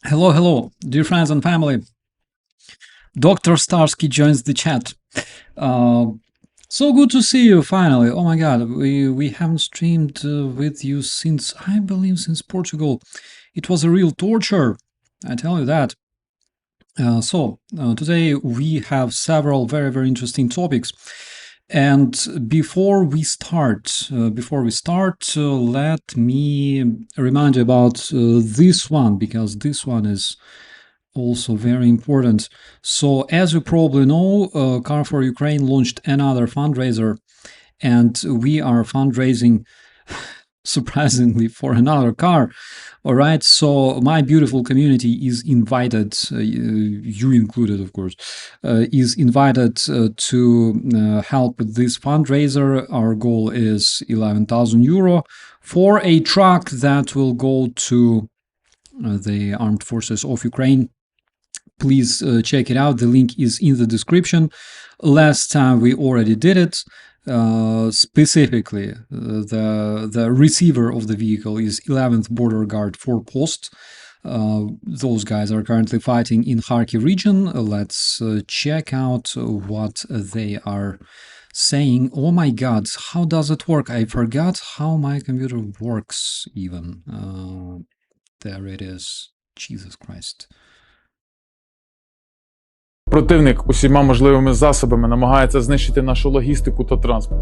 Hello, hello, dear friends and family. Dr. STarsky joins the chat. Uh, so good to see you finally. Oh my god, we haven't streamed with you since, I believe, since Portugal. It was a real torture, I tell you that. Today we have several very interesting topics. And before we start, let me remind you about this one, because this one is also very important. So, as you probably know, Car for Ukraine launched another fundraiser, and we are fundraising surprisingly for another car. All right, so my beautiful community is invited, you included, of course, is invited to help with this fundraiser. Our goal is 11,000 euro for a truck that will go to the armed forces of Ukraine. Please check it out. The link is in the description. Last time we already did it. Specifically, the receiver of the vehicle is 11th Border Guard Forpost. Those guys are currently fighting in Kharkiv region. Let's check out what they are saying. Oh my god, how does it work? I forgot how my computer works even. There it is. Jesus Christ. Противник усіма можливими засобами намагається знищити нашу логістику та транспорт.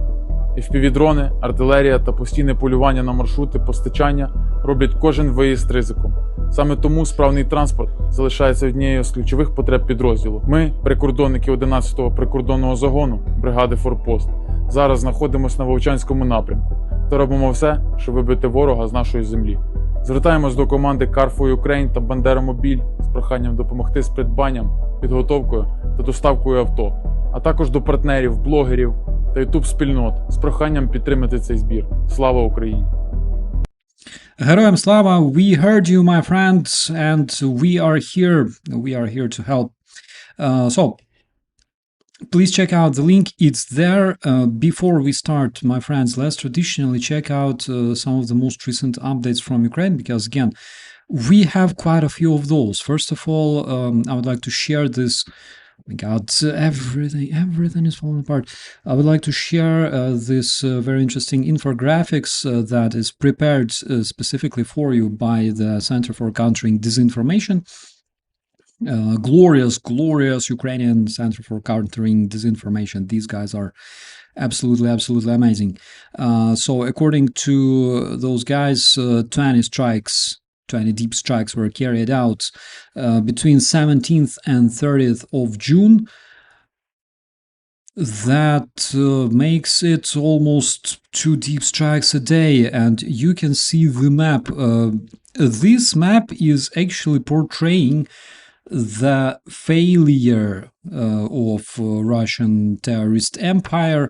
FPV-дрони, артилерія та постійне полювання на маршрути постачання роблять кожен виїзд ризиком. Саме тому справний транспорт залишається однією з ключових потреб підрозділу. Ми, прикордонники 11-го прикордонного загону бригади Форпост, зараз знаходимося на Вовчанському напрямку та робимо все, щоб вибити ворога з нашої землі. Звертаємось до команди Car for Ukraine та Бандеромобіль з проханням допомогти з придбанням, підготовкою та доставкою авто, а також до партнерів, блогерів та ютуб-спільнот з проханням підтримати цей збір. Слава Україні! Героям слава! We heard you, my friends, and we are here. We are here to help. So, please check out the link. It's there. Before we start, my friends, let's traditionally check out some of the most recent updates from Ukraine, because again, we have quite a few of those. First of all, I would like to share this. Oh my god, everything is falling apart. I would like to share this very interesting infographics that is prepared specifically for you by the Center for Countering Disinformation. Glorious Ukrainian Center for Countering Disinformation. These guys are absolutely amazing. So according to those guys, 20 deep strikes were carried out between 17th and 30th of June. That makes it almost 2 deep strikes a day, and you can see the map. This map is actually portraying the failure of Russian terrorist empire,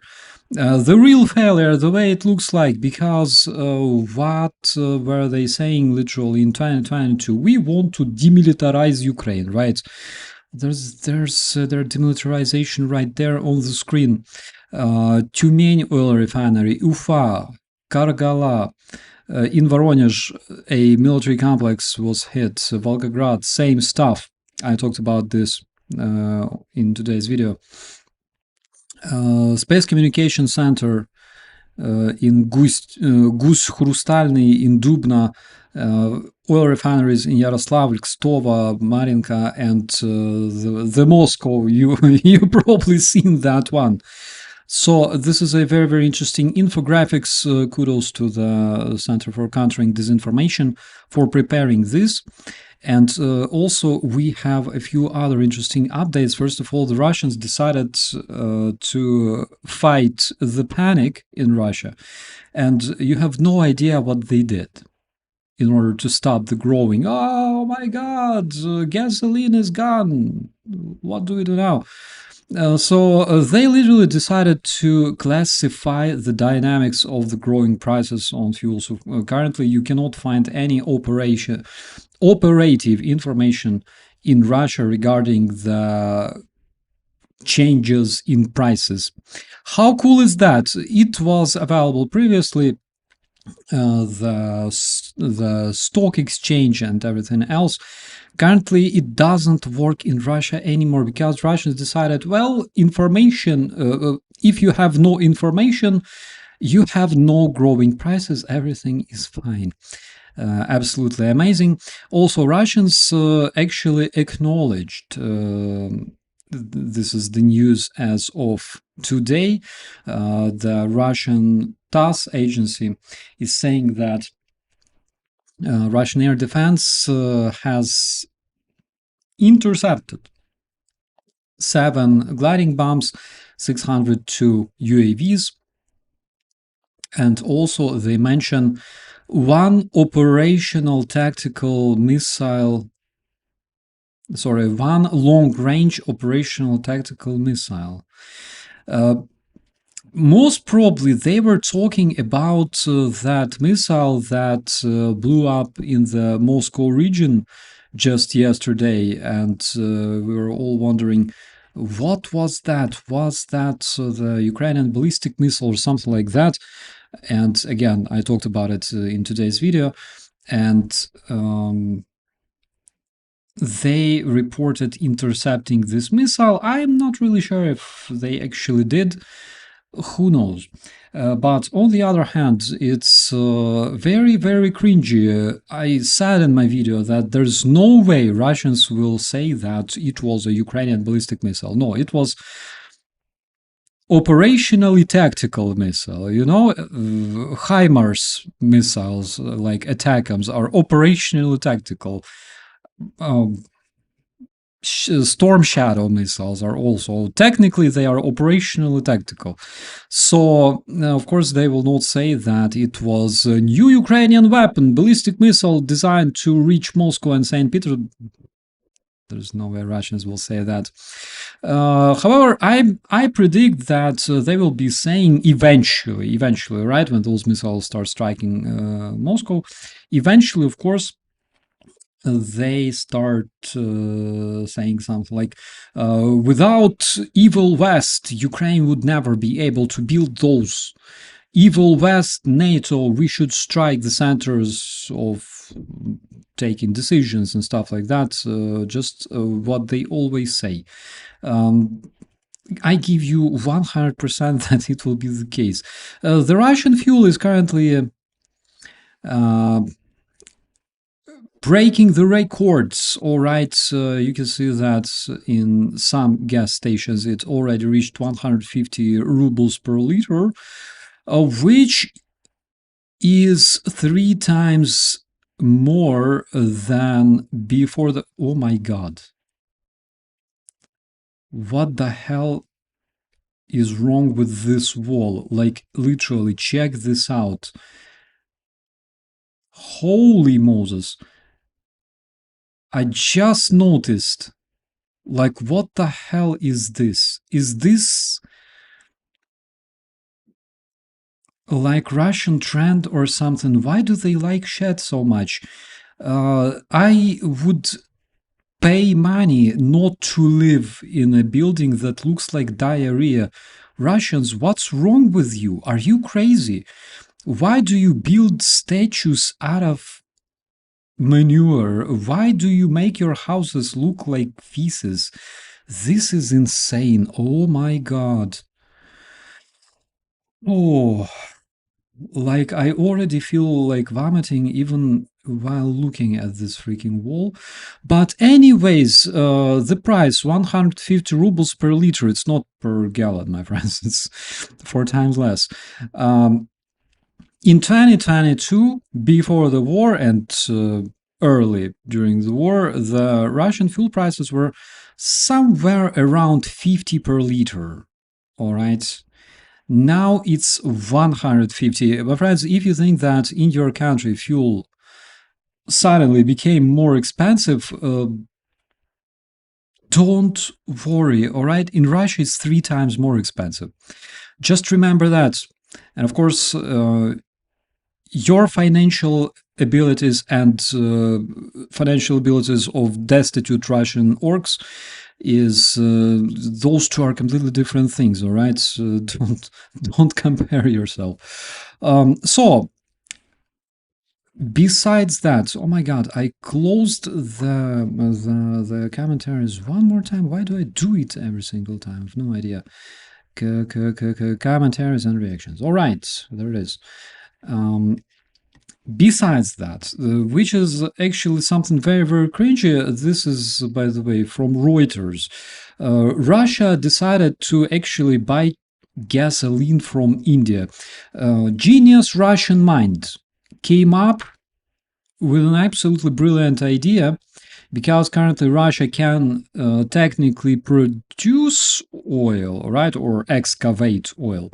the real failure, the way it looks like, because what were they saying literally in 2022? We want to demilitarize Ukraine, right? There's their demilitarization right there on the screen. Tyumeny oil refinery, Ufa, Kargala, in Voronezh, a military complex was hit. Volgograd, same stuff. I talked about this in today's video. Space Communication Center in Gus Hrustalny, in Dubna, oil refineries in Yaroslavl, Kstova, Marinka, and the Moscow. You probably seen that one. So this is a very interesting infographics. Kudos to the Center for Countering Disinformation for preparing this. And also we have a few other interesting updates. First of all, the Russians decided to fight the panic in Russia. And you have no idea what they did in order to stop the growing. Oh my God, gasoline is gone. What do we do now? So they literally decided to classify the dynamics of the growing prices on fuel. So currently you cannot find any operative information in Russia regarding the changes in prices. How cool is that? It was available previously. The stock exchange and everything else Currently, it doesn't work in Russia anymore because Russians decided, well, information, if you have no information, you have no growing prices, everything is fine. Absolutely amazing. Also, Russians actually acknowledged, this is the news as of today, the Russian TASS agency is saying that Russian air defense has intercepted 7 gliding bombs, 602 UAVs, and also they mention 1 operational tactical missile, sorry, 1 long-range operational tactical missile. Most probably they were talking about that missile that blew up in the Moscow region just yesterday, and we were all wondering, what was that? Was that the Ukrainian ballistic missile or something like that? And again, I talked about it in today's video, and they reported intercepting this missile. I'm not really sure if they actually did. Who knows? But on the other hand, it's very, very cringy. I said in my video that there's no way Russians will say that it was a Ukrainian ballistic missile. No, it was operationally tactical missile. You know, HIMARS missiles like ATACMS are operationally tactical. Storm Shadow missiles are also, technically they are operationally tactical. So, of course, they will not say that it was a new Ukrainian weapon, ballistic missile designed to reach Moscow and St. Petersburg. There's no way Russians will say that. However, I predict that they will be saying eventually, right, when those missiles start striking Moscow, eventually, of course, they start saying something like, without evil West, Ukraine would never be able to build those. Evil West, NATO, we should strike the centers of taking decisions and stuff like that, just what they always say. I give you 100% that it will be the case. The Russian fuel is currently breaking the records. All right, you can see that in some gas stations it already reached 150 rubles per liter, which is 3 times more than before the... Oh my god. What the hell is wrong with this wall? Like, literally, check this out. Holy Moses. I just noticed, like, what the hell is this? Is this like Russian trend or something? Why do they like shed so much? I would pay money not to live in a building that looks like diarrhea. Russians, what's wrong with you? Are you crazy? Why do you build statues out of manure? Why do you make your houses look like feces? This is insane. Oh my god. Oh, like, I already feel like vomiting even while looking at this freaking wall. But anyways, the price, 150 rubles per liter. It's not per gallon, my friends. It's 4 times less. In 2022, before the war and early during the war, the Russian fuel prices were somewhere around 50 per liter. All right. Now it's 150. My friends, if you think that in your country fuel suddenly became more expensive, don't worry, all right? In Russia, it's 3 times more expensive. Just remember that. And of course, your financial abilities and financial abilities of destitute Russian orcs is those two are completely different things. All right, so don't compare yourself. So Besides that, oh my god, I closed the commentaries one more time. Why do I do it every single time? I have no idea. Commentaries and reactions. All right, there it is. Besides that, which is actually something very, very cringy, this is, by the way, from Reuters. Russia decided to actually buy gasoline from India. Genius Russian mind came up with an absolutely brilliant idea, because currently Russia can technically produce oil, right, or excavate oil,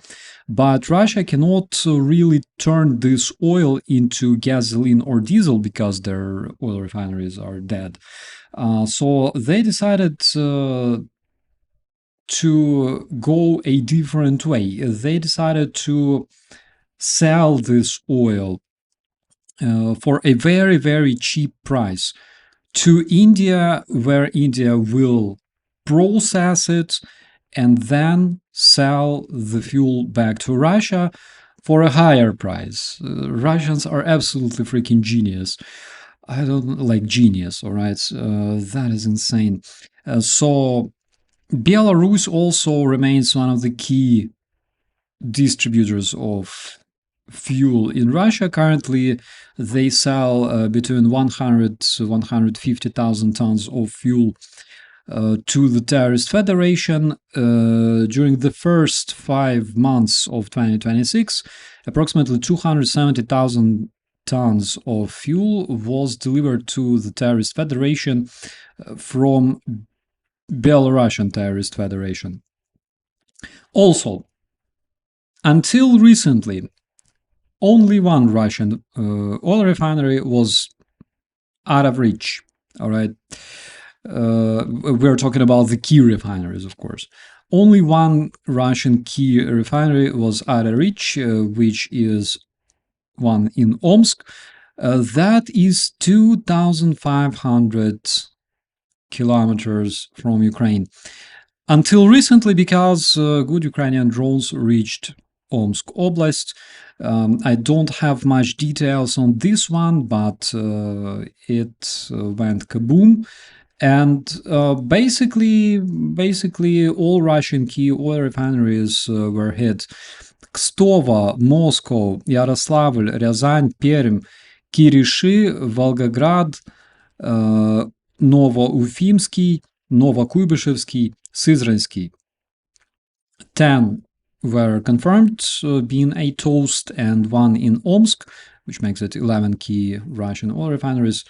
but Russia cannot really turn this oil into gasoline or diesel because their oil refineries are dead. So they decided to go a different way. They decided to sell this oil for a very, very cheap price to India, where India will process it and then sell the fuel back to Russia for a higher price. Russians are absolutely freaking genius. I don't like genius, all right? That is insane. So Belarus also remains one of the key distributors of fuel in Russia. Currently, they sell between 100 to 150,000 tons of fuel to the terrorist federation. During the first 5 months of 2026, approximately 270,000 tons of fuel was delivered to the terrorist federation from Belarusian terrorist federation. Also, until recently, only one Russian oil refinery was out of reach. All right. We're talking about the key refineries, of course. Only one Russian key refinery was out of reach, which is one in Omsk. That is 2,500 kilometers from Ukraine. Until recently, because good Ukrainian drones reached Omsk Oblast. I don't have much details on this one, but it went kaboom. And basically, all Russian key oil refineries were hit. Kstova, Moscow, Yaroslavl, Ryazan, Perm, Kirishi, Volgograd, Novoufimsky, Novokuybishevsky, Syzransky. 10 were confirmed being a toast, and one in Omsk, which makes it 11 key Russian oil refineries.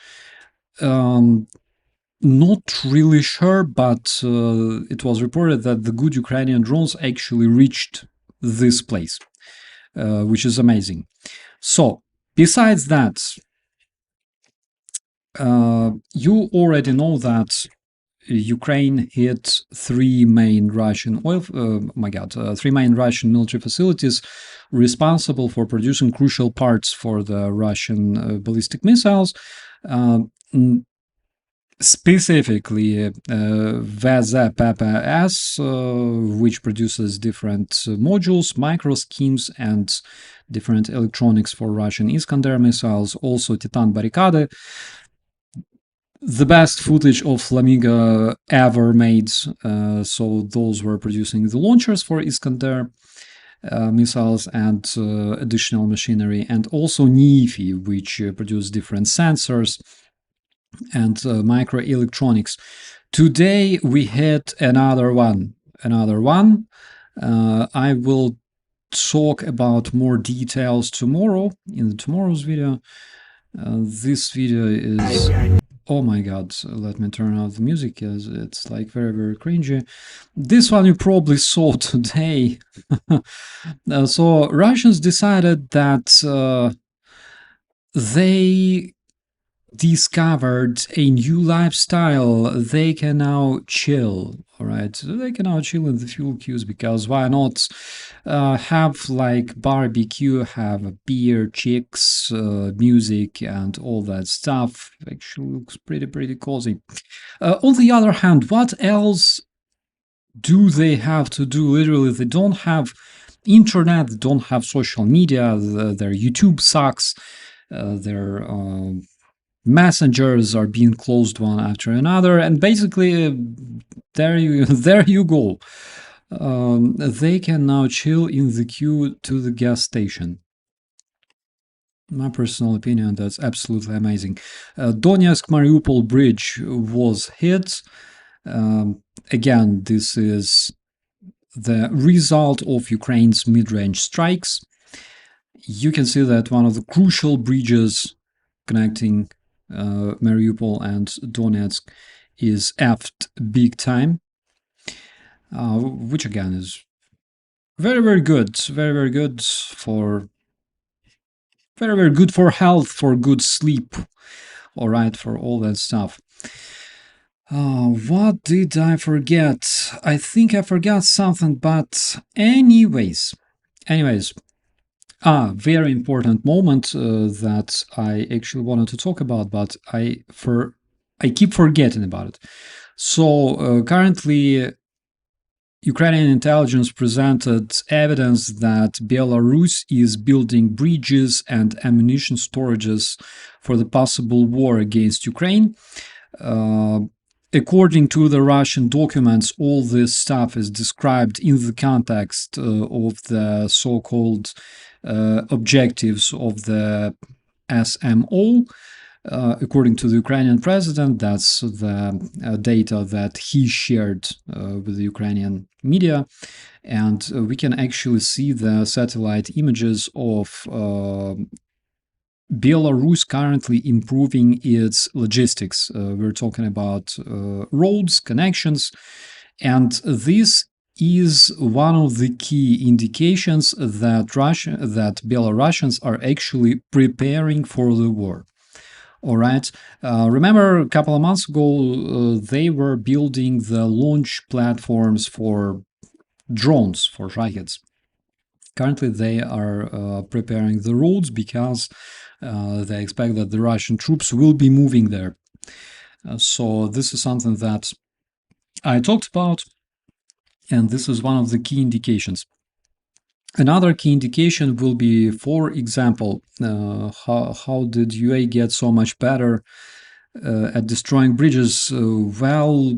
Not really sure, but it was reported that the good Ukrainian drones actually reached this place, which is amazing. So, besides that, you already know that Ukraine hit three main Russian military facilities responsible for producing crucial parts for the Russian ballistic missiles. Specifically, VZPPS, which produces different modules, micro schemes, and different electronics for Russian Iskander missiles. Also, Titan Barricade, the best footage of Flamingo ever made. So those were producing the launchers for Iskander missiles and additional machinery, and also NIFI, which produce different sensors and microelectronics. Today we had another one. I will talk about more details tomorrow in tomorrow's video. This video is, oh my god, let me turn off the music because it's like very, very cringy. This one you probably saw today. So Russians decided that they discovered a new lifestyle. They can now chill, all right? They can now chill in the fuel queues, because why not have like barbecue, have beer, chicks, music, and all that stuff. Actually looks pretty cozy. On the other hand, what else do they have to do? Literally, they don't have internet, they don't have social media, their YouTube sucks. their messengers are being closed one after another, and basically there you go. They can now chill in the queue to the gas station. My personal opinion, that's absolutely amazing. Donetsk-Mariupol bridge was hit. Again, this is the result of Ukraine's mid-range strikes. You can see that one of the crucial bridges connecting Mariupol and Donetsk is effed big time, which again is very, very good. Very, very good for health, for good sleep, all right, for all that stuff. What did I forget? I think I forgot something, but anyways, very important moment that I actually wanted to talk about, but I keep forgetting about it. So currently, Ukrainian intelligence presented evidence that Belarus is building bridges and ammunition storages for the possible war against Ukraine. According to the Russian documents, all this stuff is described in the context of the so-called objectives of the SMO. According to the Ukrainian president, that's the data that he shared with the Ukrainian media. And we can actually see the satellite images of Belarus currently improving its logistics. We're talking about roads, connections, and this is one of the key indications that Belarusians are actually preparing for the war. All right. Remember, a couple of months ago, they were building the launch platforms for drones, for rockets. Currently, they are preparing the roads because they expect that the Russian troops will be moving there. So this is something that I talked about, and this is one of the key indications. Another key indication will be, for example, how did UA get so much better at destroying bridges? Well,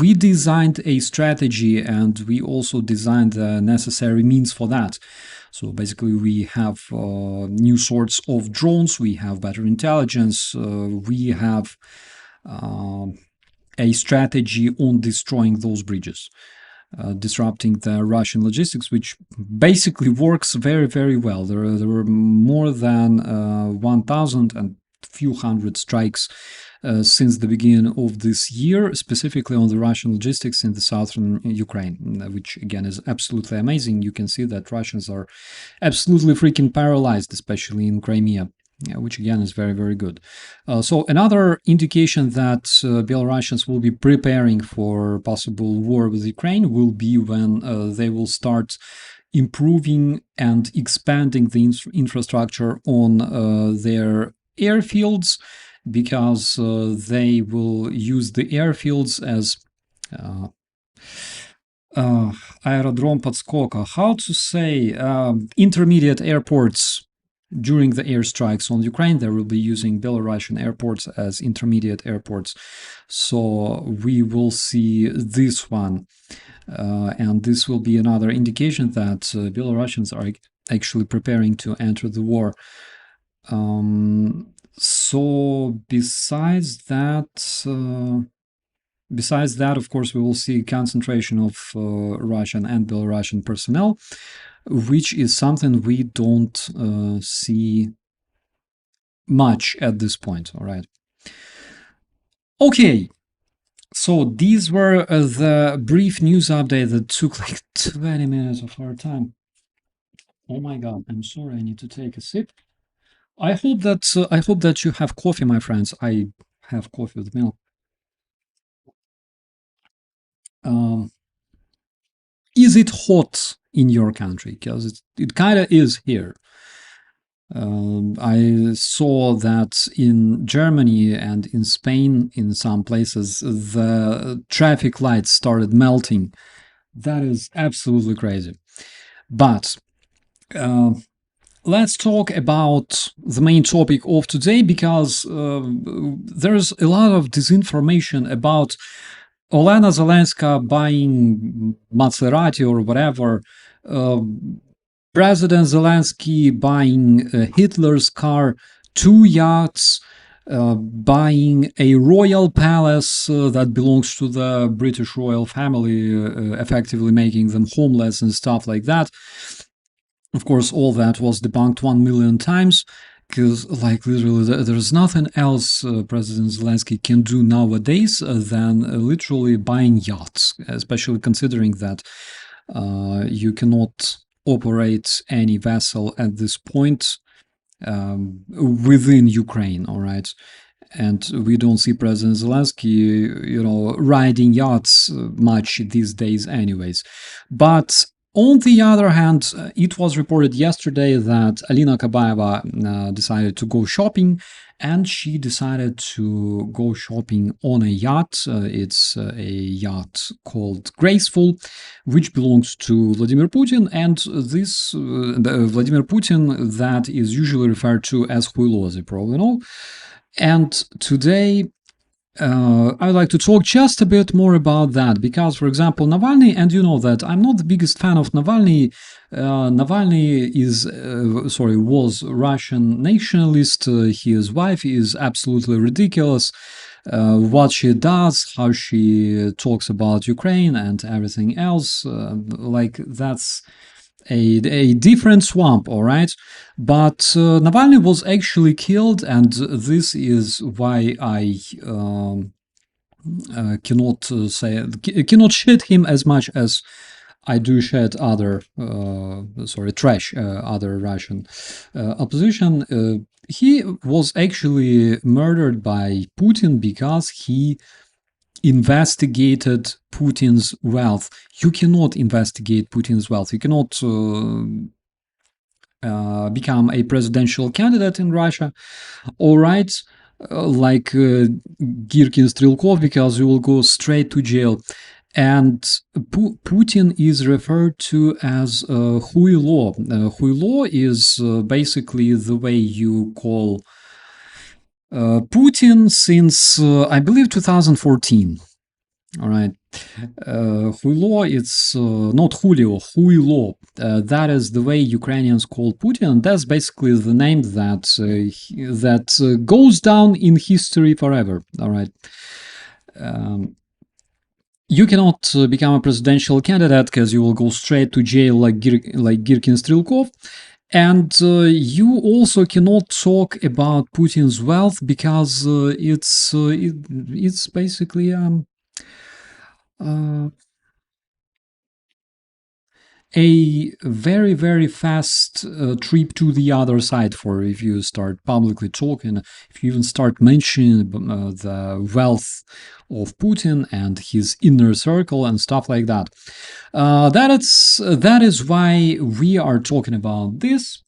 we designed a strategy and we also designed the necessary means for that. So basically, we have new sorts of drones, we have better intelligence, we have a strategy on destroying those bridges. Disrupting the Russian logistics, which basically works very, very well. There were more than 1,000 and few hundred strikes since the beginning of this year, specifically on the Russian logistics in the southern Ukraine, which again is absolutely amazing. You can see that Russians are absolutely freaking paralyzed, especially in Crimea. Which again is very, very good. So another indication that Belarusians will be preparing for possible war with Ukraine will be when they will start improving and expanding the infrastructure on their airfields, because they will use the airfields as aerodrom podskoka, how to say, intermediate airports. During the airstrikes on Ukraine, they will be using Belarusian airports as intermediate airports. So we will see this one. And this will be another indication that Belarusians are actually preparing to enter the war. So besides that, of course, we will see concentration of Russian and Belarusian personnel, which is something we don't see much at this point, all right? Okay, so these were the brief news update that took like 20 minutes of our time. Oh my god, I'm sorry, I need to take a sip. I hope that you have coffee, my friends. I have coffee with milk. Is it hot in your country? Because it kind of is here. I saw that in Germany and in Spain, in some places, the traffic lights started melting. That is absolutely crazy. But let's talk about the main topic of today, because there's a lot of disinformation about Olena Zelenska buying Maserati or whatever, President Zelensky buying Hitler's car, 2 yachts, buying a royal palace that belongs to the British royal family, effectively making them homeless and stuff like that. Of course, all that was debunked 1 million times, because, like, literally, there's nothing else President Zelensky can do nowadays than literally buying yachts, especially considering that you cannot operate any vessel at this point within Ukraine, all right? And we don't see President Zelensky, riding yachts much these days anyways. But on the other hand, it was reported yesterday that Alina Kabaeva decided to go shopping, and she decided to go shopping on a yacht. It's a yacht called Graceful, which belongs to Vladimir Putin, and this Vladimir Putin that is usually referred to as Huilo, as you probably know. And today, I would like to talk just a bit more about that, because, for example, Navalny, and you know that I'm not the biggest fan of Navalny. Navalny was Russian nationalist. His wife is absolutely ridiculous. What she does, how she talks about Ukraine and everything else, that's a different swamp, all right? But Navalny was actually killed, and this is why I cannot shit him as much as I do shit other other Russian opposition. He was actually murdered by Putin because he investigated Putin's wealth. You cannot investigate Putin's wealth. You cannot become a presidential candidate in Russia, all right, like Girkin Strelkov, because you will go straight to jail. And Putin is referred to as Huilo. Huilo is basically the way you call Putin since, I believe, 2014. All right. Huilo, it's not Julio, Huilo. That is the way Ukrainians call Putin. And that's basically the name that goes down in history forever. All right. You cannot become a presidential candidate because you will go straight to jail like Girkin Strelkov. And you also cannot talk about Putin's wealth because it's basically a very, very fast trip to the other side for if you start publicly talking, if you even start mentioning the wealth of Putin and his inner circle and stuff like that. That is why we are talking about this.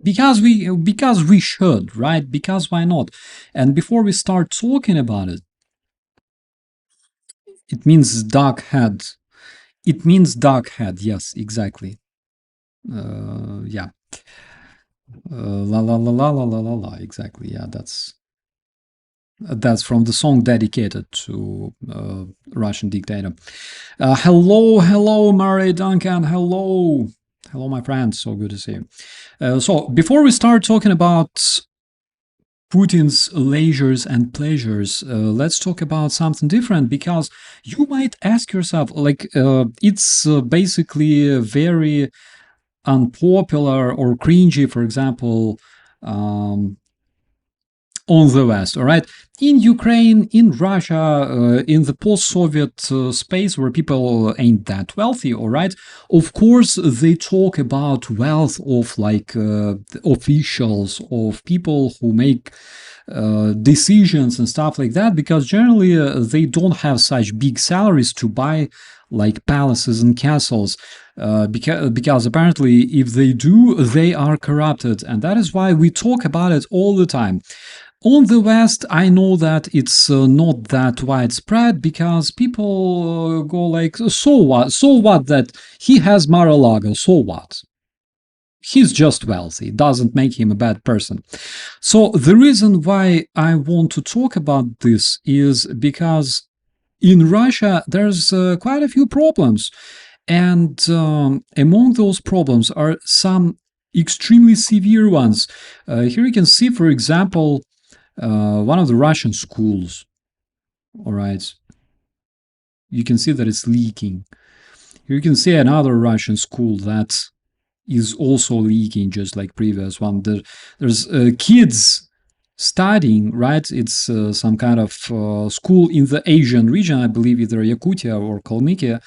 Because we should, right? Because why not? And before we start talking about it, it means dog head. It means dog head. Yes, exactly. Yeah. La la la la la la la la. Exactly. Yeah, that's from the song dedicated to Russian dictator. Hello, Murray Duncan. Hello, my friend. So good to see you. So before we start talking about Putin's leisures and pleasures, let's talk about something different, because you might ask yourself, it's basically very unpopular or cringy, for example, on the West, all right? In Ukraine, in Russia, in the post-Soviet space where people ain't that wealthy, all right? Of course, they talk about wealth of officials, of people who make decisions and stuff like that, because generally they don't have such big salaries to buy like palaces and castles, because apparently if they do, they are corrupted, and that is why we talk about it all the time. On the West, I know that it's not that widespread, because people go like, so what? So what that he has Mar-a-Lago? So what? He's just wealthy. It doesn't make him a bad person. So the reason why I want to talk about this is because in Russia there's quite a few problems, and among those problems are some extremely severe ones. Here you can see, for example, one of the Russian schools. All right, you can see that it's leaking. Here you can see another Russian school that is also leaking, just like previous one. There's kids studying, right? It's some kind of school in the Asian region, I believe either Yakutia or Kalmykia,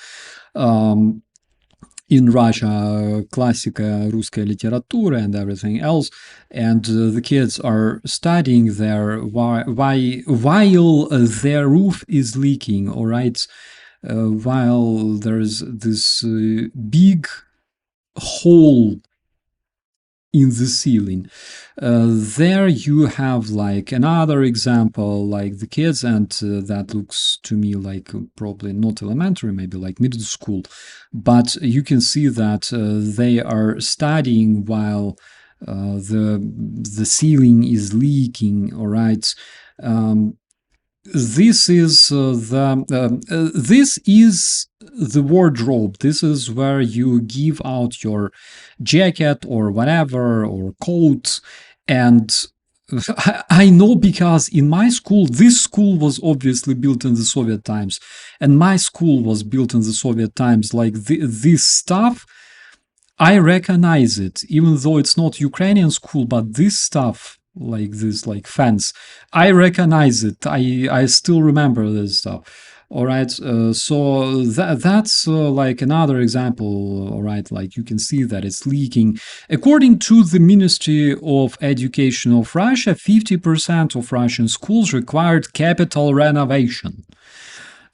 in Russia, classica, русская литература and everything else. And the kids are studying there while their roof is leaking, all right? While there's this big hole in the ceiling. There you have like another example, like the kids, and that looks to me like probably not elementary, maybe like middle school, but you can see that they are studying while the ceiling is leaking. All right. This is the wardrobe. This is where you give out your jacket or whatever, or coat. And I know because in my school, this school was obviously built in the Soviet times, and my school was built in the Soviet times. Like this stuff, I recognize it, even though it's not Ukrainian school, but this stuff, like this, like fence, I recognize it. I still remember this stuff. All right, so that's like another example. All right, like you can see that it's leaking. According to the Ministry of Education of Russia, 50% of Russian schools required capital renovation.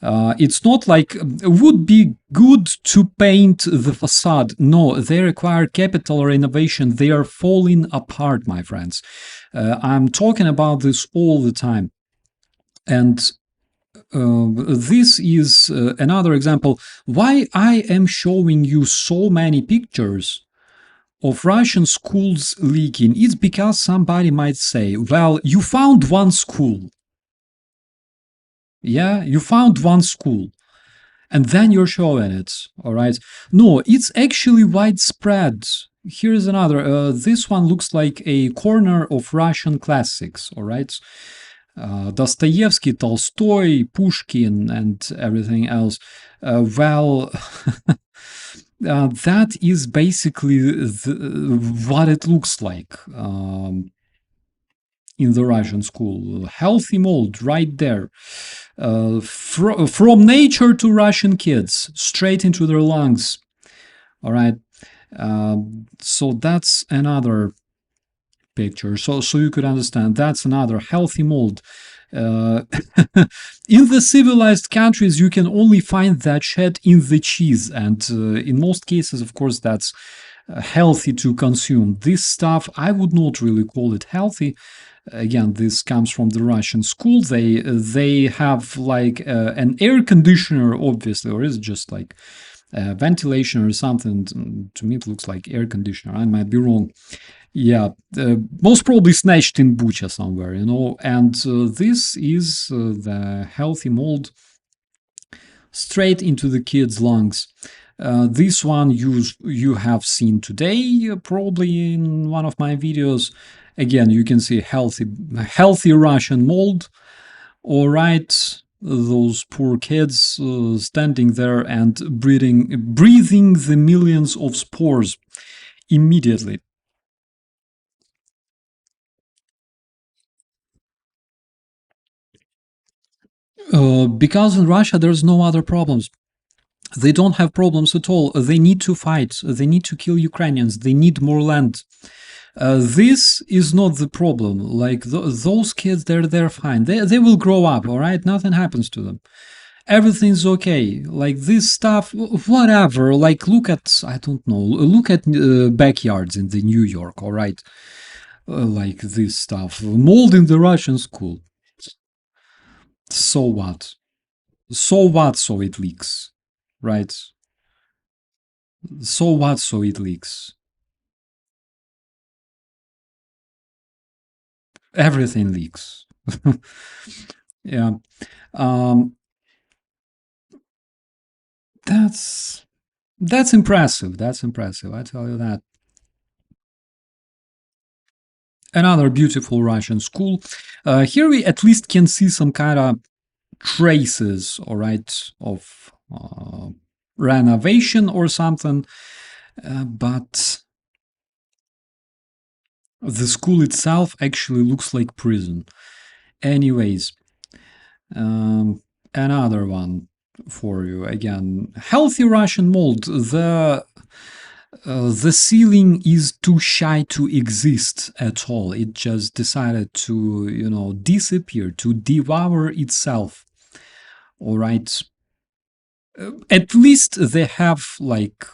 It's not like would be good to paint the facade. No, they require capital renovation. They are falling apart, my friends. I'm talking about this all the time. And this is another example why I am showing you so many pictures of Russian schools leaking. It's because somebody might say, well, you found one school. Yeah, you found one school, and then you're showing it. All right. No, it's actually widespread. Here's another. This one looks like a corner of Russian classics. All right. Dostoevsky, Tolstoy, Pushkin, and everything else. Well, that is basically what it looks like in the Russian school. Healthy mold right there. From nature to Russian kids, straight into their lungs. All right. So that's another picture. So you could understand that's another healthy mold. In the civilized countries, you can only find that shed in the cheese, and in most cases, of course, that's healthy to consume. This stuff, I would not really call it healthy. Again, this comes from the Russian school. They have like an air conditioner, obviously, or is it just like ventilation or something? To me, it looks like air conditioner. I might be wrong. Yeah, most probably snatched in Bucha somewhere, you know. And this is the healthy mold straight into the kids' lungs. This one you have seen today, probably in one of my videos. Again, you can see healthy Russian mold. All right, those poor kids standing there and breathing the millions of spores immediately. Because in Russia there's no other problems. They don't have problems at all. They need to fight. They need to kill Ukrainians. They need more land. This is not the problem. Like those kids, they're fine. They will grow up. All right, nothing happens to them. Everything's okay. Like this stuff, whatever. Like look at, I don't know. Look at backyards in the New York. All right, like this stuff. Mold in the Russian school. So what? So what? So it leaks, right? So what? So it leaks. Everything leaks. Yeah. That's impressive. That's impressive. I tell you that. Another beautiful Russian school. Here we at least can see some kind of traces, all right, of renovation or something, but the school itself actually looks like prison. Anyways, another one for you again. Healthy Russian mold. The ceiling is too shy to exist at all. It just decided to, disappear, to devour itself. All right. At least they have like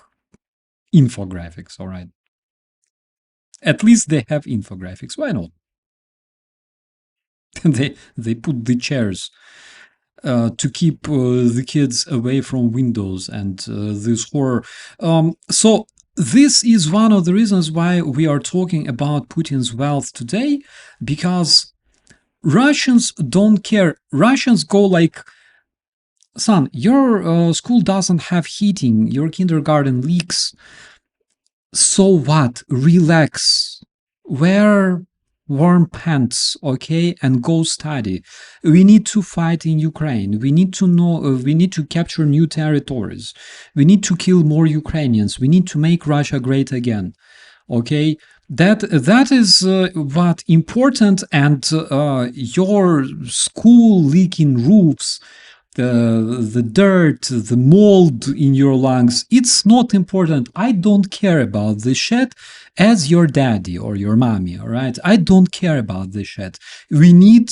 infographics. All right. At least they have infographics. Why not? they put the chairs to keep the kids away from windows and this horror. So this is one of the reasons why we are talking about Putin's wealth today, because Russians don't care. Russians go like, son, your school doesn't have heating, your kindergarten leaks. So what? Relax. Wear warm pants, okay, and go study. We need to fight in Ukraine. We need to we need to capture new territories. We need to kill more Ukrainians. We need to make Russia great again. Okay, that is what important. And your school leaking roofs, the dirt, the mold in your lungs, it's not important. I don't care about this shit as your daddy or your mommy, all right? I don't care about this shit. We need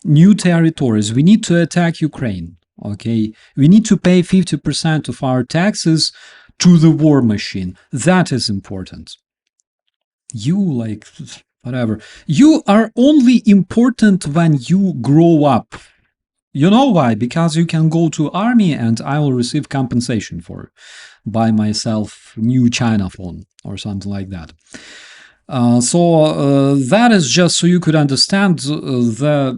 new territories. We need to attack Ukraine, okay? We need to pay 50% of our taxes to the war machine. That is important. You, like, whatever. You are only important when you grow up. You know why? Because you can go to army and I will receive compensation for buy myself new China phone or something like that. So that is just so you could understand the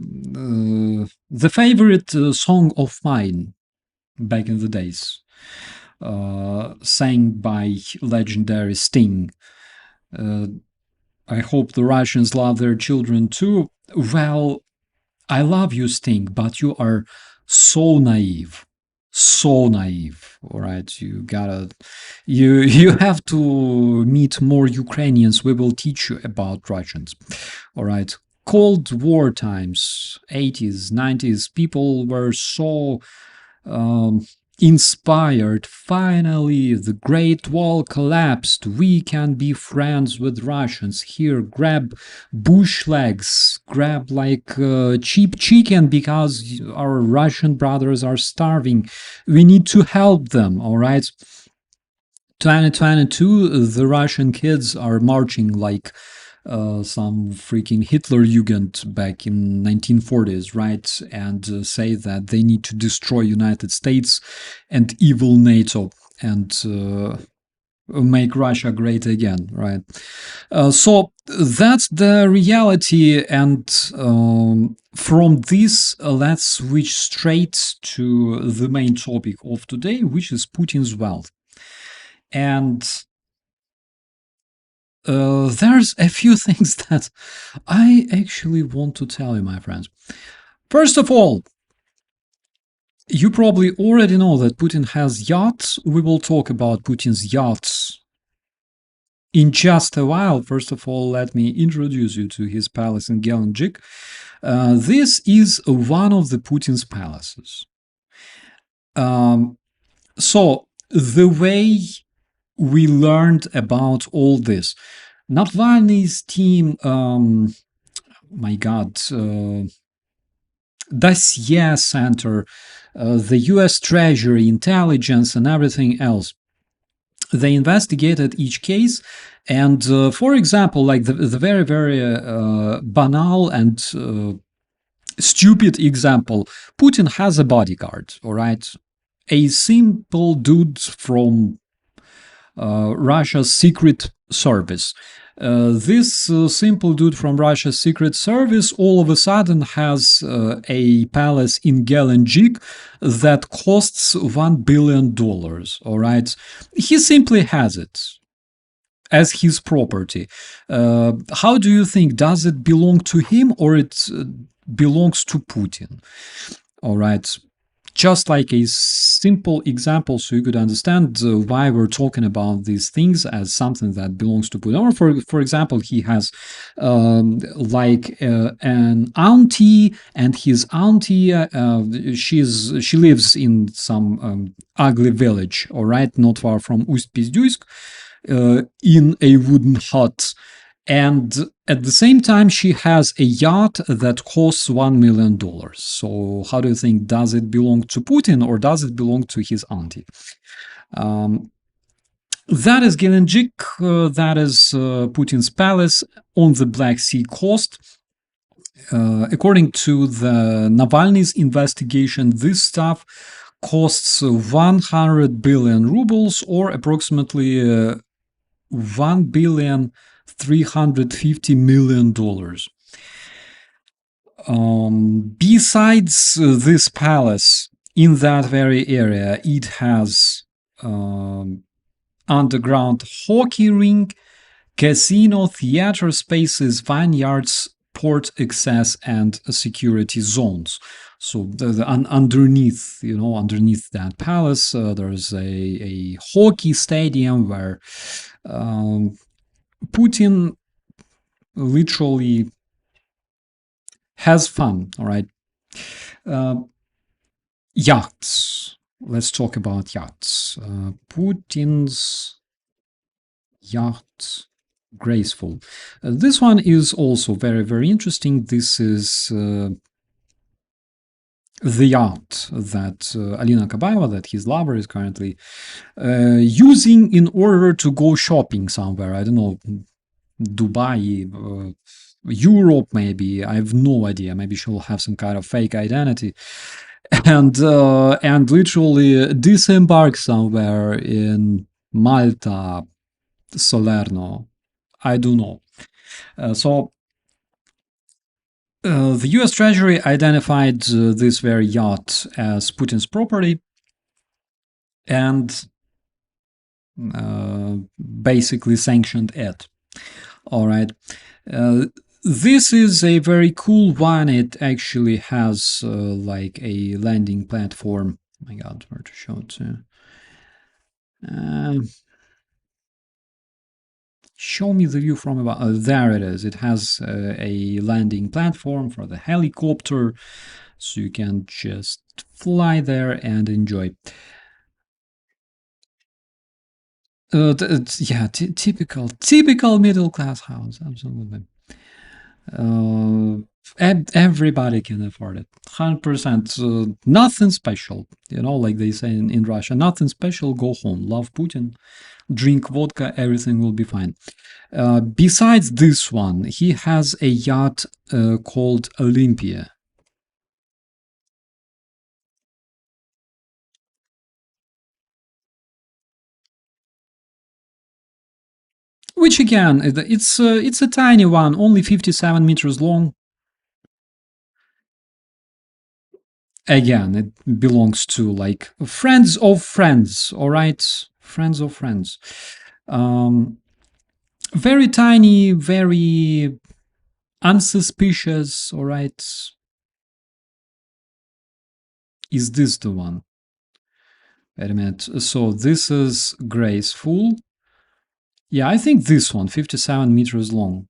favorite song of mine back in the days, sang by legendary Sting. I hope the Russians love their children too. Well, I love you, Sting, but you are so naive. So naive. All right. You have to meet more Ukrainians. We will teach you about Russians. All right. Cold War times, 80s, 90s, people were so inspired. Finally, the Great Wall collapsed. We can be friends with Russians. Here, grab bush legs, grab like cheap chicken because our Russian brothers are starving. We need to help them, all right? 2022, the Russian kids are marching like some freaking Hitler Jugend back in 1940s, right? And say that they need to destroy United States and evil NATO and make Russia great again, right? So that's the reality. And from this, let's switch straight to the main topic of today, which is Putin's wealth. And there's a few things that I actually want to tell you, my friends. First of all, you probably already know that Putin has yachts. We will talk about Putin's yachts in just a while. First of all, let me introduce you to his palace in Gelendzhik. This is one of the Putin's palaces. So the way we learned about all this, Navalny's team, my God, dossier center, the US Treasury, intelligence, and everything else. They investigated each case. And for example, like the very, very banal and stupid example, Putin has a bodyguard, all right? A simple dude from Russia's secret service. This simple dude from Russia's Secret Service all of a sudden has a palace in Gelendzhik that costs $1 billion. All right, he simply has it as his property. How do you think? Does it belong to him or it belongs to Putin? All right. Just like a simple example so you could understand why we're talking about these things as something that belongs to Putin. Or for example, he has an auntie, and his auntie, she lives in some ugly village, all right, not far from Ust-Pizdyusk, in a wooden hut. And at the same time, she has a yacht that costs $1 million. So how do you think? Does it belong to Putin or does it belong to his auntie? That is Gelendzhik. That is Putin's palace on the Black Sea coast. According to the Navalny's investigation, this stuff costs 100 billion rubles, or approximately $1,350 million. Besides this palace, in that very area, it has underground hockey rink, casino, theater spaces, vineyards, port access, and security zones. So underneath that palace, there's a hockey stadium where Putin literally has fun. All right. Yachts. Let's talk about yachts. Putin's yacht, graceful. This one is also very, very interesting. This is the yacht that Alina Kabaeva, that his lover, is currently using in order to go shopping somewhere. I don't know, Dubai, Europe, maybe. I have no idea. Maybe she'll have some kind of fake identity, and literally disembark somewhere in Malta, Salerno. I don't know. The US Treasury identified this very yacht as Putin's property and basically sanctioned it. All right. This is a very cool one. It actually has like a landing platform. Oh my God, where to show it to? Show me the view from above. There it is. It has a landing platform for the helicopter, so you can just fly there and enjoy. Yeah, typical middle class house. Absolutely. Everybody can afford it. 100%. Nothing special. Like they say in Russia, nothing special. Go home. Love Putin. Drink vodka, everything will be fine. Besides this one, he has a yacht called Olympia. Which again, it's a tiny one, only 57 meters long. Again, it belongs to like friends of friends, all right? Friends of friends. Very tiny, very unsuspicious, all right? Is this the one? Wait a minute. So this is graceful. Yeah, I think this one, 57 meters long.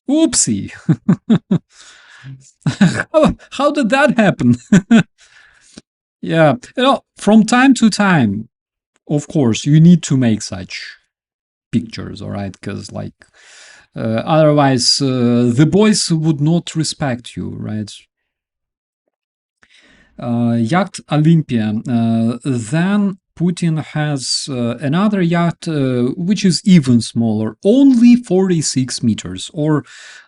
Oopsie. How did that happen? Yeah, from time to time, of course, you need to make such pictures, all right? Because otherwise, the boys would not respect you, right? Yacht Olympia. Then Putin has another yacht, which is even smaller, only 46 meters or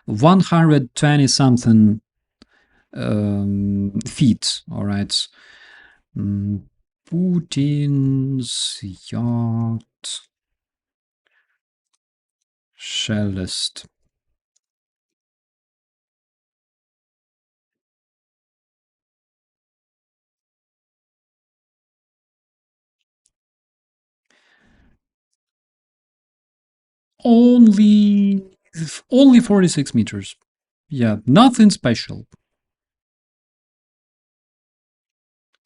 120 something feet. All right. Putin's yacht shellest. Only 46 meters. Yeah, nothing special.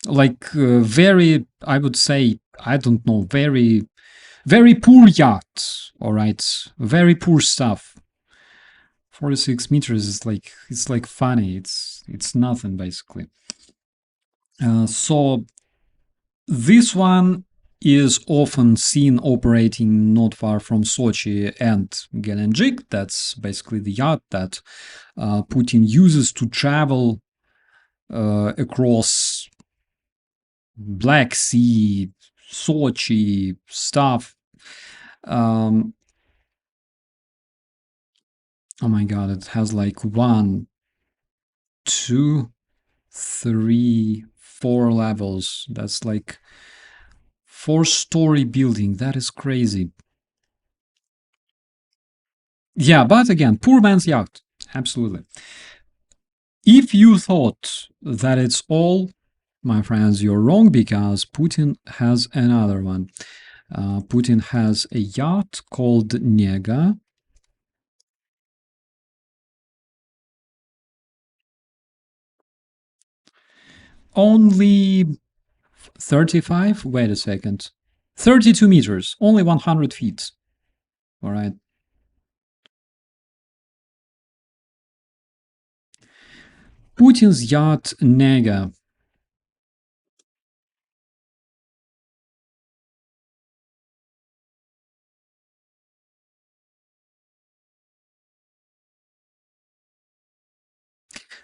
Like very, I would say, I don't know, very poor yacht. All right, very poor stuff. 46 meters is like, it's like funny. It's nothing basically. So this one is often seen operating not far from Sochi and Gelendzhik. That's basically the yacht that Putin uses to travel across Black Sea, Sochi stuff. Oh my god, it has like 1, 2, 3, 4 levels. That's like 4-story building. That is crazy. Yeah, but again, poor man's yacht. Absolutely. If you thought that it's all, my friends, you're wrong, because Putin has another one. Putin has a yacht called Nega. Only 35? Wait a second. 32 meters, only 100 feet. All right. Putin's yacht Nega.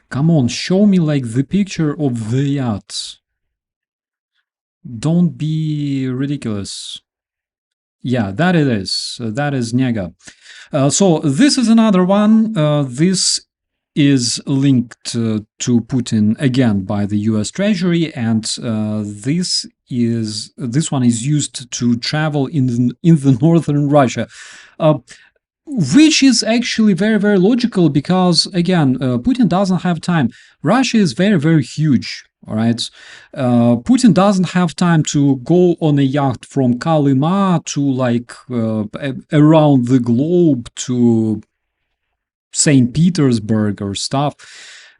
Come on, show me like the picture of the yacht. Don't be ridiculous. Yeah, that it is. That is Nega. So this is another one. This is linked to Putin again by the U.S. Treasury, and this one is used to travel in the northern Russia. Which is actually very, very logical because, again, Putin doesn't have time. Russia is very, very huge, all right? Putin doesn't have time to go on a yacht from Kolyma to, like, around the globe to St. Petersburg or stuff.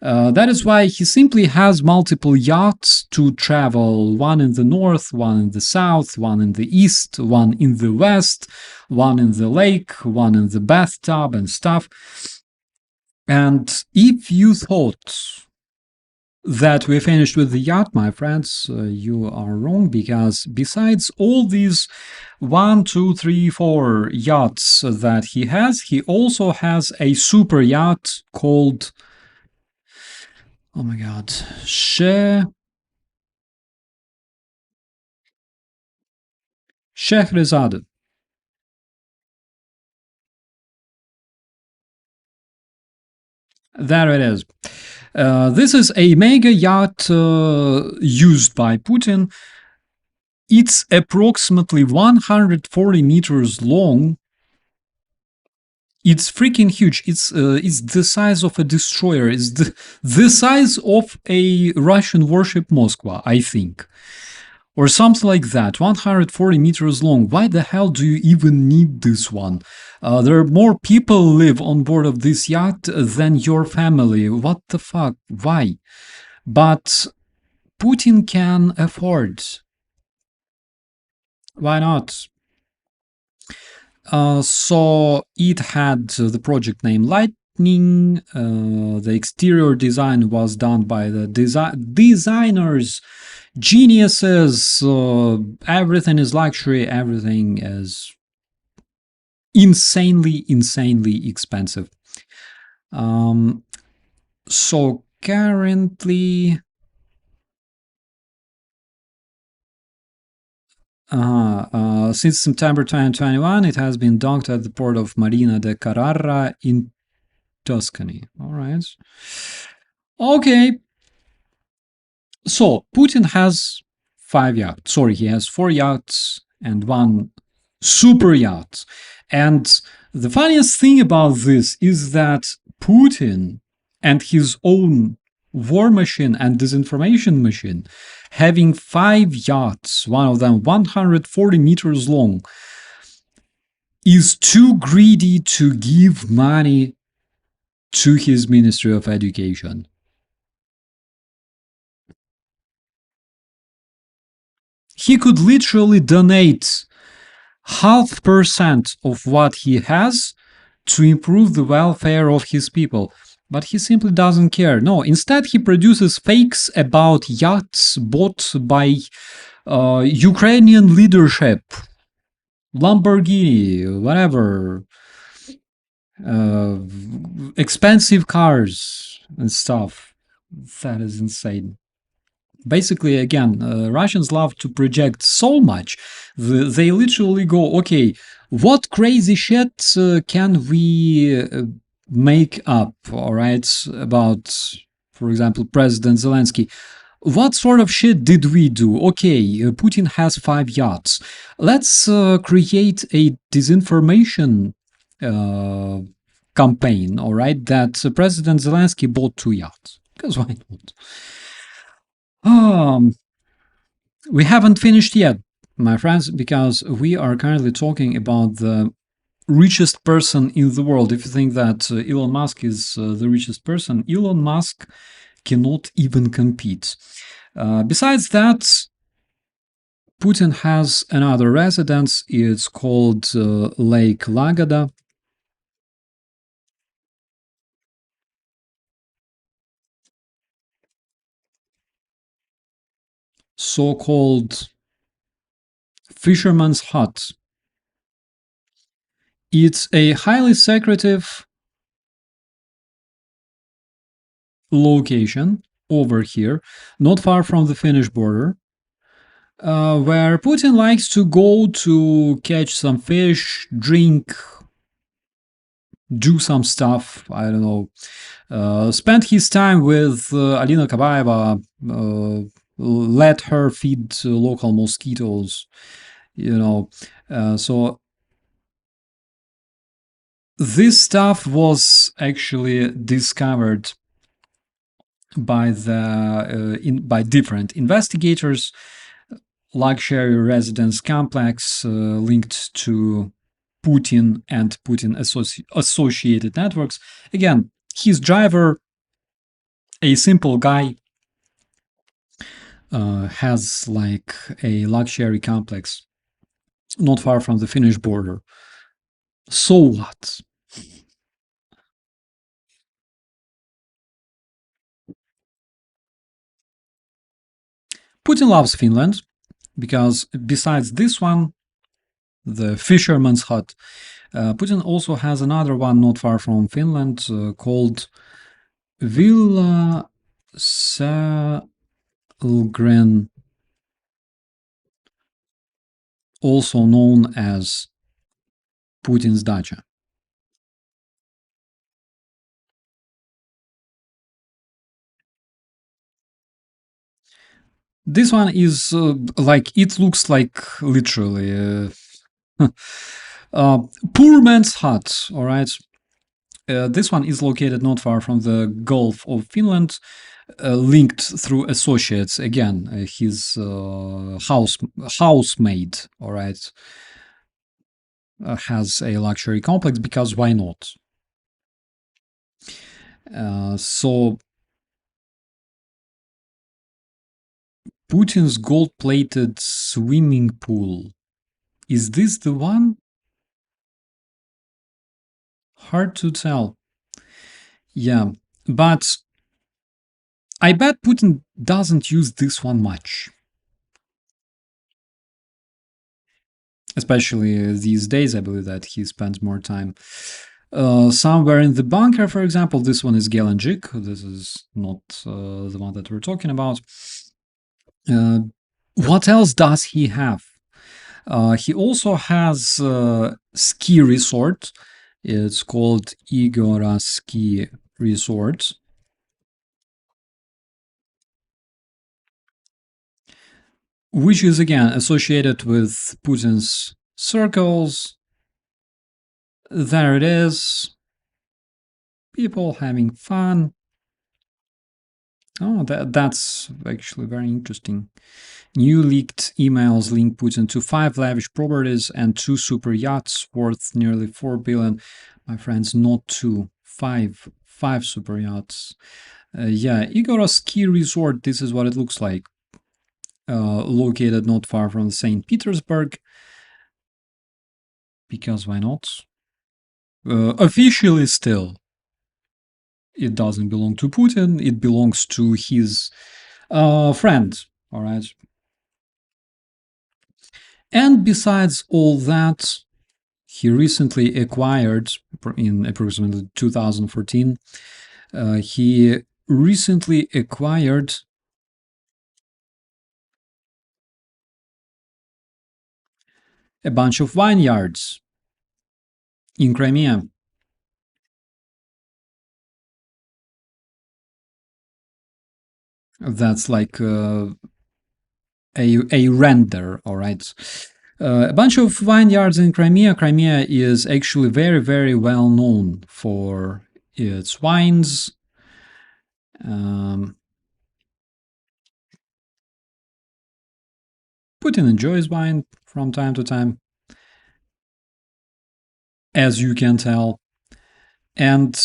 That is why he simply has multiple yachts to travel, one in the north, one in the south, one in the east, one in the west, one in the lake, one in the bathtub and stuff. And if you thought that we finished with the yacht, my friends, you are wrong, because besides all these 1, 2, 3, 4 yachts that he also has a super yacht called, oh my god, Scheherazade. There it is. This is a mega yacht used by Putin. It's approximately 140 meters long. It's freaking huge. It's the size of a destroyer. It's the size of a Russian warship Moskva, I think. Or something like that, 140 meters long. Why the hell do you even need this one? There are more people live on board of this yacht than your family. What the fuck? Why? But Putin can afford. Why not? So it had the project name Lightning. The exterior design was done by the designers, geniuses. Everything is luxury. Everything is insanely expensive. So currently, since September 2021, it has been docked at the port of Marina de Carrara in Tuscany. All right. Okay, so Putin has 5 yachts. Sorry, he has 4 yachts and one super yacht. And the funniest thing about this is that Putin and his own war machine and disinformation machine, having 5 yachts, one of them 140 meters long, is too greedy to give money to his Ministry of Education. He could literally donate 0.5% of what he has to improve the welfare of his people. But he simply doesn't care. No, instead he produces fakes about yachts bought by Ukrainian leadership, Lamborghini, whatever, expensive cars and stuff. That is insane. Basically, again, Russians love to project so much. They literally go, okay, what crazy shit can we make up, all right, about, for example, President Zelensky? What sort of shit did we do? Okay, Putin has 5 yachts. Let's create a disinformation campaign, all right, that President Zelensky bought 2 yachts. Because why not? We haven't finished yet, my friends, because we are currently talking about the richest person in the world. If you think that Elon Musk is the richest person, Elon Musk cannot even compete. Besides that, Putin has another residence. It's called Lake Lagada. So-called Fisherman's Hut. It's a highly secretive location over here, not far from the Finnish border, where Putin likes to go to catch some fish, drink, do some stuff, I don't know, spend his time with Alina Kabaeva, let her feed local mosquitoes, you know. So this stuff was actually discovered by by different investigators. Luxury residence complex linked to Putin and Putin associated networks. Again, his driver, a simple guy, has like a luxury complex not far from the Finnish border. So what? Putin loves Finland because besides this one, the Fisherman's Hut, Putin also has another one not far from Finland called Villa Salgren, also known as Putin's dacha. This one is like, it looks like literally poor man's hut, all right? This one is located not far from the Gulf of Finland, linked through associates. Again, his housemaid, all right, has a luxury complex because why not? So Putin's gold-plated swimming pool. Is this the one? Hard to tell. Yeah, but I bet Putin doesn't use this one much. Especially these days, I believe that he spends more time somewhere in the bunker, for example. This one is Gelenjik. This is not the one that we're talking about. What else does he have? He also has a ski resort. It's called Igora Ski Resort. which is again associated with Putin's circles. There it is. People having fun. Oh, that's actually very interesting. New leaked emails link Putin to 5 lavish properties and 2 super yachts worth nearly 4 billion. My friends, not 2, 5. 5 super yachts. Yeah, Igor's ski resort, this is what it looks like. Located not far from St. Petersburg. Because why not? Officially still, it doesn't belong to Putin, it belongs to his friend, all right? And besides all that, he recently acquired, in approximately 2014, he recently acquired a bunch of vineyards in Crimea. That's like a render, all right? A bunch of vineyards in Crimea. Crimea is actually very, very well known for its wines. Putin enjoys wine from time to time, as you can tell. And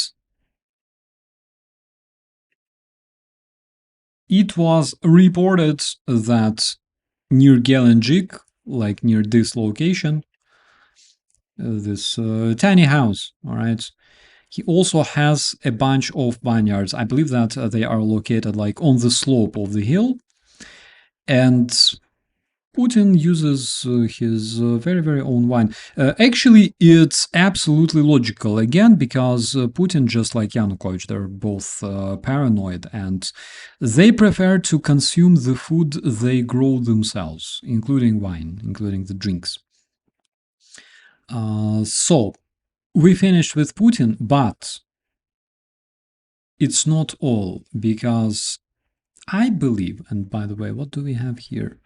it was reported that near Gelendzhik, like near this location, this tiny house, all right, he also has a bunch of vineyards. I believe that they are located like on the slope of the hill. And Putin uses his very, very own wine. Actually, it's absolutely logical, again, because Putin, just like Yanukovych, they're both paranoid, and they prefer to consume the food they grow themselves, including wine, including the drinks. So, we finished with Putin, but it's not all, because I believe, and by the way, what do we have here?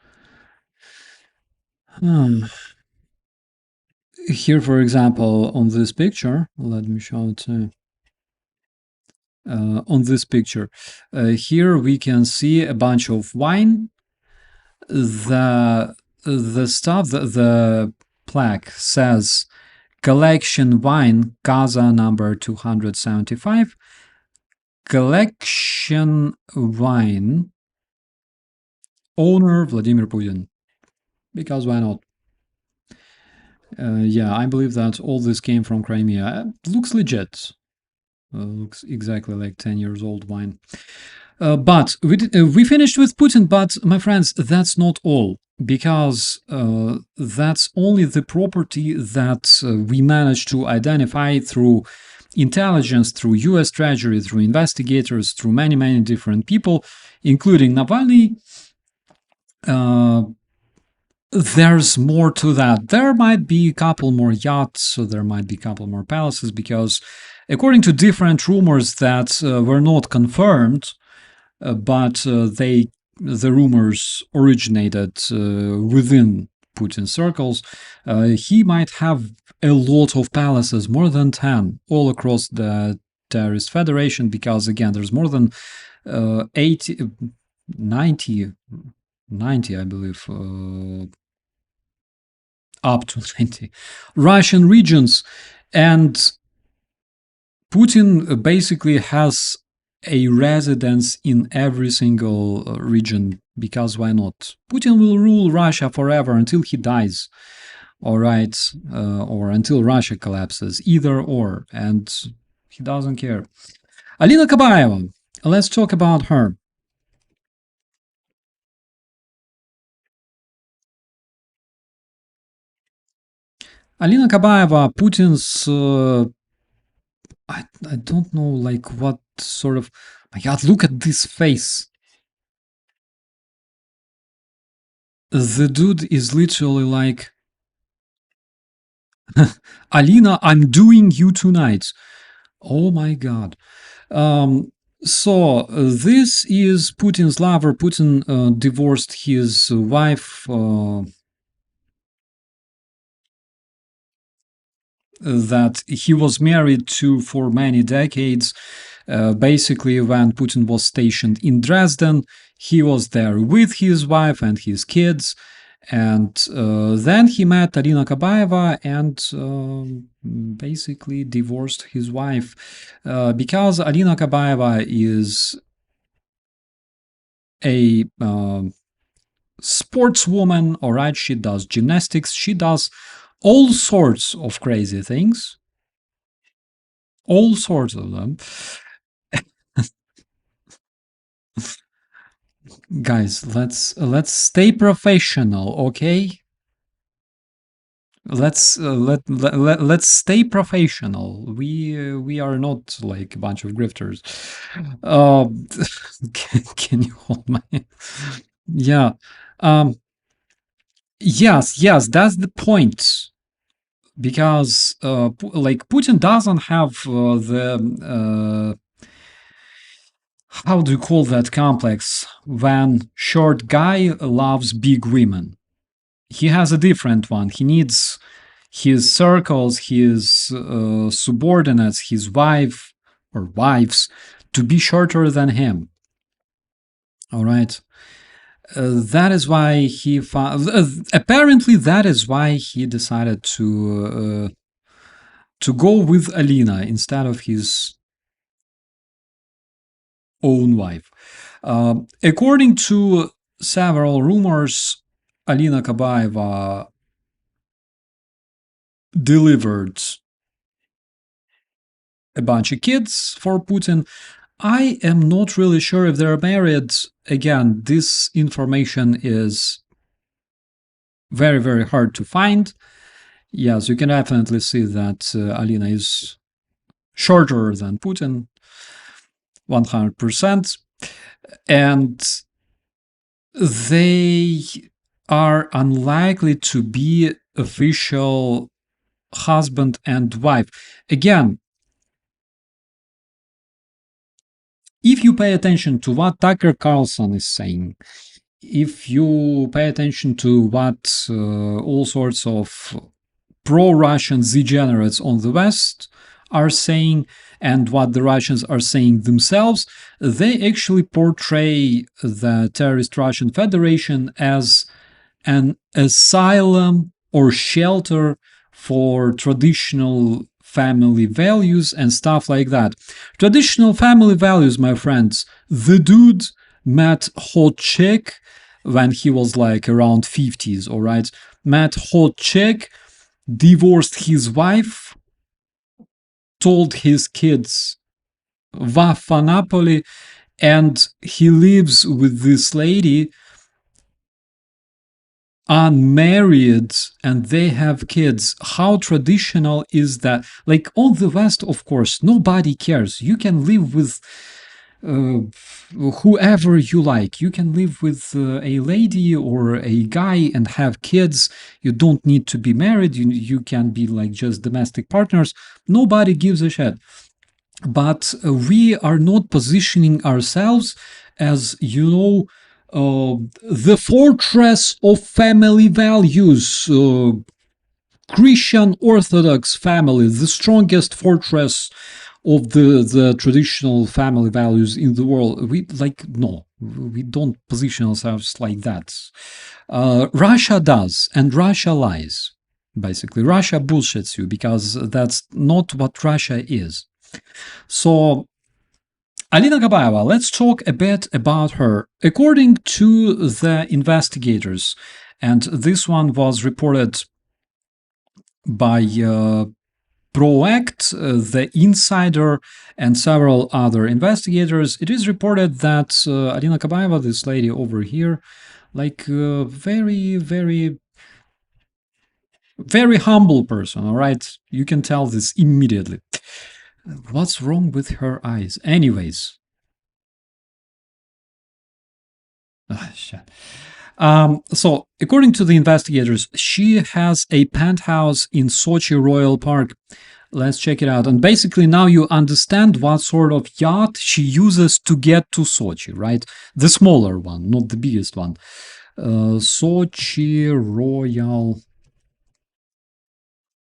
Here, for example, on this picture, let me show it on this picture. Here we can see a bunch of wine. The stuff, the plaque says collection wine, Gaza number 275. Collection wine, owner Vladimir Putin. Because why not? Yeah, I believe that all this came from Crimea. Looks legit. Looks exactly like 10 years old wine. But we finished with Putin, but my friends, that's not all, because that's only the property that we managed to identify through intelligence, through US Treasury, through investigators, through many, many different people, including Navalny. There's more to that. There might be a couple more yachts, so there might be a couple more palaces, because according to different rumors that were not confirmed, but the rumors originated within Putin circles, he might have a lot of palaces, more than 10, all across the terrorist federation, because again, there's more than 80, 90, I believe, up to 90 Russian regions. And Putin basically has a residence in every single region, because why not? Putin will rule Russia forever until he dies, all right, or until Russia collapses, either or, and he doesn't care. Alina Kabaeva, let's talk about her. Alina Kabaeva, Putin's, I don't know, like what sort of, my God, look at this face. The dude is literally like, Alina, I'm doing you tonight. Oh my God. So this is Putin's lover. Putin divorced his wife that he was married to for many decades. Basically, when Putin was stationed in Dresden, he was there with his wife and his kids. And then he met Alina Kabaeva and basically divorced his wife because Alina Kabaeva is a sportswoman, all right? She does gymnastics, she does all sorts of crazy things, all sorts of them. Guys, let's stay professional, okay? Let's stay professional. We are not like a bunch of grifters. Uh, can you hold my? Yeah. Yes, that's the point. Because like Putin doesn't have the how do you call that complex when short guy loves big women. He has a different one. He needs his circles, his subordinates, his wife or wives to be shorter than him. All right. That is why he apparently that is why he decided to go with Alina instead of his own wife. According to several rumors, Alina Kabaeva delivered a bunch of kids for Putin. I am not really sure if they're married. Again, this information is very, very hard to find. Yes, you can definitely see that Alina is shorter than Putin, 100%. And they are unlikely to be official husband and wife. Again, if you pay attention to what Tucker Carlson is saying, if you pay attention to what all sorts of pro-Russian degenerates on the West are saying, and what the Russians are saying themselves, they actually portray the terrorist Russian Federation as an asylum or shelter for traditional family values and stuff like that. Traditional family values, my friends. The dude met hot chick when he was like around 50s, all right? Met hot chick, divorced his wife, told his kids Vaffa Napoli, and he lives with this lady unmarried and they have kids. How traditional is that? Like on the West, of course, nobody cares. You can live with whoever you like. You can live with a lady or a guy and have kids. You don't need to be married. You can be like just domestic partners. Nobody gives a shit. But we are not positioning ourselves as, you know, the fortress of family values, Christian Orthodox family, the strongest fortress of the traditional family values in the world. No, we don't position ourselves like that. Russia does, and Russia lies. Basically, Russia bullshits you because that's not what Russia is. So, Alina Kabaeva, let's talk a bit about her. According to the investigators, and this one was reported by ProAct, The Insider, and several other investigators, it is reported that Alina Kabaeva, this lady over here, like very, very, very humble person, all right? You can tell this immediately. What's wrong with her eyes? Anyways. Shit. So, according to the investigators, she has a penthouse in Sochi Royal Park. Let's check it out. And basically now you understand what sort of yacht she uses to get to Sochi, right? The smaller one, not the biggest one. Sochi Royal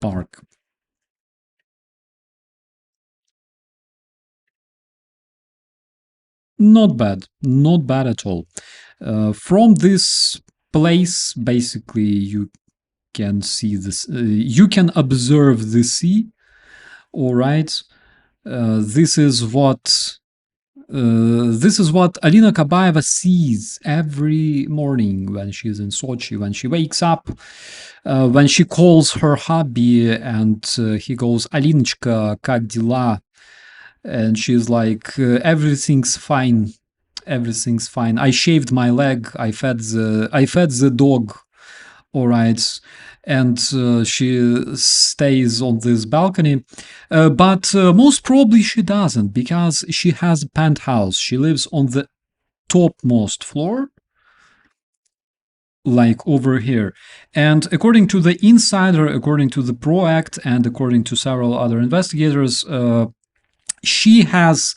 Park. Not bad, not bad at all. From this place, basically, you can see this. You can observe the sea. All right. This is what Alina Kabaeva sees every morning when she's in Sochi. When she wakes up, when she calls her hubby, and he goes, "Alinchka, как дела?" And she's like, "Everything's fine. Everything's fine. I shaved my leg. I fed the dog. All right." And she stays on this balcony. But most probably she doesn't, because she has a penthouse. She lives on the topmost floor, like over here. And according to the insider, according to the Pro Act, and according to several other investigators, she has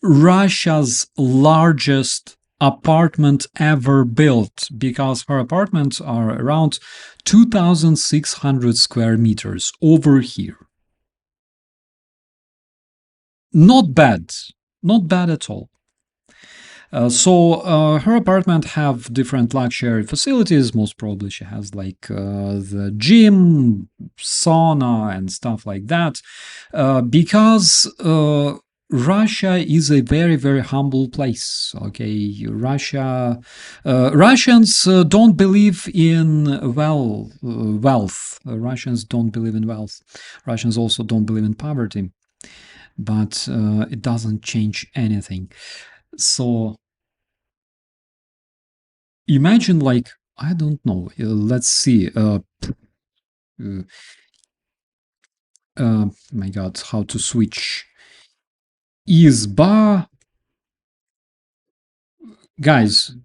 Russia's largest apartment ever built, because her apartments are around 2,600 square meters over here. Not bad, not bad at all. So her apartment have different luxury facilities. Most probably she has like the gym, sauna, and stuff like that, because Russia is a very, very humble place. Okay, Russians don't believe in wealth. Russians don't believe in wealth. Russians also don't believe in poverty. But it doesn't change anything. So imagine, like, I don't know. Let's see. My God, how to switch? Izba. Guys,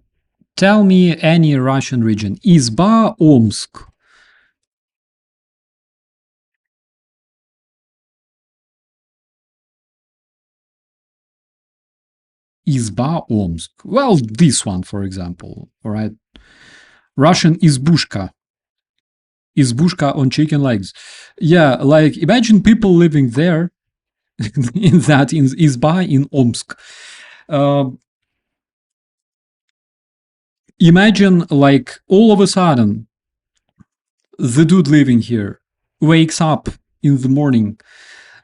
tell me any Russian region. Izba, Omsk. Izba, Omsk. Well, this one, for example. All right. Russian izbushka. Izbushka on chicken legs. Yeah, like imagine people living there in that in izba in Omsk. Imagine like all of a sudden the dude living here wakes up in the morning.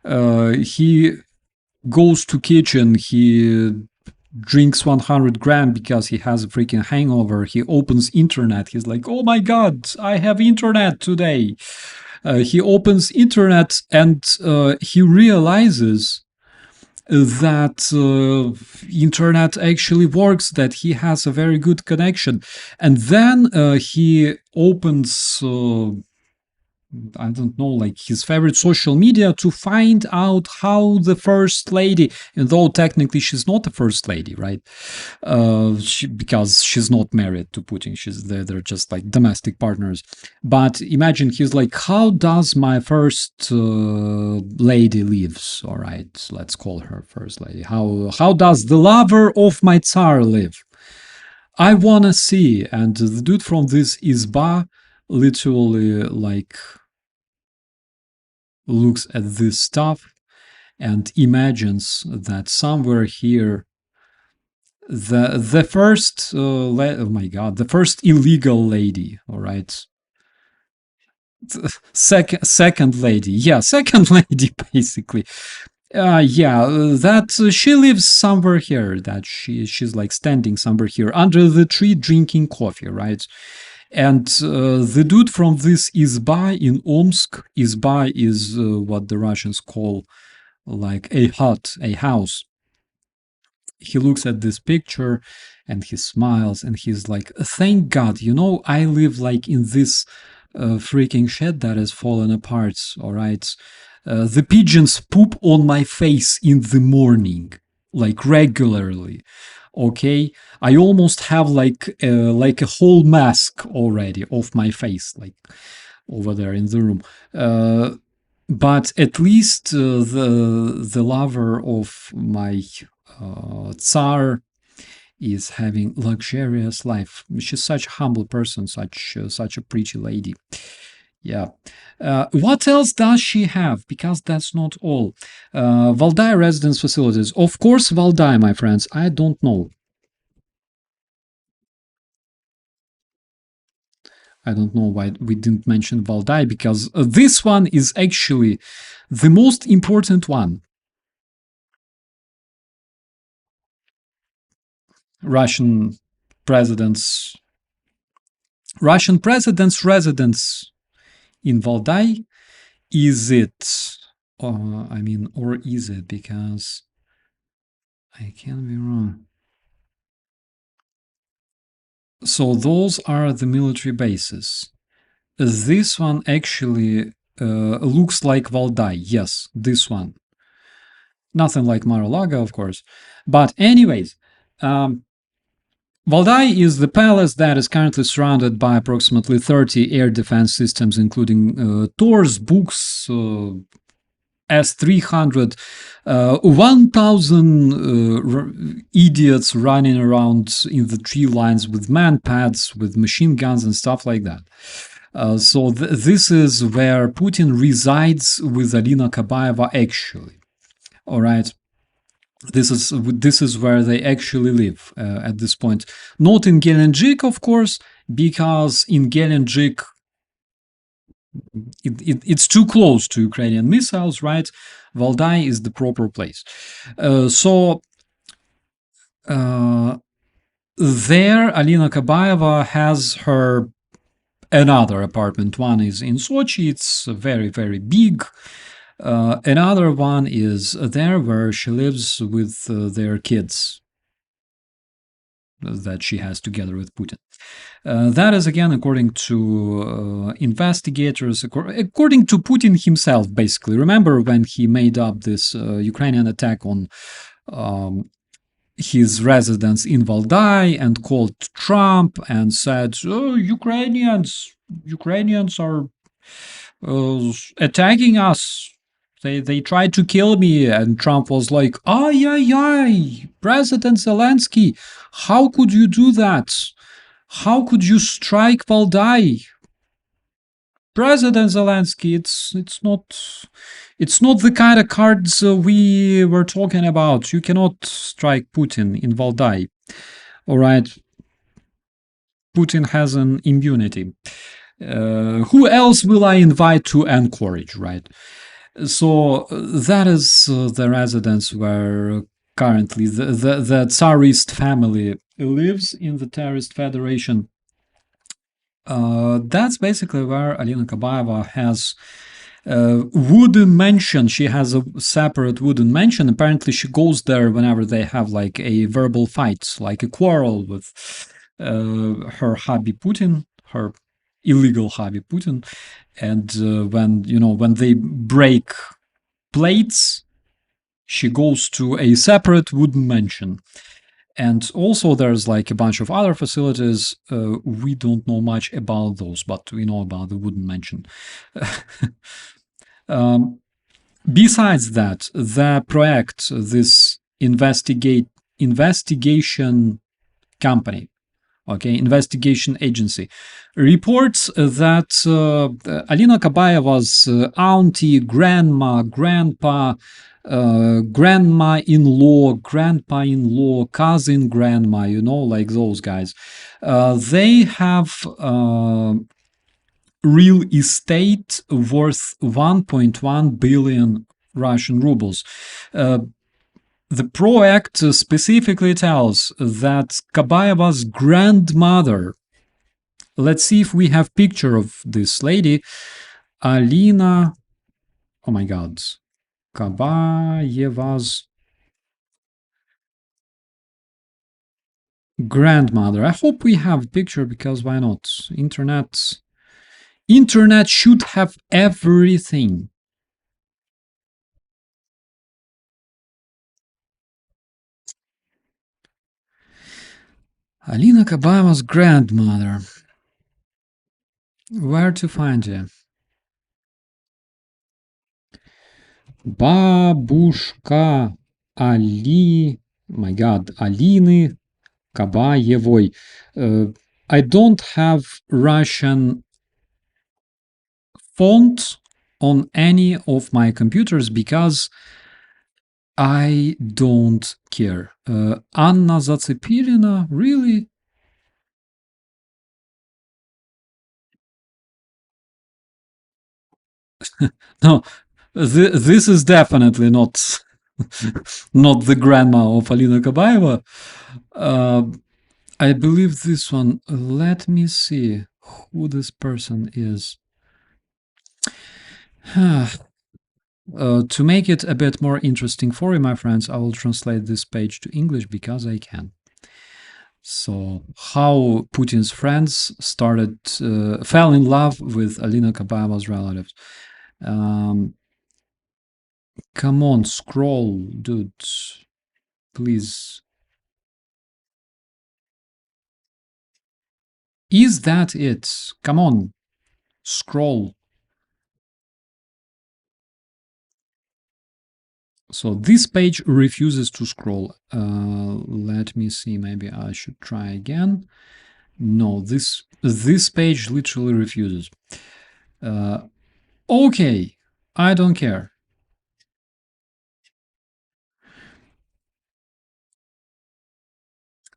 He goes to kitchen. He drinks 100 gram because he has a freaking hangover. He opens internet. He's like, "Oh my God, I have internet today." He opens internet, and he realizes that internet actually works, that he has a very good connection. And then he opens I don't know, like his favorite social media to find out how the first lady, and though technically she's not the first lady, right? Because she's not married to Putin. They're just like domestic partners. But imagine he's like, how does my first lady lives? All right, let's call her first lady. How does the lover of my Tsar live? I wanna see. And the dude from this izba literally like looks at this stuff and imagines that somewhere here the first oh my God, the first illegal lady, all right, second lady, yeah, second lady, basically. That she lives somewhere here, that she's like standing somewhere here under the tree drinking coffee, right? And the dude from this izba in Omsk, izba is what the Russians call like a hut, a house. He looks at this picture and he smiles and he's like, "Thank God, I live like in this freaking shed that has fallen apart, all right? The pigeons poop on my face in the morning, like regularly. Okay, I almost have like a whole mask already off my face, like over there in the room. but at least the lover of my Tsar is having luxurious life. She's such a humble person, such a pretty lady. Yeah. What else does she have? Because that's not all. Valdai residence facilities. Of course, Valdai, my friends. I don't know. I don't know why we didn't mention Valdai, because this one is actually the most important one. Russian president's residence in Valdai. Is it? Or is it? Because I can be wrong. So those are the military bases. This one actually looks like Valdai. Yes, this one. Nothing like Mar-a-Lago, of course. But anyways, Valdai is the palace that is currently surrounded by approximately 30 air defense systems, including Tors, Buks, S-300, 1,000 idiots running around in the tree lines with man-pads, with machine guns and stuff like that. So this is where Putin resides with Alina Kabaeva actually. All right. This is where they actually live at this point. Not in Gelendzhik, of course, because in Gelendzhik it's too close to Ukrainian missiles, right? Valdai is the proper place. There, Alina Kabaeva has her another apartment. One is in Sochi. It's very, very big. Another one is there where she lives with their kids that she has together with Putin. That is, again, according to investigators, according to Putin himself, basically. Remember when he made up this Ukrainian attack on his residence in Valdai and called Trump and said, oh, Ukrainians are attacking us. They tried to kill me. And Trump was like, ay, President Zelensky, how could you do that? How could you strike Valdai? President Zelensky, it's not the kind of cards we were talking about. You cannot strike Putin in Valdai. All right. Putin has an immunity. Who else will I invite to encourage, right? So that is the residence where currently the Tsarist family lives in the Terrorist Federation. That's basically where Alina Kabaeva has a wooden mansion. She has a separate wooden mansion. Apparently, she goes there whenever they have like a verbal fight, like a quarrel with her hubby Putin, her illegal hubby Putin. And when they break plates, she goes to a separate wooden mansion. And also there's like a bunch of other facilities. We don't know much about those, but we know about the wooden mansion. Besides that, the project, this investigation company, investigation agency, reports that Alina Kabaeva's auntie, grandma, grandpa, grandma-in-law, grandpa-in-law, cousin-grandma, like those guys, they have real estate worth 1.1 billion Russian rubles. The project specifically tells that Kabaeva's grandmother, let's see if we have picture of this lady, Alina, oh my god, Kabaeva's grandmother. I hope we have a picture, because why not? Internet should have everything. Alina Kabaeva's grandmother. Where to find her? Бабушка my God, Alины Kabayevой. I don't have Russian font on any of my computers because I don't care. Anna Zацепилина, really? No, this is definitely not not the grandma of Alina Kabayeva. I believe this one. Let me see who this person is. To make it a bit more interesting for you, my friends, I will translate this page to English because I can. So, how Putin's friends fell in love with Alina Kabayeva's relatives. Come on, scroll, dude. Please. Is that it? Come on, scroll. So this page refuses to scroll. Let me see, maybe I should try again. No, this page literally refuses. Okay, I don't care.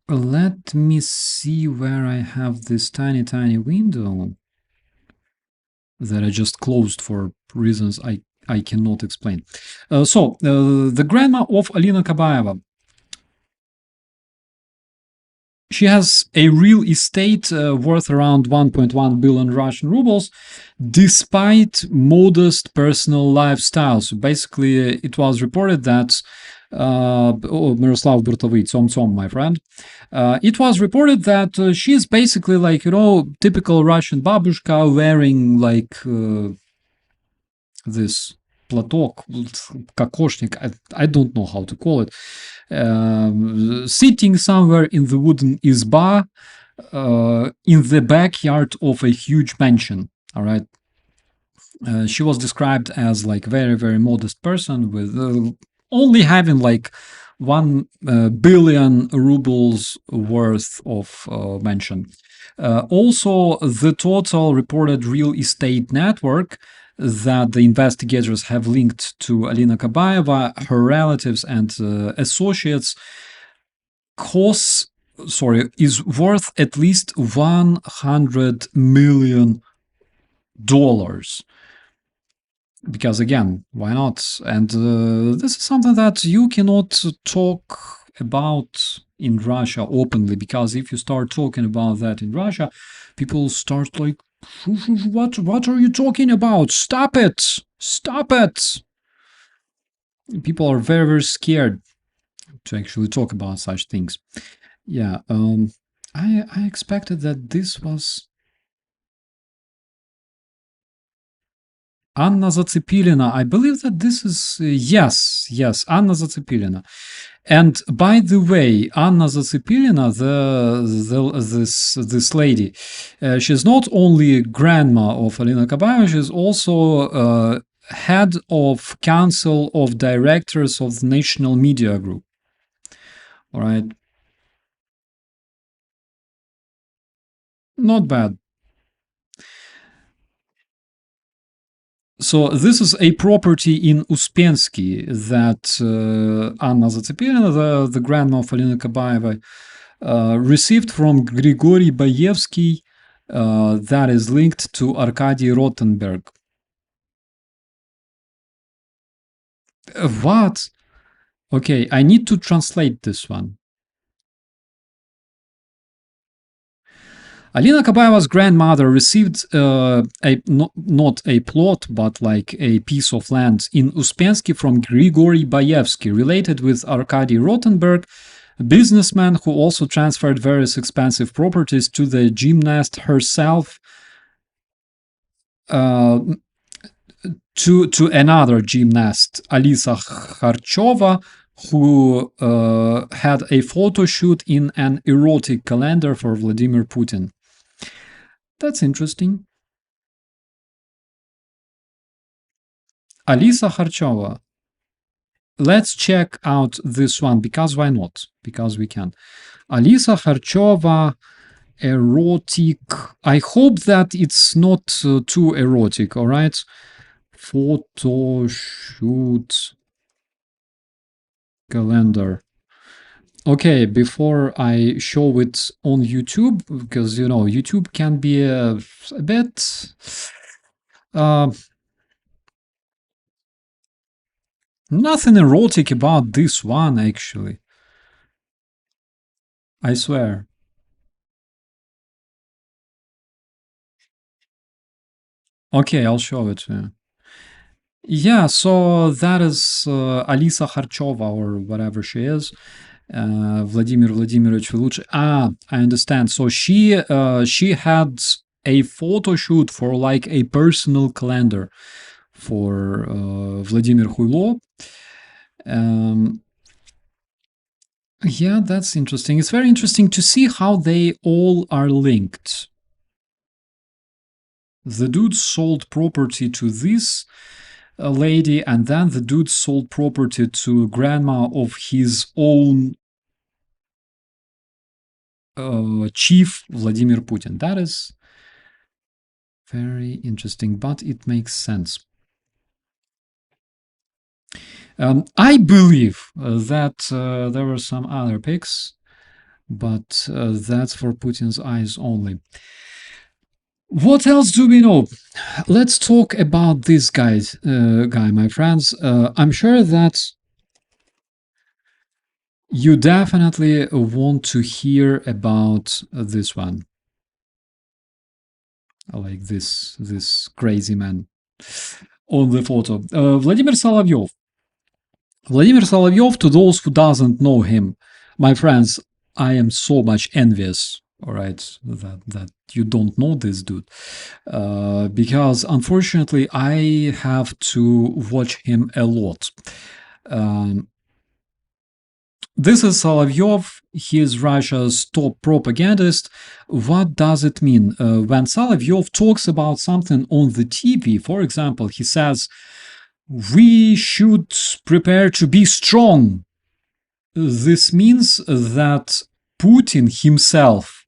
Let me see where I have this tiny window that I just closed for reasons I cannot explain. The grandma of Alina Kabayeva. She has a real estate worth around 1.1 billion Russian rubles, despite modest personal lifestyle. So basically, it was reported that Miroslav Burtovy, Tom, my friend, it was reported that she's basically like, typical Russian babushka wearing like this platok, kokoshnik, I don't know how to call it, sitting somewhere in the wooden izba in the backyard of a huge mansion. All right. She was described as like very modest person with only having like 1 billion rubles worth of mansion. Also, the total reported real estate network that the investigators have linked to Alina Kabayeva, her relatives and associates, is worth at least $100 million. Because again, why not? And this is something that you cannot talk about in Russia openly, because if you start talking about that in Russia, people start like, what are you talking about? Stop it! Stop it! People are very scared to actually talk about such things. Yeah, I expected that this was Anna Zацепилина. I believe that this is yes, Anna Zацепилина. And by the way, Anna Zацепилина, this lady, she's not only grandma of Alina Kabayeva, she's also head of council of directors of the National Media Group. All right, not bad. So this is a property in Uspensky that Anna Zацепилина, the grandma of Alina Kabayeva, received from Grigory Bayevsky, that is linked to Arkady Rotenberg. What? Okay, I need to translate this one. Alina Kabayeva's grandmother received not a plot, but like a piece of land in Uspensky from Grigory Bayevsky, related with Arkady Rotenberg, a businessman who also transferred various expensive properties to the gymnast herself, to another gymnast, Alisa Kharchova, who had a photo shoot in an erotic calendar for Vladimir Putin. That's interesting. Alisa Kharchova. let's check out this one, because why not? Because we can. Alisa Kharchova, erotic. I hope that it's not too erotic, all right? Photo shoot calendar. Okay, before I show it on YouTube, because you know YouTube can be a bit nothing erotic about this one, actually. I swear. Okay, I'll show it to you. Yeah, so that is Alisa Kharchova, or whatever she is. Vladimir Vladimirovich Velucci. I understand. So she had a photo shoot for like a personal calendar for Vladimir Huilo. Yeah, that's interesting. It's very interesting to see how they all are linked. The dude sold property to this lady, and then the dude sold property to grandma of his own chief, Vladimir Putin. That is very interesting, but it makes sense. I believe that there were some other pics, but that's for Putin's eyes only. What else do we know? Let's talk about this guy, my friends. I'm sure that you definitely want to hear about this one. Like this crazy man on the photo. Vladimir Solovyov. Vladimir Solovyov, to those who doesn't know him, my friends, I am so much envious, all right, that you don't know this dude. Because unfortunately, I have to watch him a lot. This is Solovyov. He is Russia's top propagandist. What does it mean? When Solovyov talks about something on the TV, for example, he says, we should prepare to be strong. This means that Putin himself,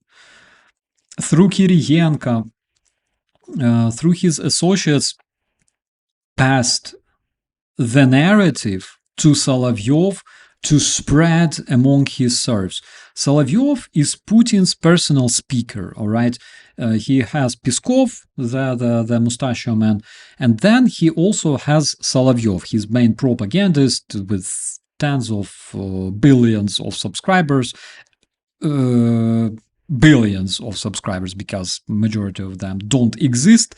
through Kiriyenko, through his associates, passed the narrative to Solovyov to spread among his serfs. Solovyov is Putin's personal speaker, all right? He has Peskov, the mustachio man, and then he also has Solovyov, his main propagandist with tens of billions of subscribers, billions of subscribers, because majority of them don't exist.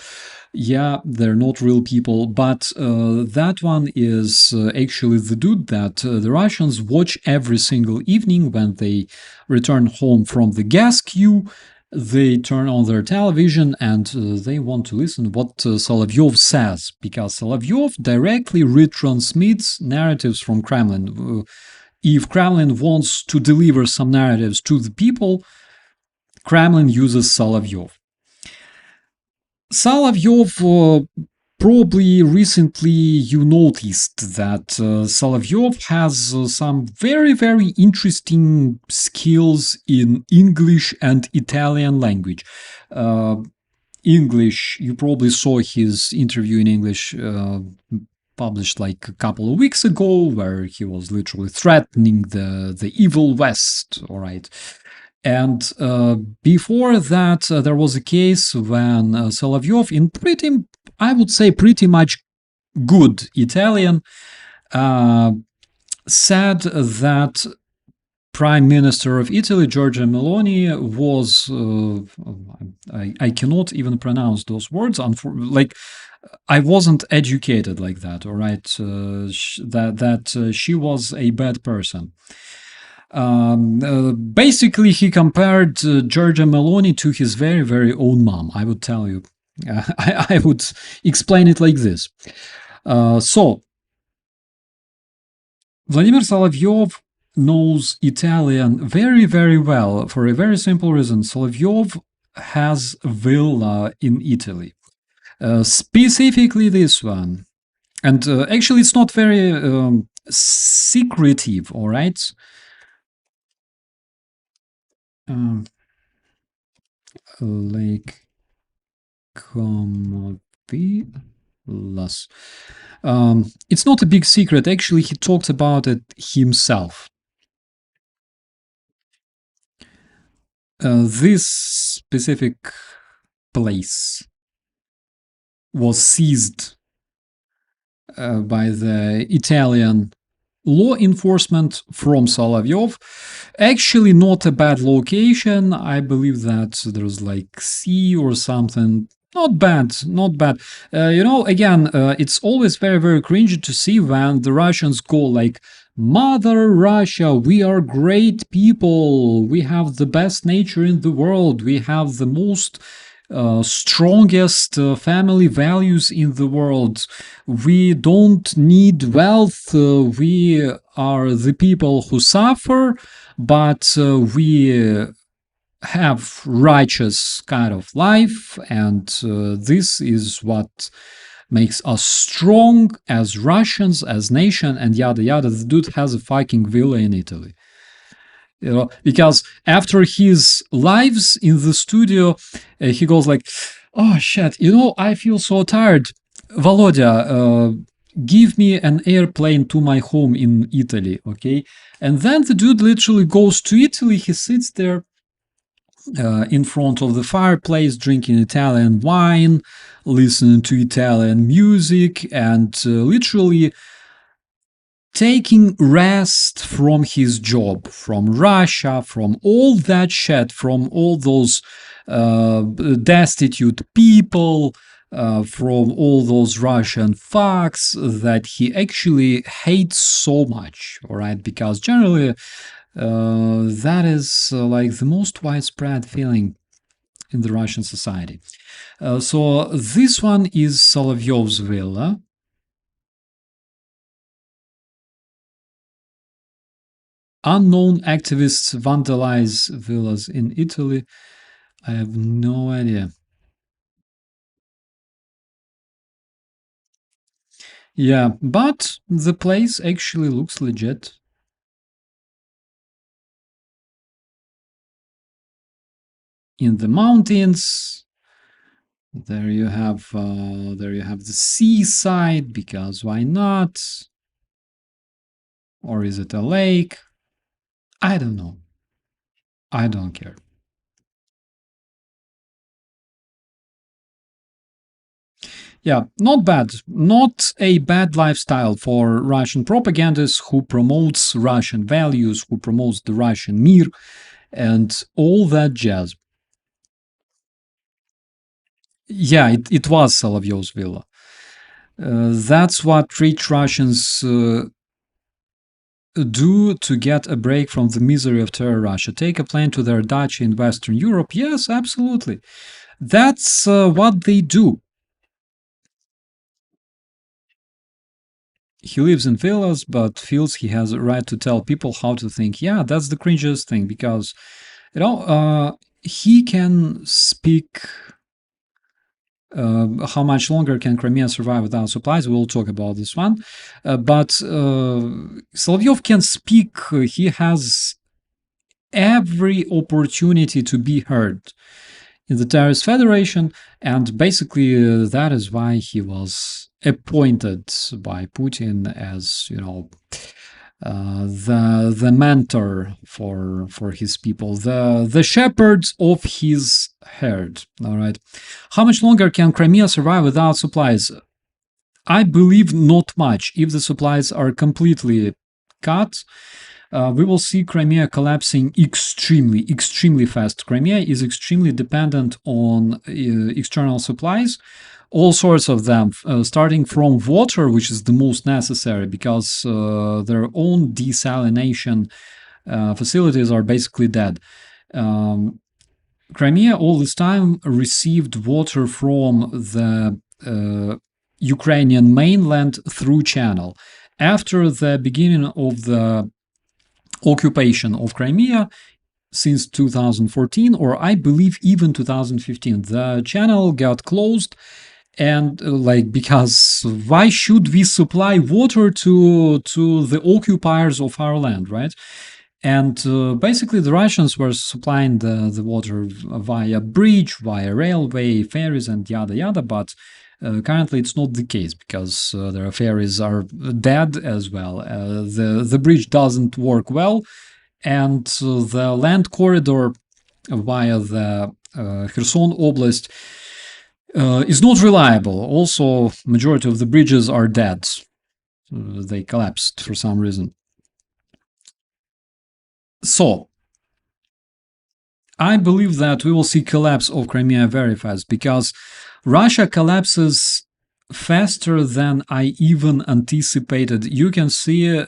Yeah, they're not real people, but that one is actually the dude that the Russians watch every single evening when they return home from the gas queue. They turn on their television and they want to listen what Solovyov says, because Solovyov directly retransmits narratives from Kremlin. If Kremlin wants to deliver some narratives to the people, Kremlin uses Solovyov. Solovyov, probably recently you noticed that Solovyov has some very, very interesting skills in English and Italian language. English, you probably saw his interview in English published like a couple of weeks ago, where he was literally threatening the evil West, all right? And before that, there was a case when Solovyov, in I would say pretty much good Italian, said that Prime Minister of Italy, Giorgia Meloni, was, I cannot even pronounce those words, like, I wasn't educated like that, all right, that she was a bad person. Basically, he compared Giorgia Meloni to his very, very own mom, I would tell you. I would explain it like this. So, Vladimir Solovyov knows Italian very, very well for a very simple reason. Solovyov has a villa in Italy, specifically this one. And actually, it's not very secretive, all right? Lake Comovilas. It's not a big secret. Actually, he talked about it himself. This specific place was seized by the Italian law enforcement from Solovyov. Actually, not a bad location. I believe that there's like sea or something. Not bad, not bad. Again, it's always very, very cringy to see when the Russians go like, Mother Russia, we are great people. We have the best nature in the world. We have the most strongest family values in the world. We don't need wealth. We are the people who suffer, but we have righteous kind of life, and this is what makes us strong as Russians, as nation, and yada yada. The dude has a fucking villa in Italy. Because after his lives in the studio, he goes like, oh shit, I feel so tired. Volodya, give me an airplane to my home in Italy, okay? And then the dude literally goes to Italy. He sits there in front of the fireplace, drinking Italian wine, listening to Italian music, and literally taking rest from his job, from Russia, from all that shit, from all those destitute people, from all those Russian fucks that he actually hates so much, all right? Because generally, that is like the most widespread feeling in the Russian society. So this one is Solovyov's villa. Unknown activists vandalize villas in Italy. I have no idea. Yeah, but the place actually looks legit. In the mountains, there you have the seaside, because why not? Or is it a lake? I don't know. I don't care. Yeah, not bad. Not a bad lifestyle for Russian propagandists who promotes Russian values, who promotes the Russian mir, and all that jazz. Yeah, it was Solovyov's villa. That's what rich Russians do to get a break from the misery of terror Russia. Take a plane to their dacha in Western Europe. Yes, absolutely. That's what they do. He lives in villas, but feels he has a right to tell people how to think. Yeah, that's the cringiest thing, because, he can speak. How much longer can Crimea survive without supplies? We'll talk about this one. But Solovyov can speak. He has every opportunity to be heard in the Terrorist Federation, and basically that is why he was appointed by Putin as, the mentor for his people, the shepherds of his herd. All right. How much longer can Crimea survive without supplies? I believe not much. If the supplies are completely cut, we will see Crimea collapsing extremely, extremely fast. Crimea is extremely dependent on external supplies, all sorts of them, starting from water, which is the most necessary, because their own desalination facilities are basically dead. Crimea all this time received water from the Ukrainian mainland through channel. After the beginning of the occupation of Crimea, since 2014, or I believe even 2015, the channel got closed, And because why should we supply water to the occupiers of our land, right? And basically the Russians were supplying the water via bridge, via railway, ferries, and yada yada. But currently it's not the case, because their ferries are dead as well. The bridge doesn't work well, and the land corridor via the Kherson Oblast is not reliable. Also, majority of the bridges are dead. They collapsed for some reason. So, I believe that we will see collapse of Crimea very fast, because Russia collapses faster than I even anticipated. You can see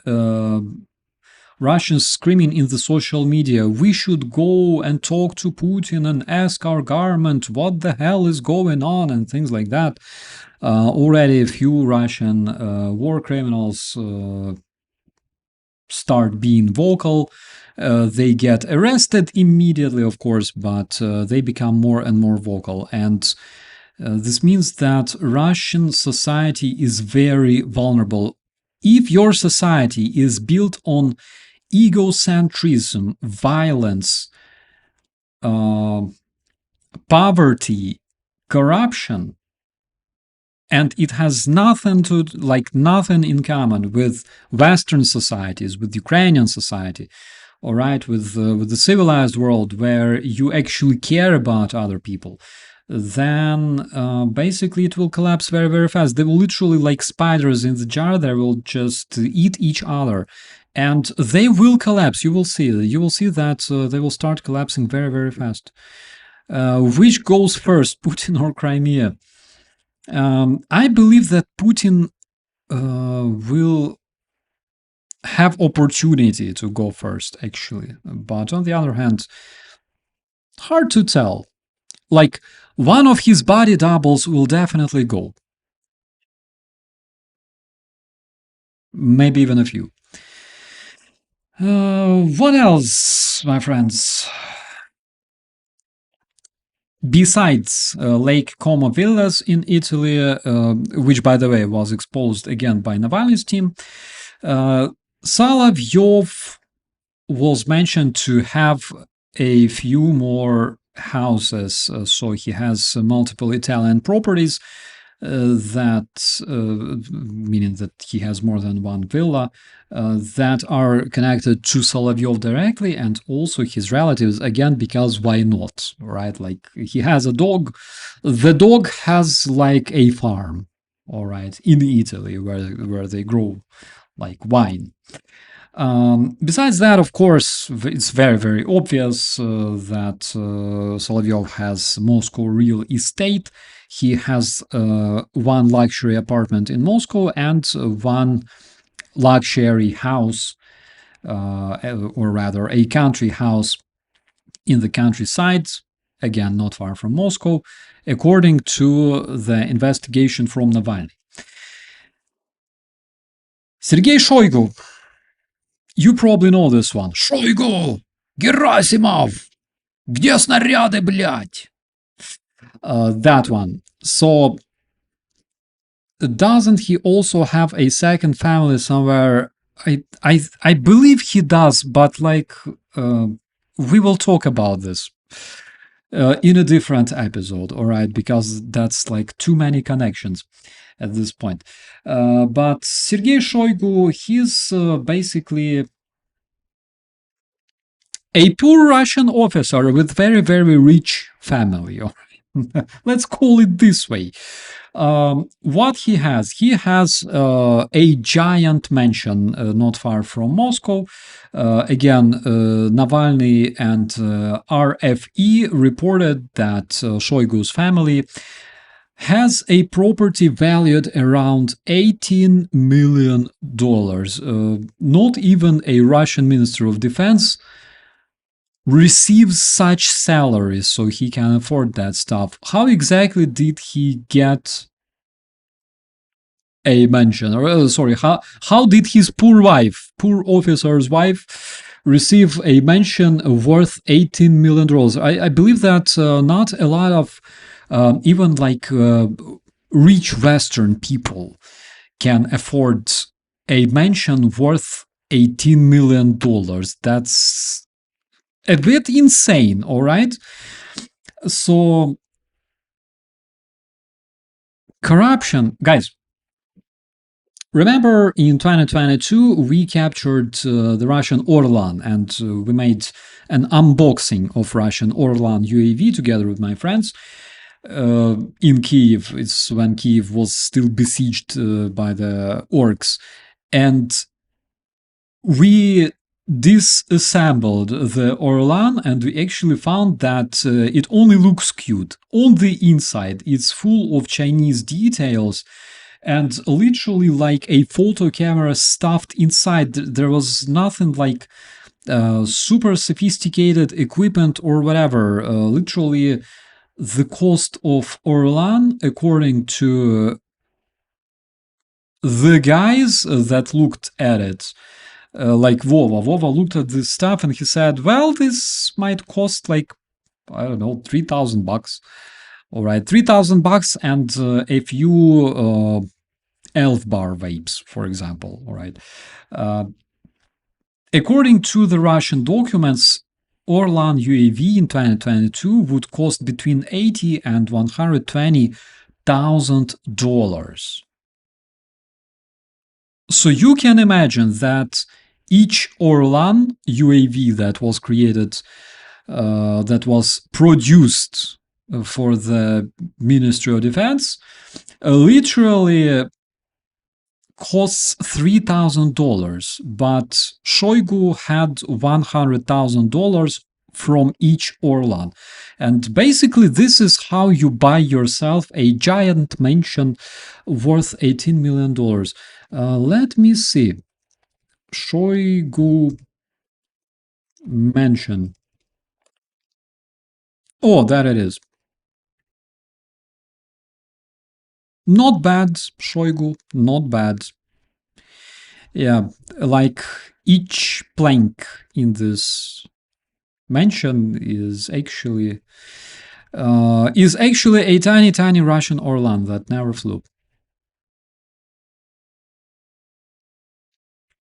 Russians screaming in the social media, we should go and talk to Putin and ask our government what the hell is going on, and things like that. Already a few Russian war criminals start being vocal. They get arrested immediately, of course, but they become more and more vocal. And this means that Russian society is very vulnerable. If your society is built on egocentrism, violence, poverty, corruption, and it has nothing in common with Western societies, with Ukrainian society, all right, with the civilized world, where you actually care about other people, then basically it will collapse very, very fast. They will literally, like spiders in the jar, they will just eat each other, and they will collapse. You will see. You will see that they will start collapsing very, very fast. Which goes first, Putin or Crimea? I believe that Putin will have opportunity to go first, actually. But on the other hand, hard to tell. Like, one of his body doubles will definitely go. Maybe even a few. What else, my friends? Besides Lake Como villas in Italy, which, by the way, was exposed again by Navalny's team, Solovyov was mentioned to have a few more houses. So he has multiple Italian properties, meaning that he has more than one villa, that are connected to Solovyov directly, and also his relatives, again, because why not, right? Like, he has a dog. The dog has like a farm, all right, in Italy, where they grow like wine. Besides that, of course, it's very, very obvious that Solovyov has Moscow real estate. He has one luxury apartment in Moscow and one luxury house, or rather a country house in the countryside, again, not far from Moscow, according to the investigation from Navalny. Sergei Shoigu, you probably know this one. Shoigu! Gerasimov! Где снаряды, блядь? That one. So, doesn't he also have a second family somewhere? I believe he does, but like, we will talk about this in a different episode, all right? Because that's like too many connections at this point. But Sergei Shoigu, he's basically a poor Russian officer with very, very rich family. Let's call it this way. What he has a giant mansion not far from Moscow. Again, Navalny and RFE reported that Shoigu's family has a property valued around $18 million. Not even a Russian Minister of Defense receives such salaries, so he can afford that stuff. How exactly did he get a mansion? Or sorry, how did his poor officer's wife, receive a mansion worth $18 million? I believe that not a lot of even like rich Western people can afford a mansion worth $18 million. That's a bit insane, all right? So, corruption, guys. Remember, in 2022, we captured the Russian Orlan, and we made an unboxing of Russian Orlan UAV together with my friends in Kiev. It's when Kiev was still besieged by the orcs. And we disassembled the Orlan, and we actually found that it only looks cute. On the inside, it's full of Chinese details, and literally like a photo camera stuffed inside. There was nothing like super sophisticated equipment or whatever. Literally, the cost of Orlan, according to the guys that looked at it, like Vova looked at this stuff and he said, well, this might cost like, I don't know, $3,000. All right, $3,000 and a few elf bar vapes, for example. All right. According to the Russian documents, Orlan UAV in 2022 would cost between $80,000 and $120,000. So you can imagine that each Orlan UAV that was created, that was produced for the Ministry of Defense, literally costs $3,000, but Shoigu had $100,000 from each Orlan. And basically, this is how you buy yourself a giant mansion worth $18 million. Let me see. Shoigu mansion. Oh, there it is. Not bad, Shoigu, not bad. Yeah, like each plank in this mansion is actually a tiny Russian Orlan that never flew.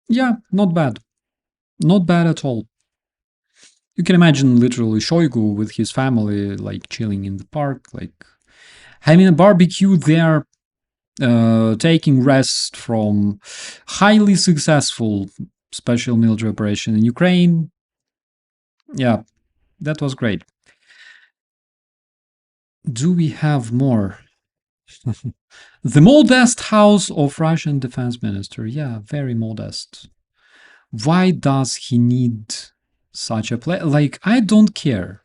Yeah, not bad. Not bad at all. You can imagine literally Shoigu with his family, like chilling in the park, like having a barbecue there, taking rest from highly successful special military operation in Ukraine. Yeah, that was great. Do we have more? The modest house of Russian defense minister. Yeah, very modest. Why does he need such a place? Like, I don't care,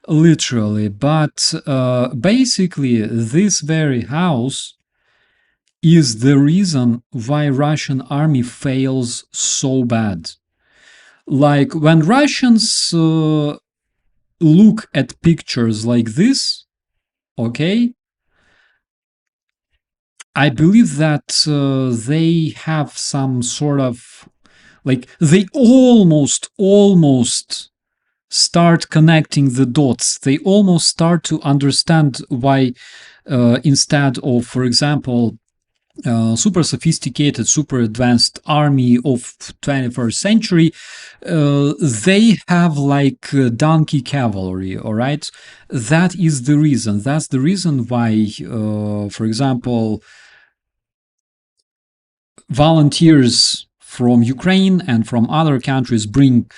literally, but basically, this very house is the reason why Russian army fails so bad. Like, when Russians look at pictures like this, okay, I believe that they have some sort of, like, they almost start connecting the dots. They almost start to understand why instead of, for example, super sophisticated, super advanced army of 21st century, they have like donkey cavalry, all right? That is the reason. That's the reason why, for example, volunteers from Ukraine and from other countries bring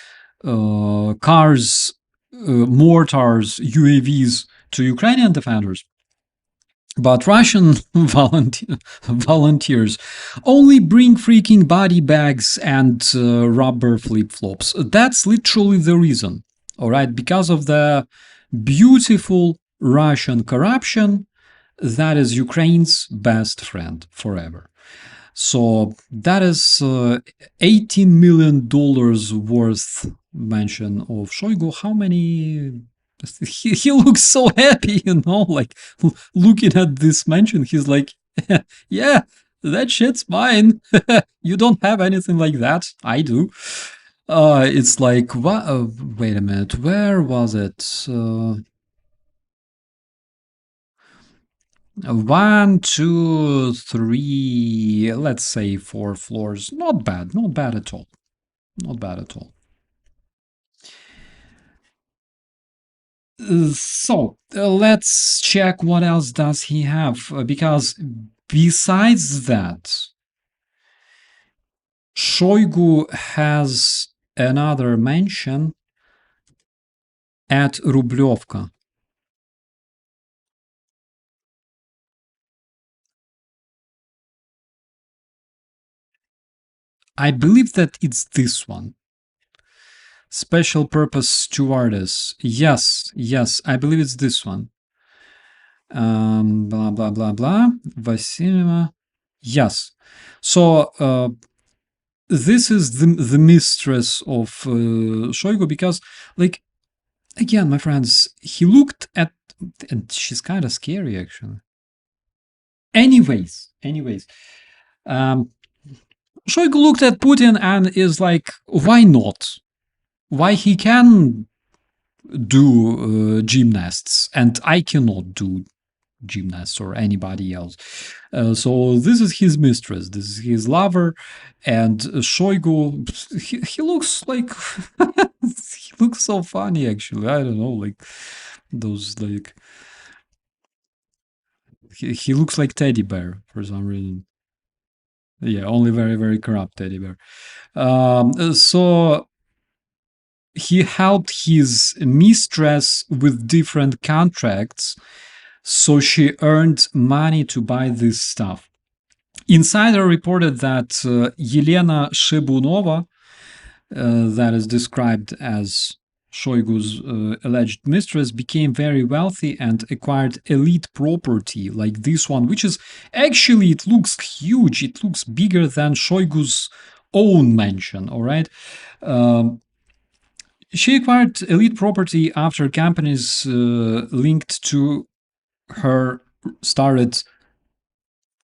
cars, mortars, UAVs to Ukrainian defenders. But Russian volunteers only bring freaking body bags and rubber flip-flops. That's literally the reason, all right? Because of the beautiful Russian corruption that is Ukraine's best friend forever. So that is $18 million worth mention of Shoigu. How many... He looks so happy, you know, like looking at this mansion, he's like, yeah, that shit's mine. You don't have anything like that. I do. It's like, what? Wait a minute, where was it? 1, 2, 3, let's say 4 floors. Not bad, not bad at all. Not bad at all. So let's check what else does he have, because besides that, Shoigu has another mansion at Rublyovka. I believe that it's this one. Special purpose stewardess. Yes, yes, I believe it's this one. Blah, blah, blah, blah. Vasilima. Yes. So this is the mistress of Shoigu, because, like, again, my friends, he looked at, and she's kind of scary, actually. Anyways, Shoigu looked at Putin and is like, why not? Why he can do gymnasts and I cannot do gymnasts or anybody else. So this is his mistress, this is his lover, and Shoigu, he looks like he looks so funny, actually. I don't know, like those, like he looks like teddy bear for some reason. Yeah, only very, very corrupt teddy bear. So he helped his mistress with different contracts, so she earned money to buy this stuff. Insider reported that Yelena Shibunova, that is described as Shoigu's alleged mistress, became very wealthy and acquired elite property like this one, which is actually, it looks huge. It looks bigger than Shoigu's own mansion, all right? She acquired elite property after companies linked to her started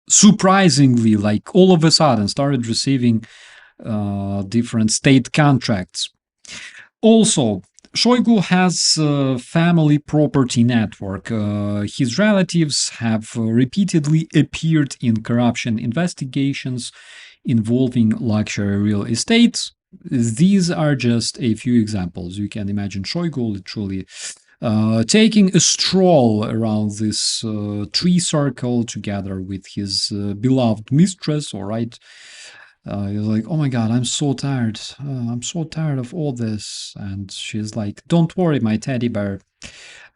surprisingly, like all of a sudden, started receiving different state contracts. Also, Shoigu has a family property network. His relatives have repeatedly appeared in corruption investigations involving luxury real estate. These are just a few examples. You can imagine Shoigu literally taking a stroll around this tree circle together with his beloved mistress, all right? He's like, oh my God, I'm so tired. I'm so tired of all this. And she's like, don't worry, my teddy bear.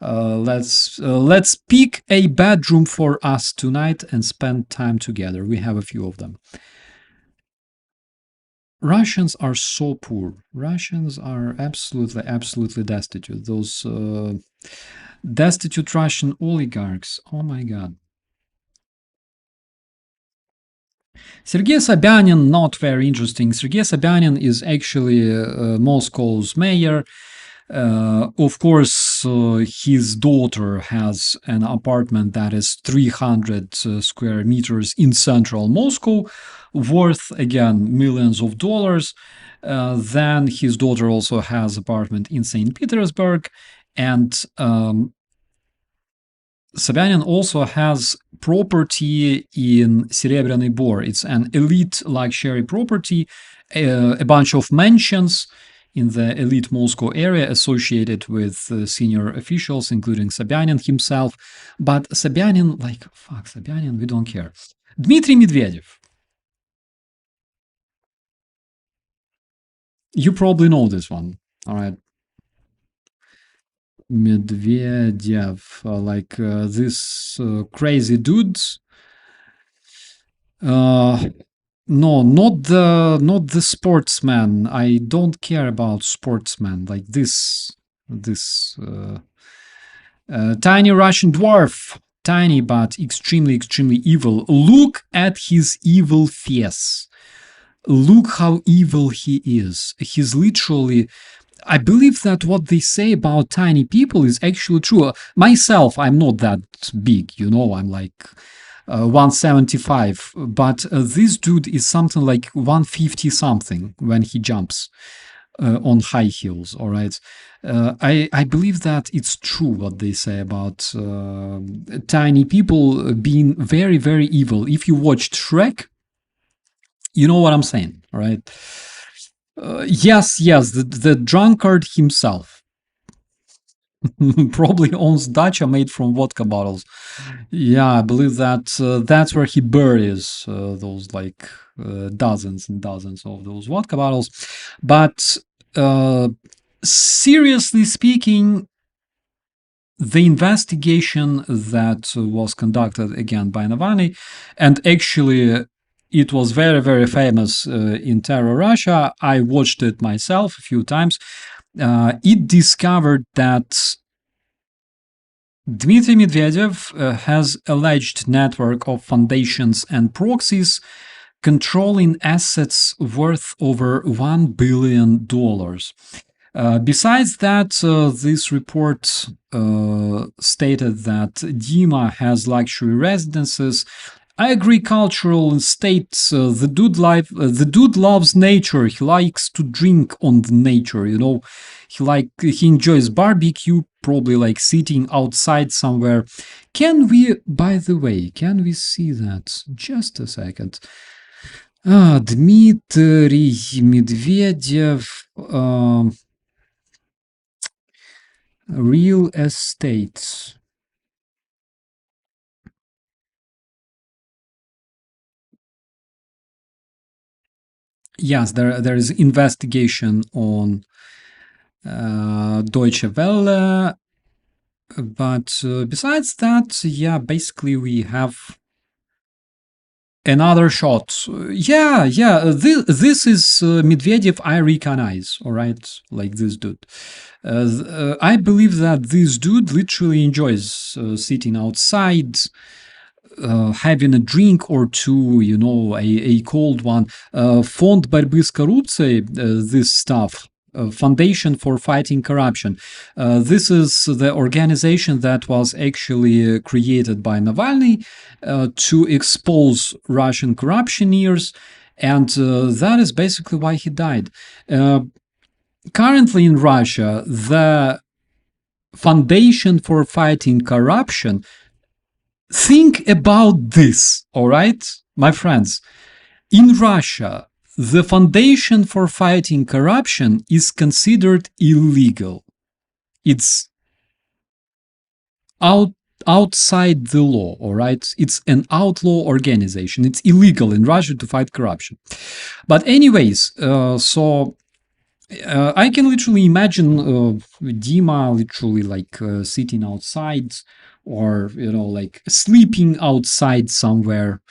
Let's pick a bedroom for us tonight and spend time together. We have a few of them. Russians are so poor. Russians are absolutely, absolutely destitute. Those destitute Russian oligarchs. Oh my God. Sergei Sobyanin, not very interesting. Sergei Sobyanin is actually Moscow's mayor. Of course, his daughter has an apartment that is 300 square meters in central Moscow, worth, again, millions of dollars. Then his daughter also has an apartment in St. Petersburg, and Sobyanin also has property in Serebryany Bor. It's an elite luxury property, a bunch of mansions in the elite Moscow area associated with senior officials, including Sobyanin himself. But Sobyanin, like, fuck, Sobyanin, we don't care. Dmitry Medvedev. You probably know this one, all right? Medvedev, like this crazy dude. No, not the sportsman. I don't care about sportsmen like this tiny Russian dwarf, tiny but extremely, extremely evil. Look at his evil face. Look how evil he is. He's literally, I believe that what they say about tiny people is actually true. Myself, I'm not that big, you know, I'm like 175, but this dude is something like 150 something when he jumps. on high heels. All right. I believe that it's true what they say about tiny people being very, very evil. If you watched Shrek, you know what I'm saying, all right? Yes, the drunkard himself probably owns dacha made from vodka bottles. Yeah, I believe that that's where he buries those like dozens and dozens of those vodka bottles. But seriously speaking, the investigation that was conducted again by Navalny, and actually it was very, very famous in Terror Russia. I watched it myself a few times. It discovered that Dmitry Medvedev has alleged network of foundations and proxies controlling assets worth over $1 billion. Besides that, this report stated that Dima has luxury residences, agricultural estates. The dude loves nature. He likes to drink on the nature. You know, he enjoys barbecue. Probably like sitting outside somewhere. By the way, can we see that? Just a second. Dmitry Medvedev. Real estate. Yes, there is investigation on Deutsche Welle, but besides that, yeah, basically we have another shot. This is Medvedev I recognize, all right, like this dude. I believe that this dude literally enjoys sitting outside, having a drink or two, you know, a cold one. Фонд борьбы с коррупцией, this stuff, Foundation for Fighting Corruption. This is the organization that was actually created by Navalny to expose Russian corruptioneers, and that is basically why he died. Currently in Russia, the Foundation for Fighting Corruption, think about this, all right, my friends. In Russia, the Foundation for Fighting Corruption is considered illegal. It's outside the law, all right? It's an outlaw organization. It's illegal in Russia to fight corruption. But anyways, I can literally imagine Dima literally like sitting outside, or, you know, like sleeping outside somewhere,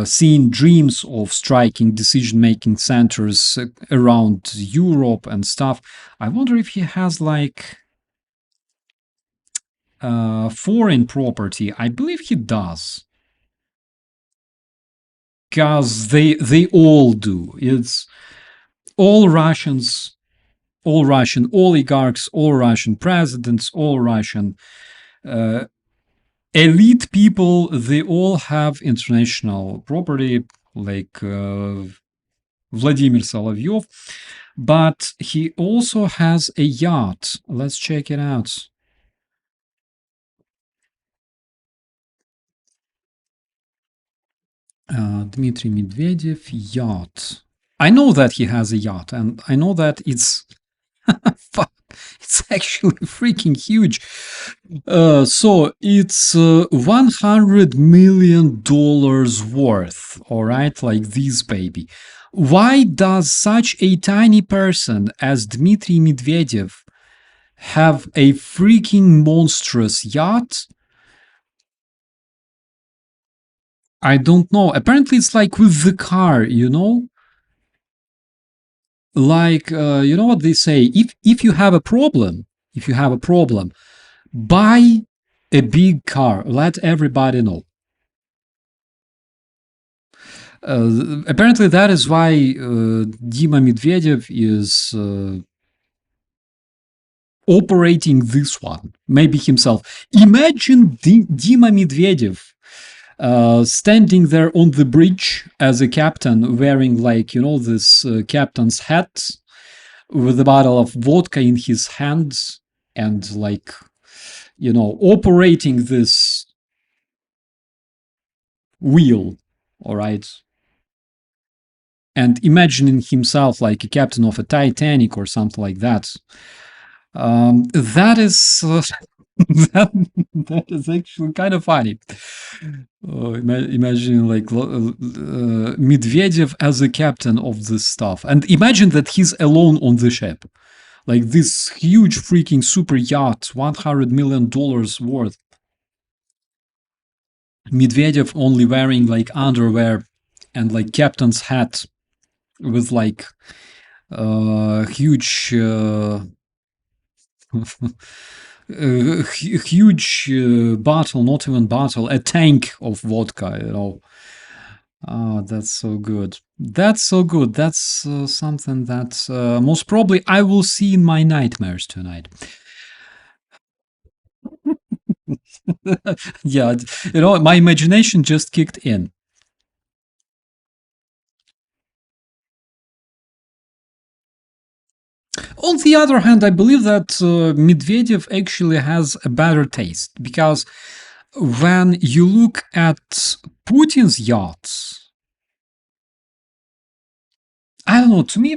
seeing dreams of striking decision-making centers around Europe and stuff. I wonder if he has like foreign property. I believe he does, because they all do. It's all Russians, all Russian oligarchs, all Russian presidents, all Russian elite people, they all have international property, like Vladimir Solovyov, but he also has a yacht. Let's check it out. Dmitry Medvedev yacht. I know that he has a yacht, and I know that it's fuck, it's actually freaking huge. So it's $100 million worth, all right, like this baby. Why does such a tiny person as Dmitry Medvedev have a freaking monstrous yacht? I don't know. Apparently it's like with the car, you know? Like, you know what they say? If you have a problem, buy a big car. Let everybody know. Apparently that is why Dima Medvedev is operating this one, maybe himself. Imagine Dima Medvedev standing there on the bridge as a captain, wearing, like, you know, this captain's hat with a bottle of vodka in his hands and like, operating this wheel, all right, and imagining himself like a captain of a Titanic or something like that. That is that is actually kind of funny. Imagine like Medvedev as a captain of this stuff, and imagine that he's alone on the ship, like this huge freaking super yacht, $100 million worth. Medvedev only wearing like underwear and like captain's hat with like huge huge bottle, not even bottle, a tank of vodka. Oh, that's so good. That's so good. That's something that most probably I will see in my nightmares tonight. Yeah, my imagination just kicked in. On the other hand, I believe that Medvedev actually has a better taste, because when you look at Putin's yachts, I don't know. To me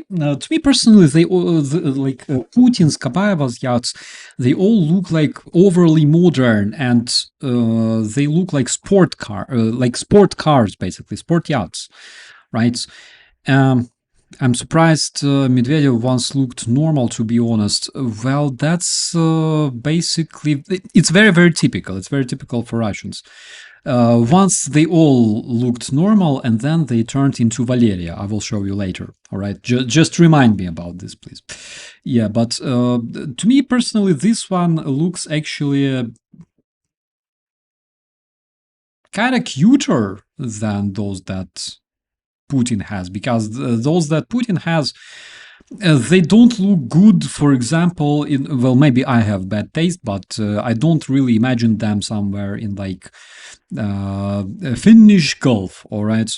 personally, they all like Putin's, Kabaev's yachts. They all look like overly modern, and they look like sport cars, basically sport yachts, right? Um, I'm surprised Medvedev once looked normal, to be honest. Well, that's basically, it's very, very typical. It's very typical for Russians. Once they all looked normal, and then they turned into Valeria. I will show you later. All right, just remind me about this, please. Yeah, but to me personally, this one looks actually kind of cuter than those that Putin has, because those that Putin has, they don't look good. For example, well, maybe I have bad taste, but I don't really imagine them somewhere in like Finnish Gulf. All right,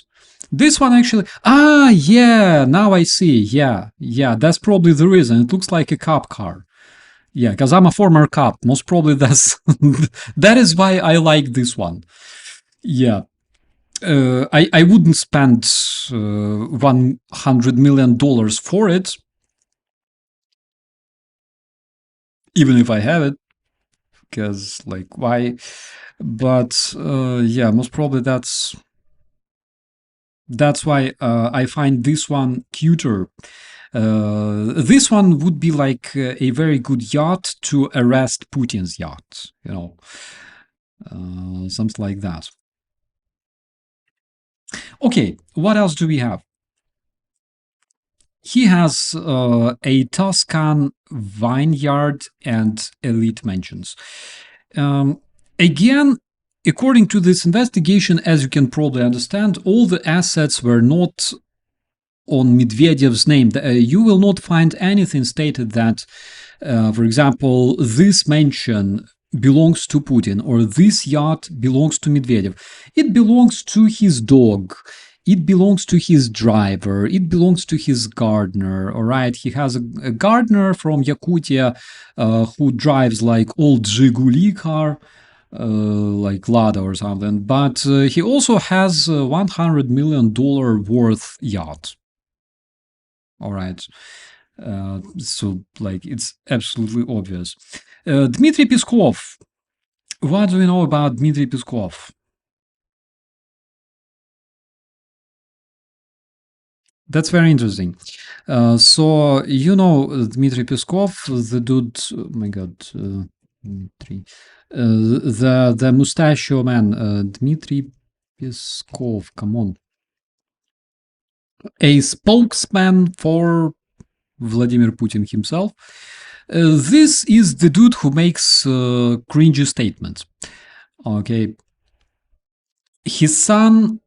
this one actually. Yeah, now I see. Yeah, that's probably the reason. It looks like a cop car. Yeah, because I'm a former cop. Most probably that's that is why I like this one. Yeah. I wouldn't spend $100 million for it, even if I have it, because like why? But yeah, most probably that's why I find this one cuter. This one would be like a very good yacht to arrest Putin's yacht, something like that. Okay, what else do we have? He has a Tuscan vineyard and elite mansions. Again, according to this investigation, as you can probably understand, all the assets were not on Medvedev's name. You will not find anything stated that, for example, this mansion belongs to Putin or this yacht belongs to Medvedev. It belongs to his dog. It belongs to his driver. It belongs to his gardener. All right. He has a gardener from Yakutia who drives like old Zhiguli car, like Lada or something. But he also has a $100 million worth yacht. All right. So, like, it's absolutely obvious. Dmitry Peskov. What do we know about Dmitry Peskov? That's very interesting. So, Dmitry Peskov, the dude, oh my God, Dmitry, the mustachio man, Dmitry Peskov, come on. A spokesman for Vladimir Putin himself. This is the dude who makes cringy statements. Okay. His son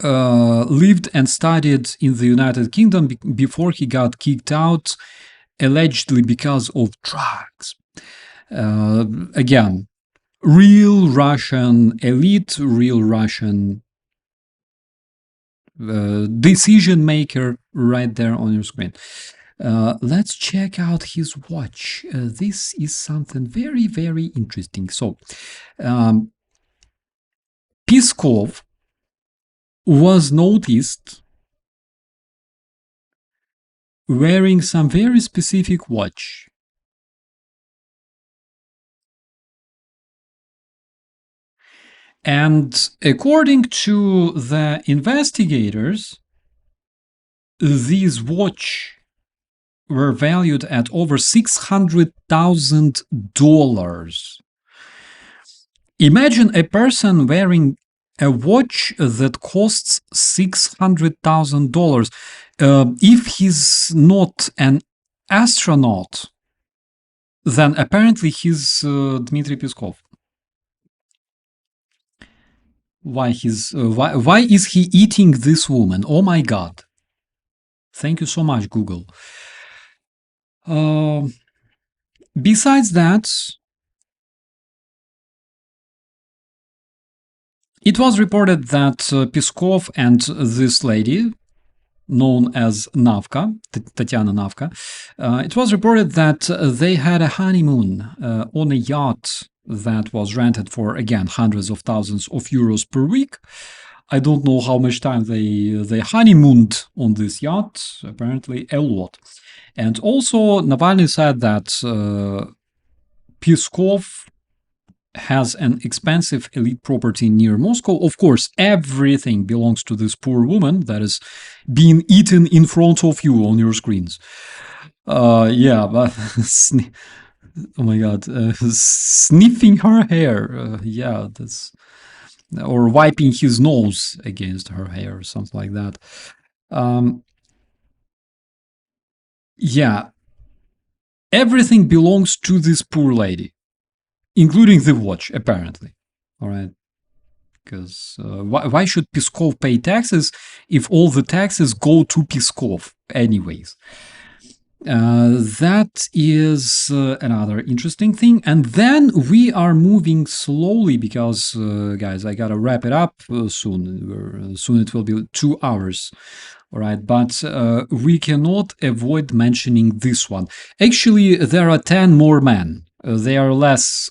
lived and studied in the United Kingdom before he got kicked out, allegedly because of drugs. Again, real Russian elite, real Russian decision maker right there on your screen. Let's check out his watch. This is something very, very interesting. So, Peskov was noticed wearing some very specific watch. And according to the investigators, these watch were valued at over $600,000. Imagine a person wearing a watch that costs $600,000. If he's not an astronaut, then apparently he's Dmitry Peskov. Why is he eating this woman? Oh my God! Thank you so much, Google. Besides that, it was reported that Peskov and this lady, known as Navka, Tatiana Navka, it was reported that they had a honeymoon on a yacht that was rented for, again, hundreds of thousands of euros per week. I don't know how much time they honeymooned on this yacht, apparently a lot. And also, Navalny said that Peskov has an expensive elite property near Moscow. Of course, everything belongs to this poor woman that is being eaten in front of you on your screens. Yeah, but oh my God, sniffing her hair. Yeah, that's, or wiping his nose against her hair, or something like that. Yeah, everything belongs to this poor lady, including the watch, apparently. All right. Because why should Peskov pay taxes if all the taxes go to Peskov anyways? That is another interesting thing. And then we are moving slowly because, guys, I gotta wrap it up soon. Soon it will be 2 hours. All right, but we cannot avoid mentioning this one. Actually, there are 10 more men. They are less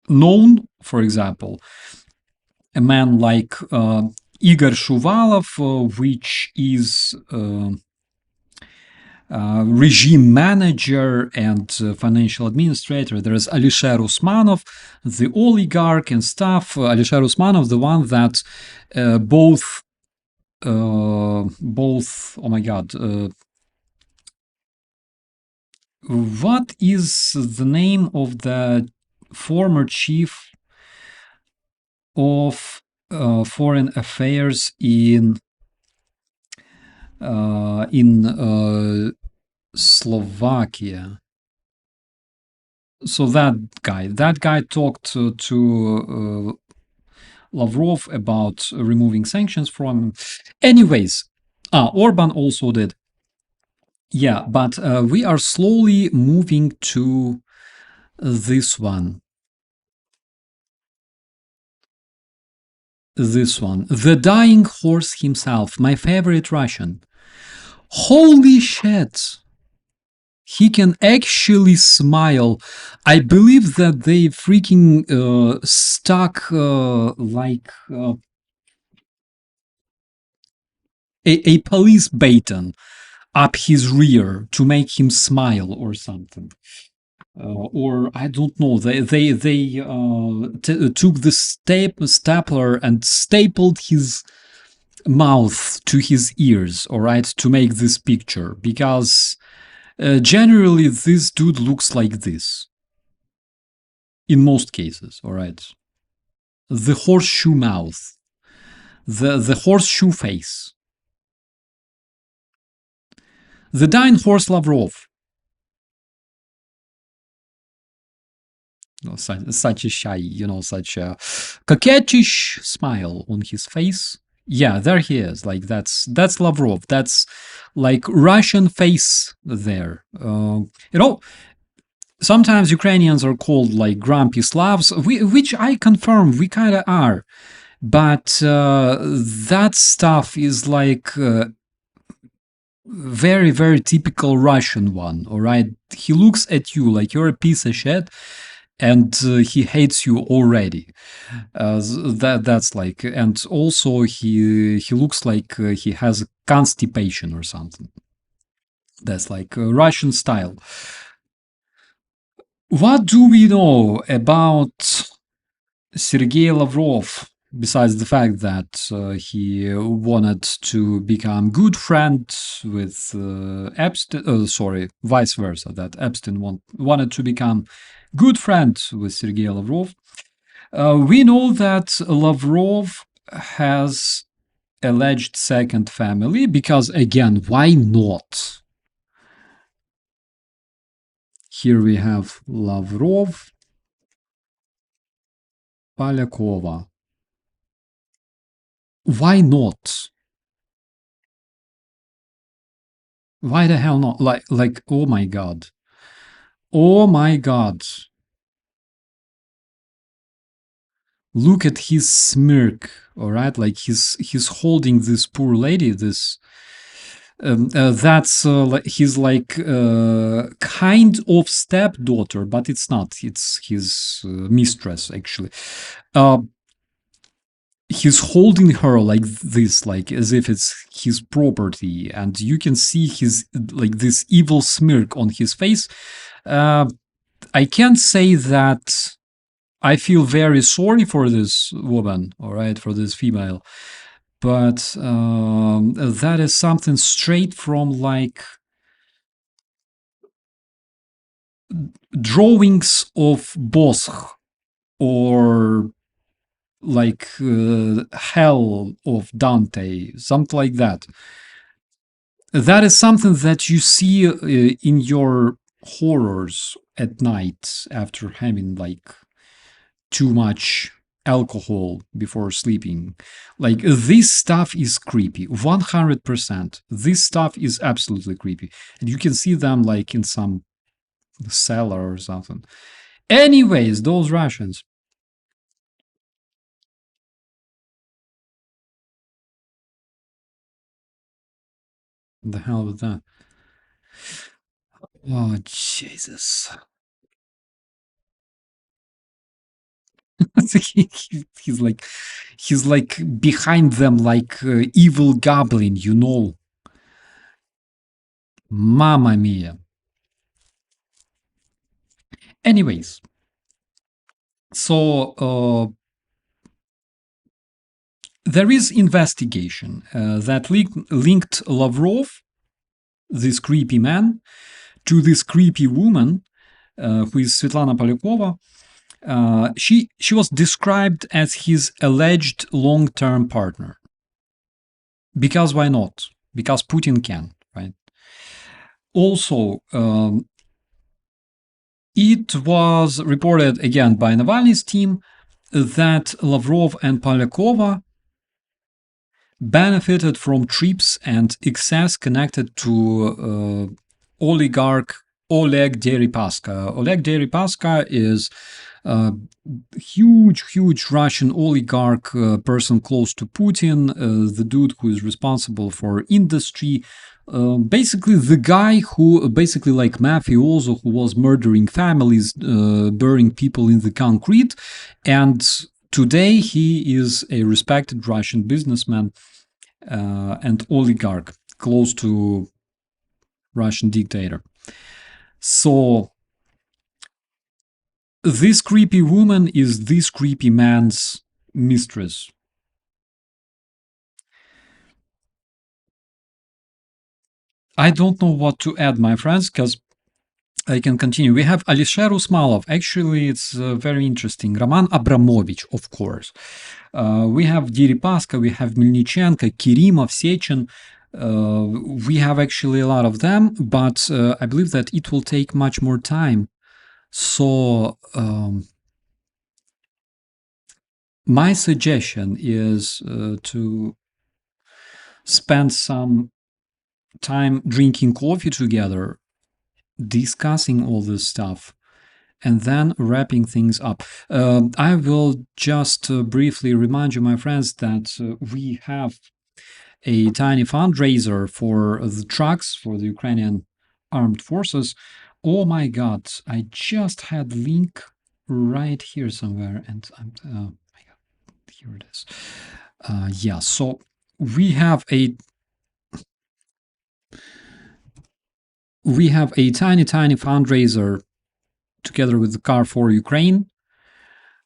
known. For example, a man like Igor Shuvalov, which is regime manager and financial administrator. There is Alisher Usmanov, the oligarch and stuff. Alisher Usmanov, the one that both, oh my God, what is the name of the former chief of foreign affairs in Slovakia? So that guy talked to Lavrov about removing sanctions from him. Anyways, Orban also did. Yeah, but we are slowly moving to this one. This one. The Dying Horse himself, my favorite Russian. Holy shit! He can actually smile. I believe that they freaking stuck like a police baton up his rear to make him smile or something. Or I don't know. They took the stapler and stapled his mouth to his ears, all right, to make this picture, because generally this dude looks like this in most cases, all right. The horseshoe mouth, the horseshoe face. The Dying Horse Lavrov. Such a shy, such a coquettish smile on his face. Yeah, there he is. Like that's Lavrov. That's like Russian face there. Sometimes Ukrainians are called like grumpy Slavs, which I confirm we kind of are. But that stuff is like very, very typical Russian one, all right? He looks at you like you're a piece of shit, and he hates you already. That's like, and also he looks like he has constipation or something. That's like Russian style. What do we know about Sergei Lavrov, besides the fact that he wanted to become good friend with Epstein, sorry, vice versa, that Epstein wanted to become good friend with Sergei Lavrov. We know that Lavrov has alleged second family because, again, why not? Here we have Lavrov, Polyakova. Why not? Why the hell not? Like, oh my god. Oh my god. Look at his smirk, all right? Like he's holding this poor lady, this that's like he's like kind of stepdaughter, but it's not. It's his mistress actually. He's holding her like this, like as if it's his property, and you can see his like this evil smirk on his face. I can't say that I feel very sorry for this woman, all right, for this female, but that is something straight from like drawings of Bosх or like Hell of Dante, something like that. That is something that you see in your horrors at night after having like too much alcohol before sleeping. Like this stuff is creepy, 100%. This stuff is absolutely creepy. And you can see them like in some cellar or something. Anyways, those Russians. The hell with that? Oh, Jesus. He's like behind them like evil goblin, you know. Mamma mia. Anyways, so there is investigation that linked Lavrov, this creepy man, to this creepy woman who is Svetlana Polyakova. She was described as his alleged long-term partner. Because why not? Because Putin can, right? Also, it was reported again by Navalny's team that Lavrov and Polyakova benefited from trips and excess connected to oligarch Oleg Deripaska. Oleg Deripaska is a huge Russian oligarch, person close to Putin, the dude who is responsible for industry. Basically, the guy who, basically like mafioso, who was murdering families, burning people in the concrete, and today he is a respected Russian businessman and oligarch close to Russian dictator. So this creepy woman is this creepy man's mistress. I don't know what to add, my friends, because I can continue. We have Alisher Usmalov. Actually, it's very interesting. Roman Abramovich, of course. We have Deripaska, we have Melnichenko, Kirimov, Sechin. We have actually a lot of them, but I believe that it will take much more time. So my suggestion is to spend some time drinking coffee together, discussing all this stuff, and then wrapping things up. I will just briefly remind you, my friends, that we have a tiny fundraiser for the trucks for the Ukrainian armed forces. Oh my God, I just had link right here somewhere, and my God, here it is. Yeah, so we have a tiny fundraiser together with the Car for Ukraine.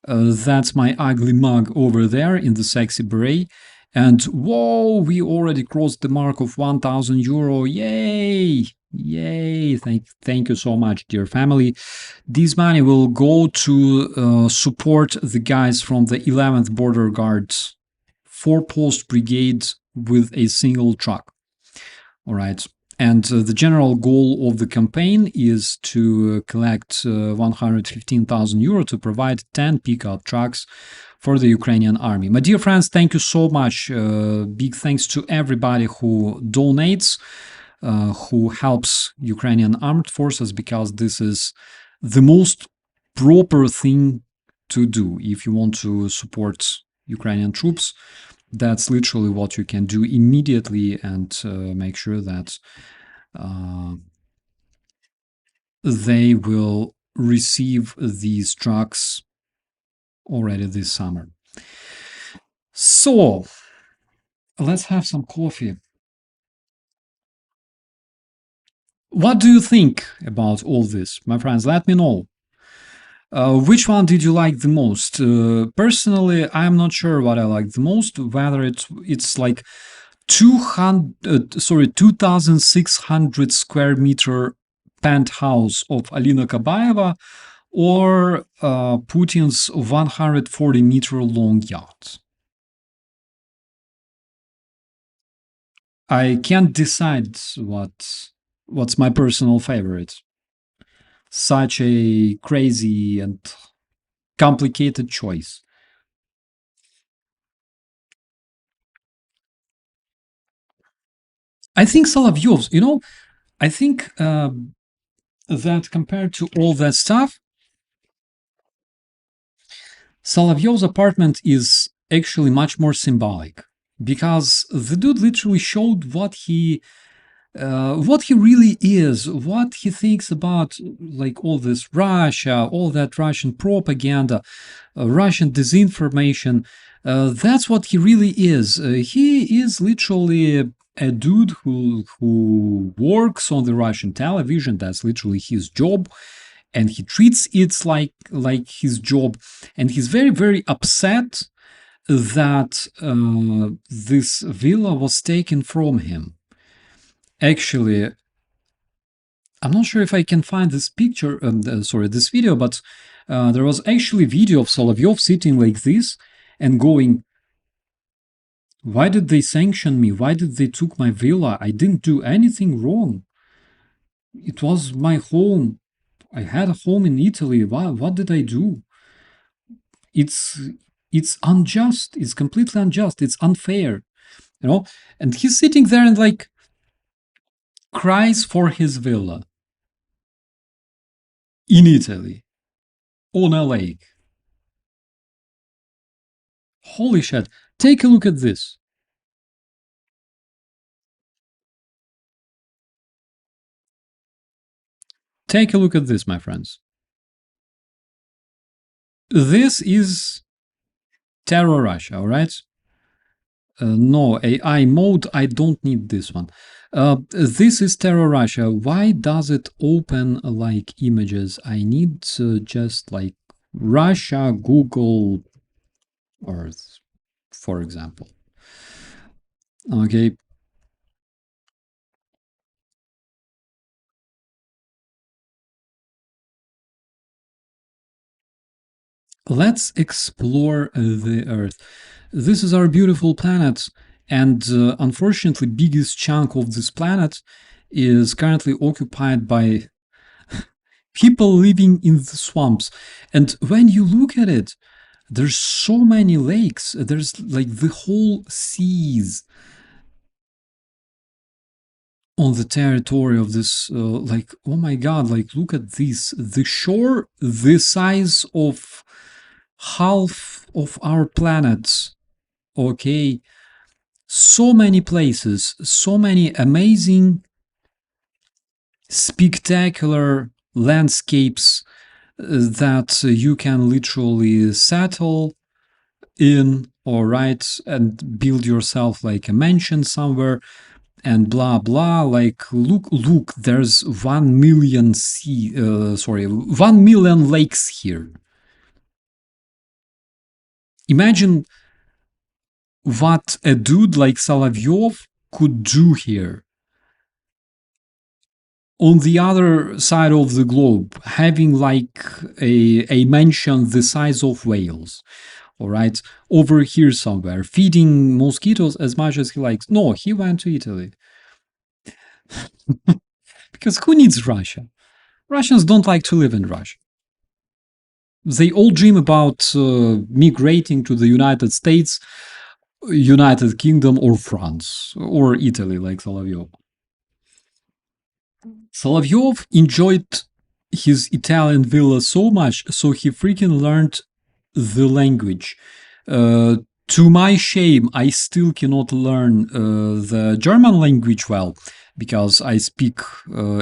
That's my ugly mug over there in the sexy beret. And whoa, we already crossed the mark of 1,000 euro. Yay! Yay! Thank you so much, dear family. This money will go to support the guys from the 11th Border Guards 4-post brigade with a single truck. All right. And the general goal of the campaign is to collect 115,000 euro to provide 10 pickup trucks for the Ukrainian army. My dear friends, thank you so much. Big thanks to everybody who donates, who helps Ukrainian armed forces, because this is the most proper thing to do if you want to support Ukrainian troops. That's literally what you can do immediately, and make sure that they will receive these trucks already this summer. So let's have some coffee. What do you think about all this, my friends? Let me know. Which one did you like the most? Personally, I'm not sure what I like the most, whether it's like 2,600 square meter penthouse of Alina Kabaeva, or Putin's 140 meter long yacht. I can't decide what's my personal favorite. Such a crazy and complicated choice. I think Solovyov's, I think that compared to all that stuff, Solovyov's apartment is actually much more symbolic, because the dude literally showed what he really is, what he thinks about, like, all this Russia, all that Russian propaganda, Russian disinformation. That's what he really is. He is literally a dude who works on the Russian television. That's literally his job, and he treats it like his job. And he's very, very upset that this villa was taken from him. Actually, I'm not sure if I can find this picture, this video, but there was actually video of Solovyov sitting like this and going, why did they sanction me? Why did they took my villa? I didn't do anything wrong. It was my home. I had a home in Italy. What did I do? It's unjust. It's completely unjust. It's unfair. And he's sitting there and like cries for his villa in Italy on a lake. Holy shit. Take a look at this. Take a look at this, my friends. This is Terror Russia, all right? No, AI mode, I don't need this one. This is Terror Russia. Why does it open like images? I need just like Russia, Google Earth, for example. Okay. Let's explore the Earth. This is our beautiful planet, and unfortunately, biggest chunk of this planet is currently occupied by people living in the swamps. And when you look at it, there's so many lakes. There's like the whole seas on the territory of this, like, oh my God, like, look at this. The shore, the size of half of our planet. Okay. So many places, so many amazing, spectacular landscapes that you can literally settle in, all right, and build yourself like a mansion somewhere and blah blah. Like, look, there's 1 million 1 million lakes here. Imagine what a dude like Solovyov could do here on the other side of the globe, having like a mansion the size of Wales, all right, over here somewhere, feeding mosquitoes as much as he likes. No, he went to Italy. Because who needs Russia? Russians don't like to live in Russia. They all dream about migrating to the United States, United Kingdom, or France, or Italy, like Solovyov. Solovyov enjoyed his Italian villa so much, so he freaking learned the language. To my shame, I still cannot learn the German language well, because I speak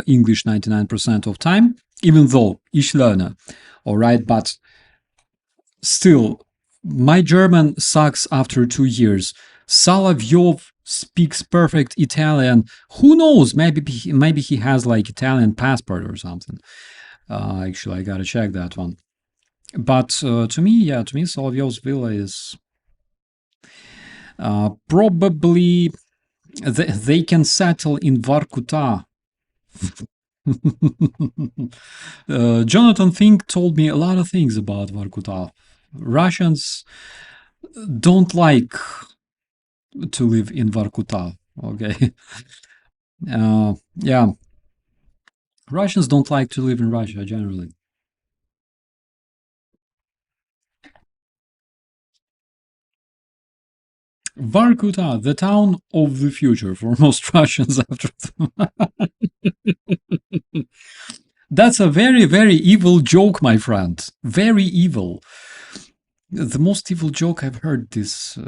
English 99% of time, even though ich lerne, all right, but still, my German sucks after 2 years. Solovyov speaks perfect Italian. Who knows? Maybe he has like Italian passport or something. Actually, I gotta check that one. But to me, Solovyov's villa is probably they can settle in Vorkuta. Jonathan Fink told me a lot of things about Vorkuta. Russians don't like to live in Vorkuta. Okay. Yeah. Russians don't like to live in Russia generally. Vorkuta, the town of the future for most Russians after. That's a very, very evil joke, my friend. Very evil. The most evil joke I've heard this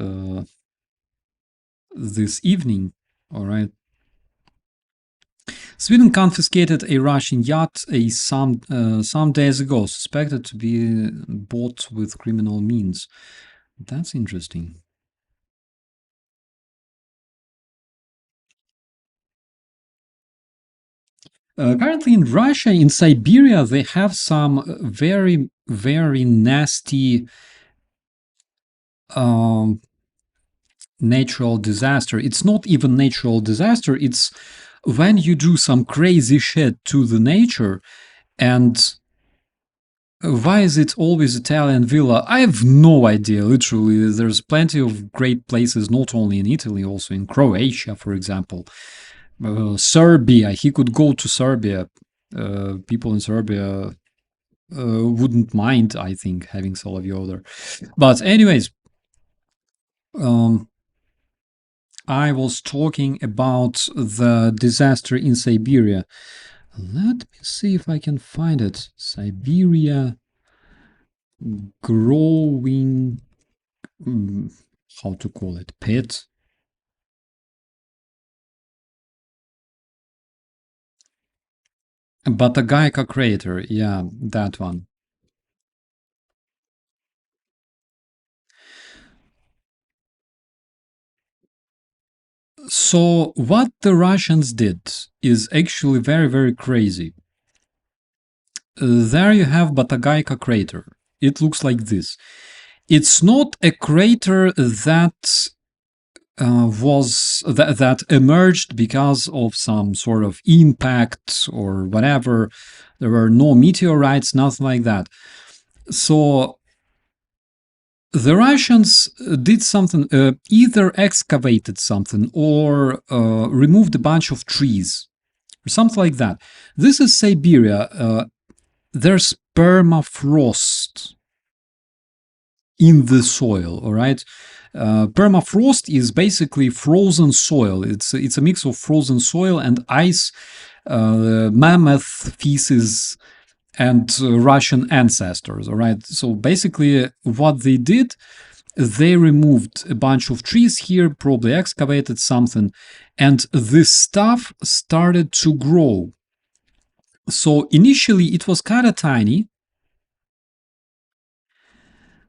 evening. All right. Sweden confiscated a Russian yacht some days ago, suspected to be bought with criminal means. That's interesting. Currently in Russia, in Siberia, they have some very, very nasty natural disaster. It's not even natural disaster. It's when you do some crazy shit to the nature. And why is it always Italian villa? I have no idea. Literally, there's plenty of great places, not only in Italy, also in Croatia, for example. Serbia, he could go to Serbia. People in Serbia wouldn't mind, I think, having Solovyov there. But anyways, I was talking about the disaster in Siberia. Let me see if I can find it. Siberia growing, how to call it, pit. Batagaika crater, yeah, that one. So what the Russians did is actually very, very crazy. There you have Batagaika crater. It looks like this. It's not a crater that that emerged because of some sort of impact or whatever. There were no meteorites, nothing like that. So the Russians did something, either excavated something or removed a bunch of trees or something like that. This is Siberia. There's permafrost in the soil, all right? Permafrost is basically frozen soil. It's a mix of frozen soil and ice, mammoth feces, and Russian ancestors, all right? So basically what they did they removed a bunch of trees here, probably excavated something, and this stuff started to grow. So initially it was kind of tiny,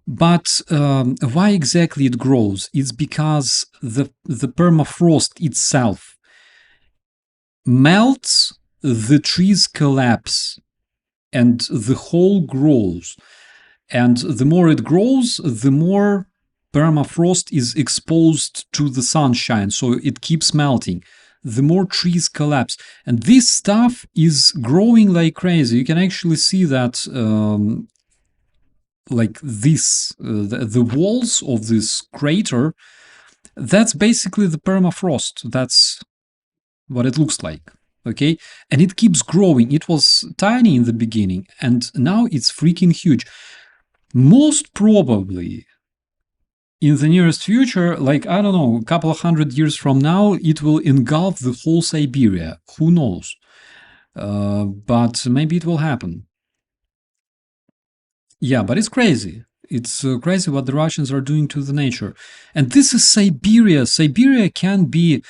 but why exactly it grows? It's because the permafrost itself melts, the trees collapse, and the hole grows. And the more it grows, the more permafrost is exposed to the sunshine, so it keeps melting. The more trees collapse. And this stuff is growing like crazy. You can actually see that like this, the walls of this crater, that's basically the permafrost. That's what it looks like. Okay, and it keeps growing. It was tiny in the beginning, and now it's freaking huge. Most probably, in the nearest future, like, I don't know, a couple of 100 years from now, it will engulf the whole Siberia. Who knows? But maybe it will happen. Yeah, but it's crazy. It's crazy what the Russians are doing to the nature. And this is Siberia. Siberia can be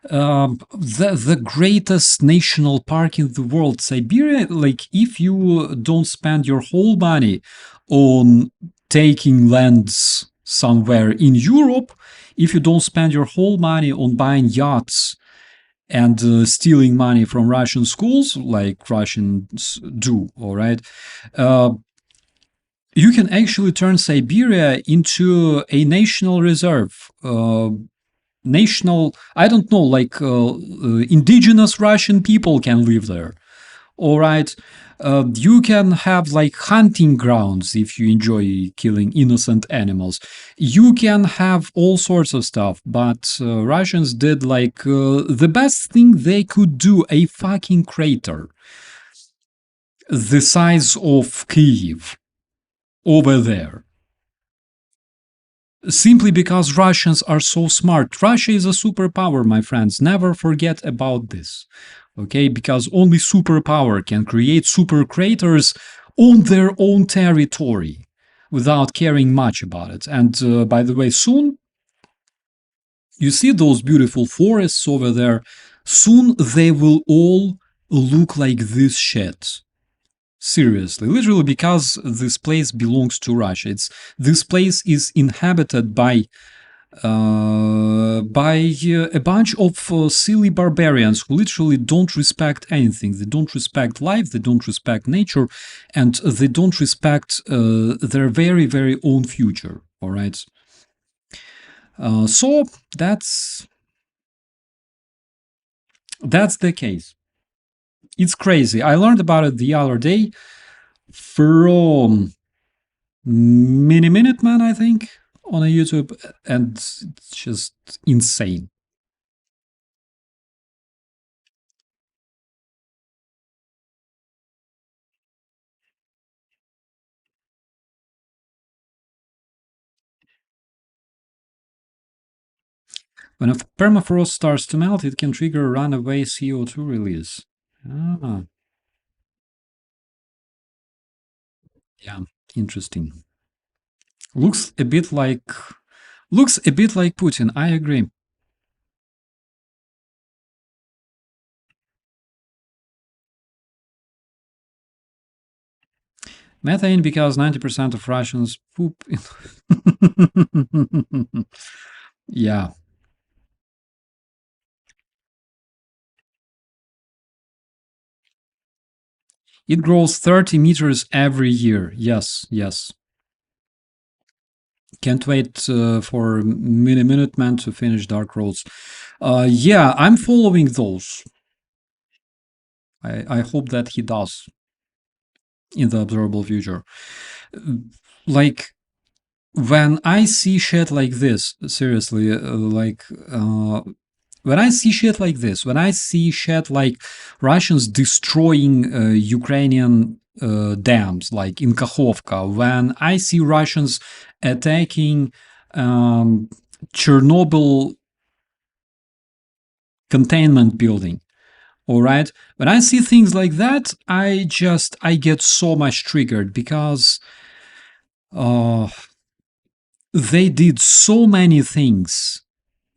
the greatest national park in the world. Siberia, like, if you don't spend your whole money on taking lands somewhere in Europe, if you don't spend your whole money on buying yachts and stealing money from Russian schools, like Russians do, all right, you can actually turn Siberia into a national reserve. National, I don't know, like indigenous Russian people can live there. All right. You can have like hunting grounds if you enjoy killing innocent animals. You can have all sorts of stuff, but Russians did like the best thing they could do, a fucking crater the size of Kyiv over there. Simply because Russians are so smart. Russia is a superpower, my friends. Never forget about this. Okay, because only superpower can create super craters on their own territory without caring much about it. And by the way, soon, you see those beautiful forests over there, soon they will all look like this shit. Seriously, literally, because this place belongs to Russia. This place is inhabited by a bunch of silly barbarians who literally don't respect anything. They don't respect life, they don't respect nature, and they don't respect their very, very own future. All right. So that's the case. It's crazy. I learned about it the other day from Mini Minuteman, I think, on a YouTube, and it's just insane. When a permafrost starts to melt, it can trigger a runaway CO2 release. Ah, yeah, interesting. Looks a bit like Putin. I agree. Methane because 90% of Russians poop. Yeah. It grows 30 meters every year. Yes, yes. Can't wait for Minuteman to finish Dark Roads. Yeah, I'm following those. I hope that he does in the observable future. Like, when I see shit like this, seriously, when I see shit like this, when I see shit like Russians destroying Ukrainian dams, like in Kakhovka, when I see Russians attacking Chernobyl containment building, all right, when I see things like that, I get so much triggered because they did so many things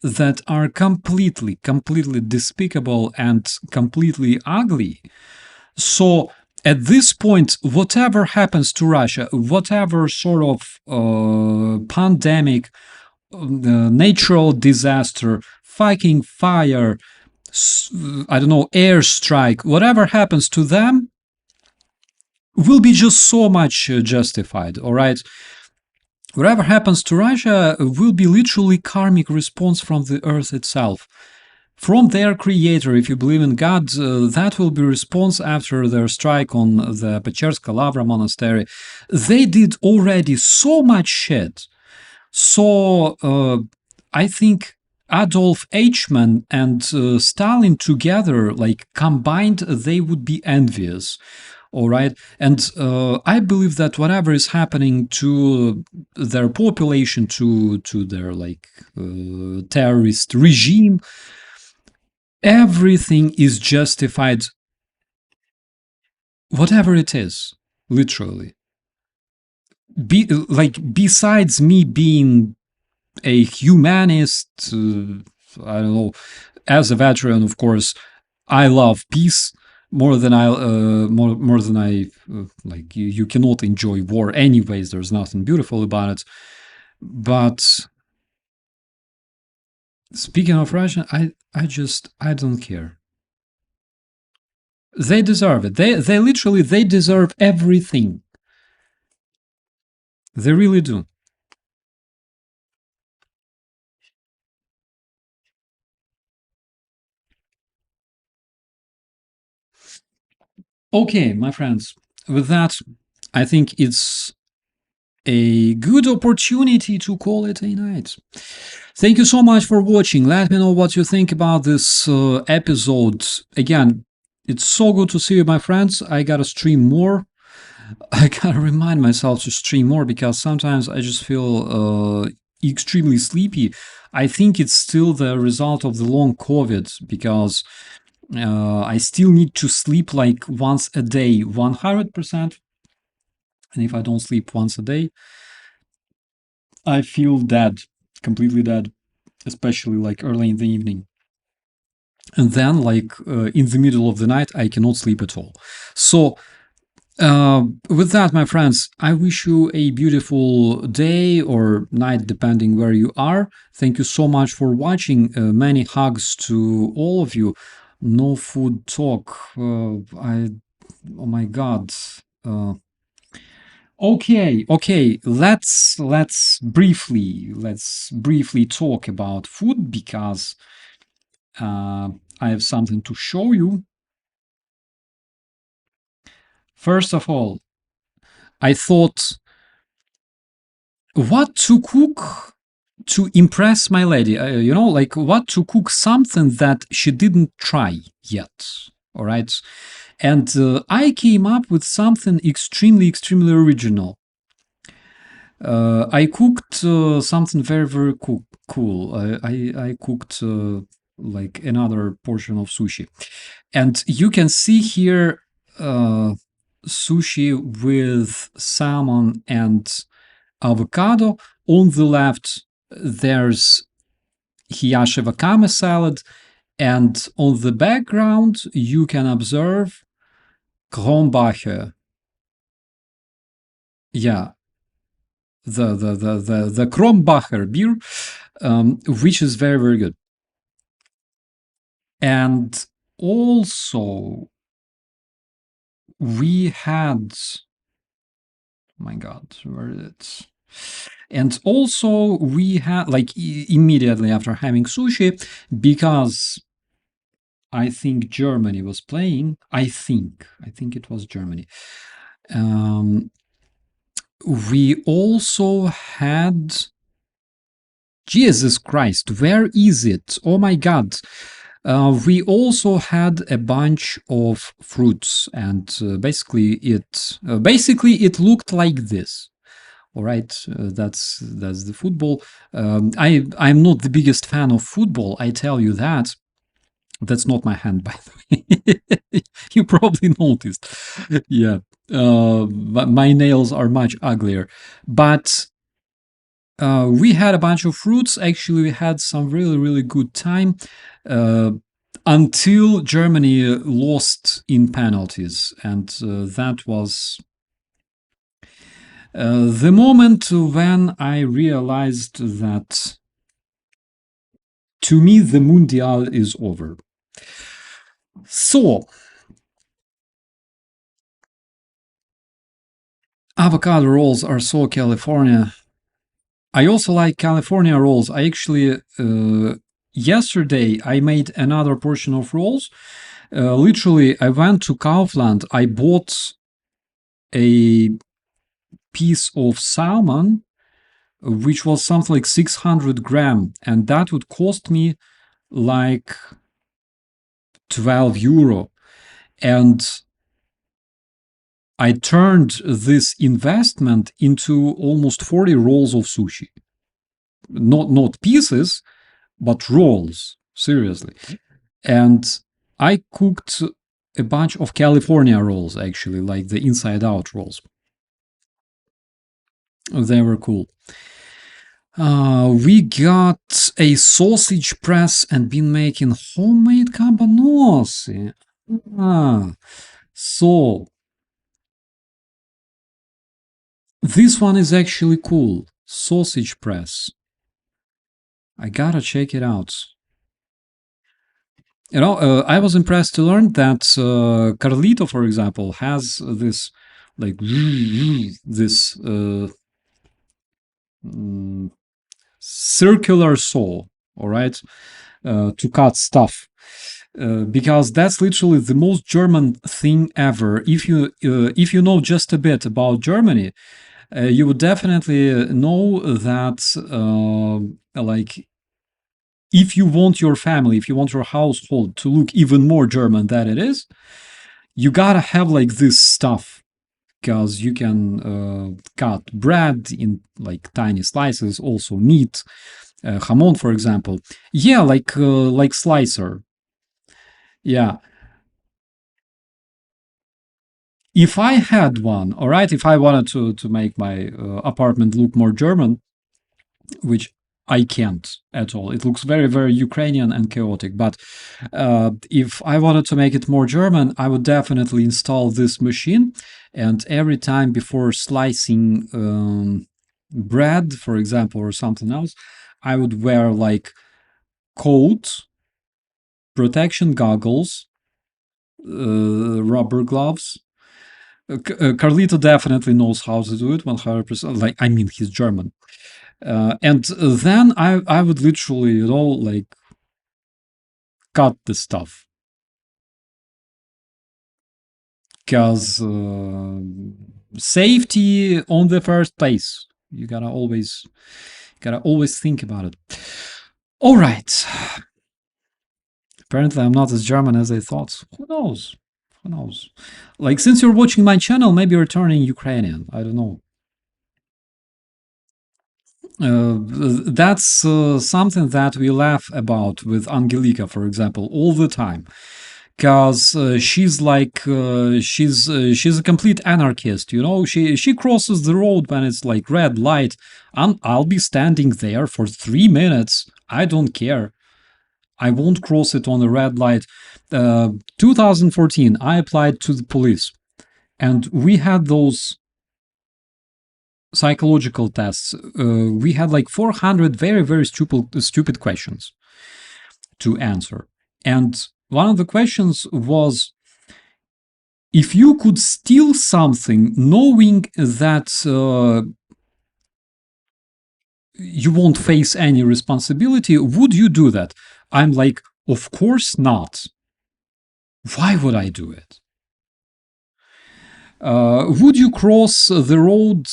that are completely despicable and completely ugly. So at this point, whatever happens to Russia, whatever sort of pandemic, natural disaster, fucking fire, I don't know, airstrike, whatever happens to them will be just so much justified, all right? Whatever happens to Russia will be literally karmic response from the earth itself. From their creator, if you believe in God, that will be response after their strike on the Pecherska Lavra monastery. They did already so much shit. So I think Adolf Eichmann and Stalin together, like combined, they would be envious. All right. And I believe that whatever is happening to their population, to their like terrorist regime, everything is justified, whatever it is, literally. Besides me being a humanist, I don't know, as a veteran, of course, I love peace more than I like. You cannot enjoy war anyways. There's nothing beautiful about it. But speaking of Russia, I don't care. They deserve it. They literally they deserve everything. They really do. Okay, my friends. With that, I think it's a good opportunity to call it a night. Thank you so much for watching. Let me know what you think about this episode. Again, it's so good to see you, my friends. I gotta stream more. I gotta remind myself to stream more because sometimes I just feel extremely sleepy. I think it's still the result of the long COVID because I still need to sleep like once a day, 100%. And if I don't sleep once a day, I feel dead, completely dead, especially like early in the evening. And then, like in the middle of the night, I cannot sleep at all. So, with that, my friends, I wish you a beautiful day or night, depending where you are. Thank you so much for watching. Many hugs to all of you. No food talk. Oh my God. Okay. Let's briefly talk about food because I have something to show you. First of all, I thought what to cook to impress my lady. Like what to cook something that she didn't try yet. All right. And I came up with something extremely original. I cooked something very cool. I cooked like another portion of sushi. And you can see here sushi with salmon and avocado. On the left, there's hiyashi wakame salad. And on the background, you can observe Kronbacher. Yeah, the Kronbacher beer, which is very good. And also, we had, oh my God, where is it? And also, we had, like, immediately after having sushi, because I think Germany was playing. I think it was Germany. We also had, Jesus Christ, where is it? Oh my God. We also had a bunch of fruits, and basically it looked like this. All right, that's the football. I'm not the biggest fan of football. I tell you that. That's not my hand, by the way. You probably noticed. Yeah, but my nails are much uglier. But We had a bunch of fruits. Actually, we had some really, really good time until Germany lost in penalties. And that was the moment when I realized that, to me, the Mundial is over. So, avocado rolls are so California. I also like California rolls. I actually, yesterday, I made another portion of rolls. Literally, I went to Kaufland. I bought a piece of salmon, which was something like 600 gram, and that would cost me like 12 euro. And I turned this investment into almost 40 rolls of sushi. Not pieces, but rolls, seriously. And I cooked a bunch of California rolls, actually, like the inside out rolls. They were cool. We got a sausage press and been making homemade cabanossi. So this one is actually cool. Sausage press. I gotta check it out. You know, I was impressed to learn that Carlito, for example, has this like this circular saw, all right, to cut stuff. Because that's literally the most German thing ever. If you know just a bit about Germany, you would definitely know that like if you want your family, if you want your household to look even more German than it is, you gotta have like this stuff, because you can cut bread in like tiny slices, also meat, hamon, for example. Yeah, like slicer. Yeah. If I had one, all right, if I wanted to make my apartment look more German, which I can't at all. It looks very, very Ukrainian and chaotic. But if I wanted to make it more German, I would definitely install this machine. And every time before slicing bread, for example, or something else, I would wear like coat, protection goggles, rubber gloves. Carlito definitely knows how to do it 100%. Like, I mean, he's German. And then I would literally, like cut the stuff. Because safety on the first place. You gotta always think about it. All right. Apparently, I'm not as German as I thought. Who knows? Who knows? Like, since you're watching my channel, maybe you're turning Ukrainian. I don't know. That's something that we laugh about with Angelika, for example, all the time, because she's like she's a complete anarchist. She crosses the road when it's like red light. I'll be standing there for 3 minutes. I don't care. I won't cross it on a red light. 2014, I applied to the police, and we had those psychological tests. We had like 400 very, very stupid questions to answer. And one of the questions was, if you could steal something knowing that you won't face any responsibility, would you do that? I'm like, of course not. Why would I do it? Would you cross the road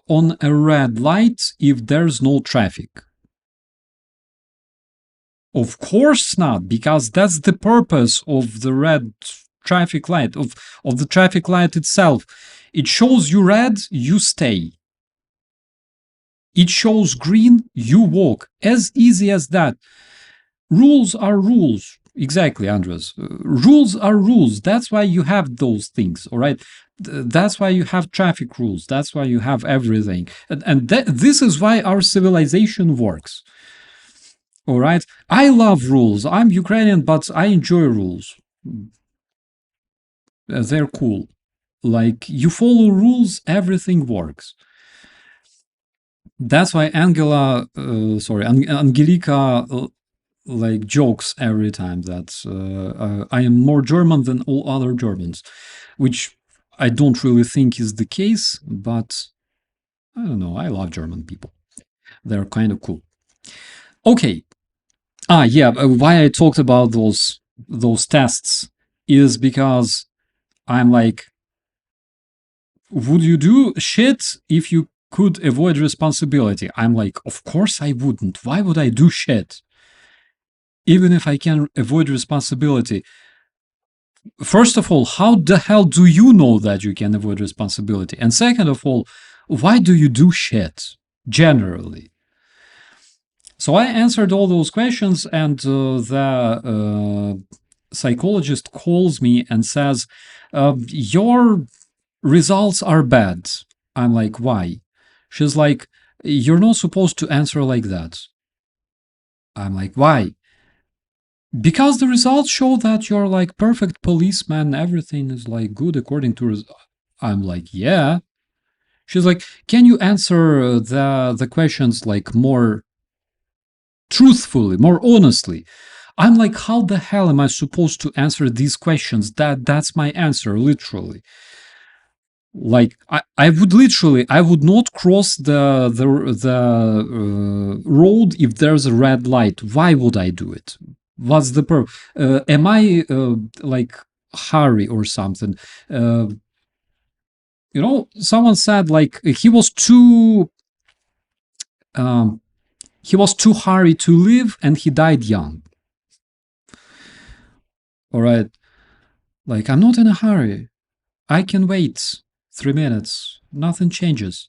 on a red light if there's no traffic? Of course not, because that's the purpose of the red traffic light, of the traffic light itself. It shows you red, you stay. It shows green, you walk. As easy as that. Rules are rules. Exactly, Andres. Rules are rules. That's why you have those things, all right? That's why you have traffic rules. That's why you have everything. And this is why our civilization works. All right. I love rules. I'm Ukrainian, but I enjoy rules. They're cool. Like, you follow rules, everything works. That's why Angelica like jokes every time that I am more German than all other Germans, which I don't really think is the case, but I don't know. I love German people. They're kind of cool. Okay. Yeah. Why I talked about those tests is because I'm like, would you do shit if you could avoid responsibility? I'm like, of course I wouldn't. Why would I do shit? Even if I can avoid responsibility. First of all, how the hell do you know that you can avoid responsibility? And second of all, why do you do shit generally? So I answered all those questions, and the psychologist calls me and says, your results are bad. I'm like, why? She's like, you're not supposed to answer like that. I'm like, why? Because the results show that you're like perfect policeman, everything is like good according to I'm like, yeah. She's like, can you answer the questions like more truthfully, more honestly? I'm like, how the hell am I supposed to answer these questions? That's my answer, literally. Like, I would not cross the road if there's a red light. Why would I do it? What's the purpose? Am I like Harry or something? Someone said like he was too hurry to live and he died young. All right, like, I'm not in a hurry. I can wait 3 minutes. Nothing changes.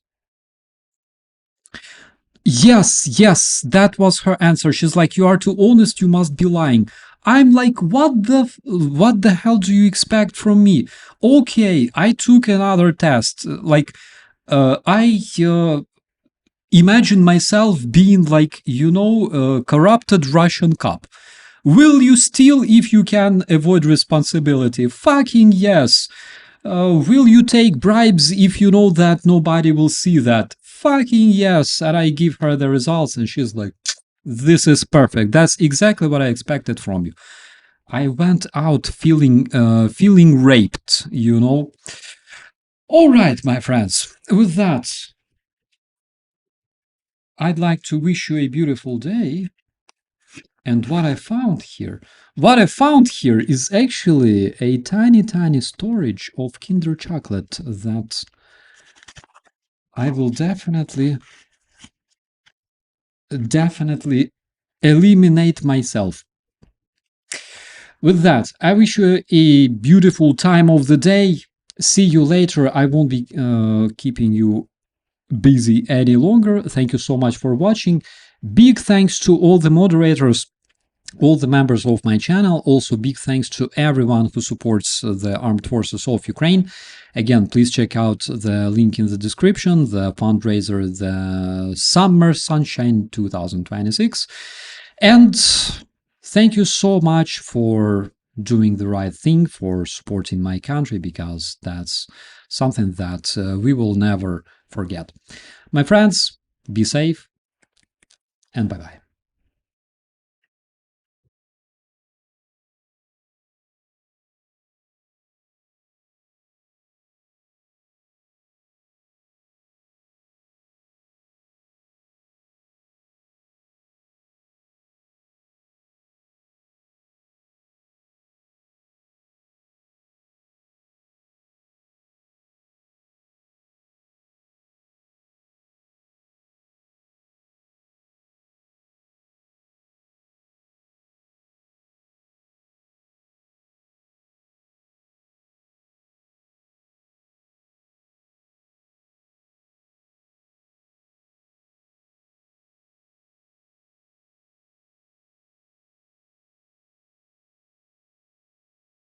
Yes, that was her answer. She's like, you are too honest, you must be lying. I'm like, what the hell do you expect from me? Okay, I took another test. Like, I imagine myself being like, corrupted Russian cop. Will you steal if you can avoid responsibility? Fucking yes. Will you take bribes if you know that nobody will see that? Fucking yes. And I give her the results and she's like, this is perfect. That's exactly what I expected from you. I went out feeling raped, All right, my friends. With that, I'd like to wish you a beautiful day. And what I found here is actually a tiny, tiny storage of Kinder chocolate that I will definitely eliminate myself. With that, I wish you a beautiful time of the day. See you later. I won't be keeping you busy any longer. Thank you so much for watching. Big thanks to all the moderators, all the members of my channel. Also, big thanks to everyone who supports the armed forces of Ukraine. Again, please check out the link in the description, the fundraiser, the Summer Sunshine 2026. And thank you so much for doing the right thing, for supporting my country, because that's something that we will never forget. My friends, be safe and bye-bye.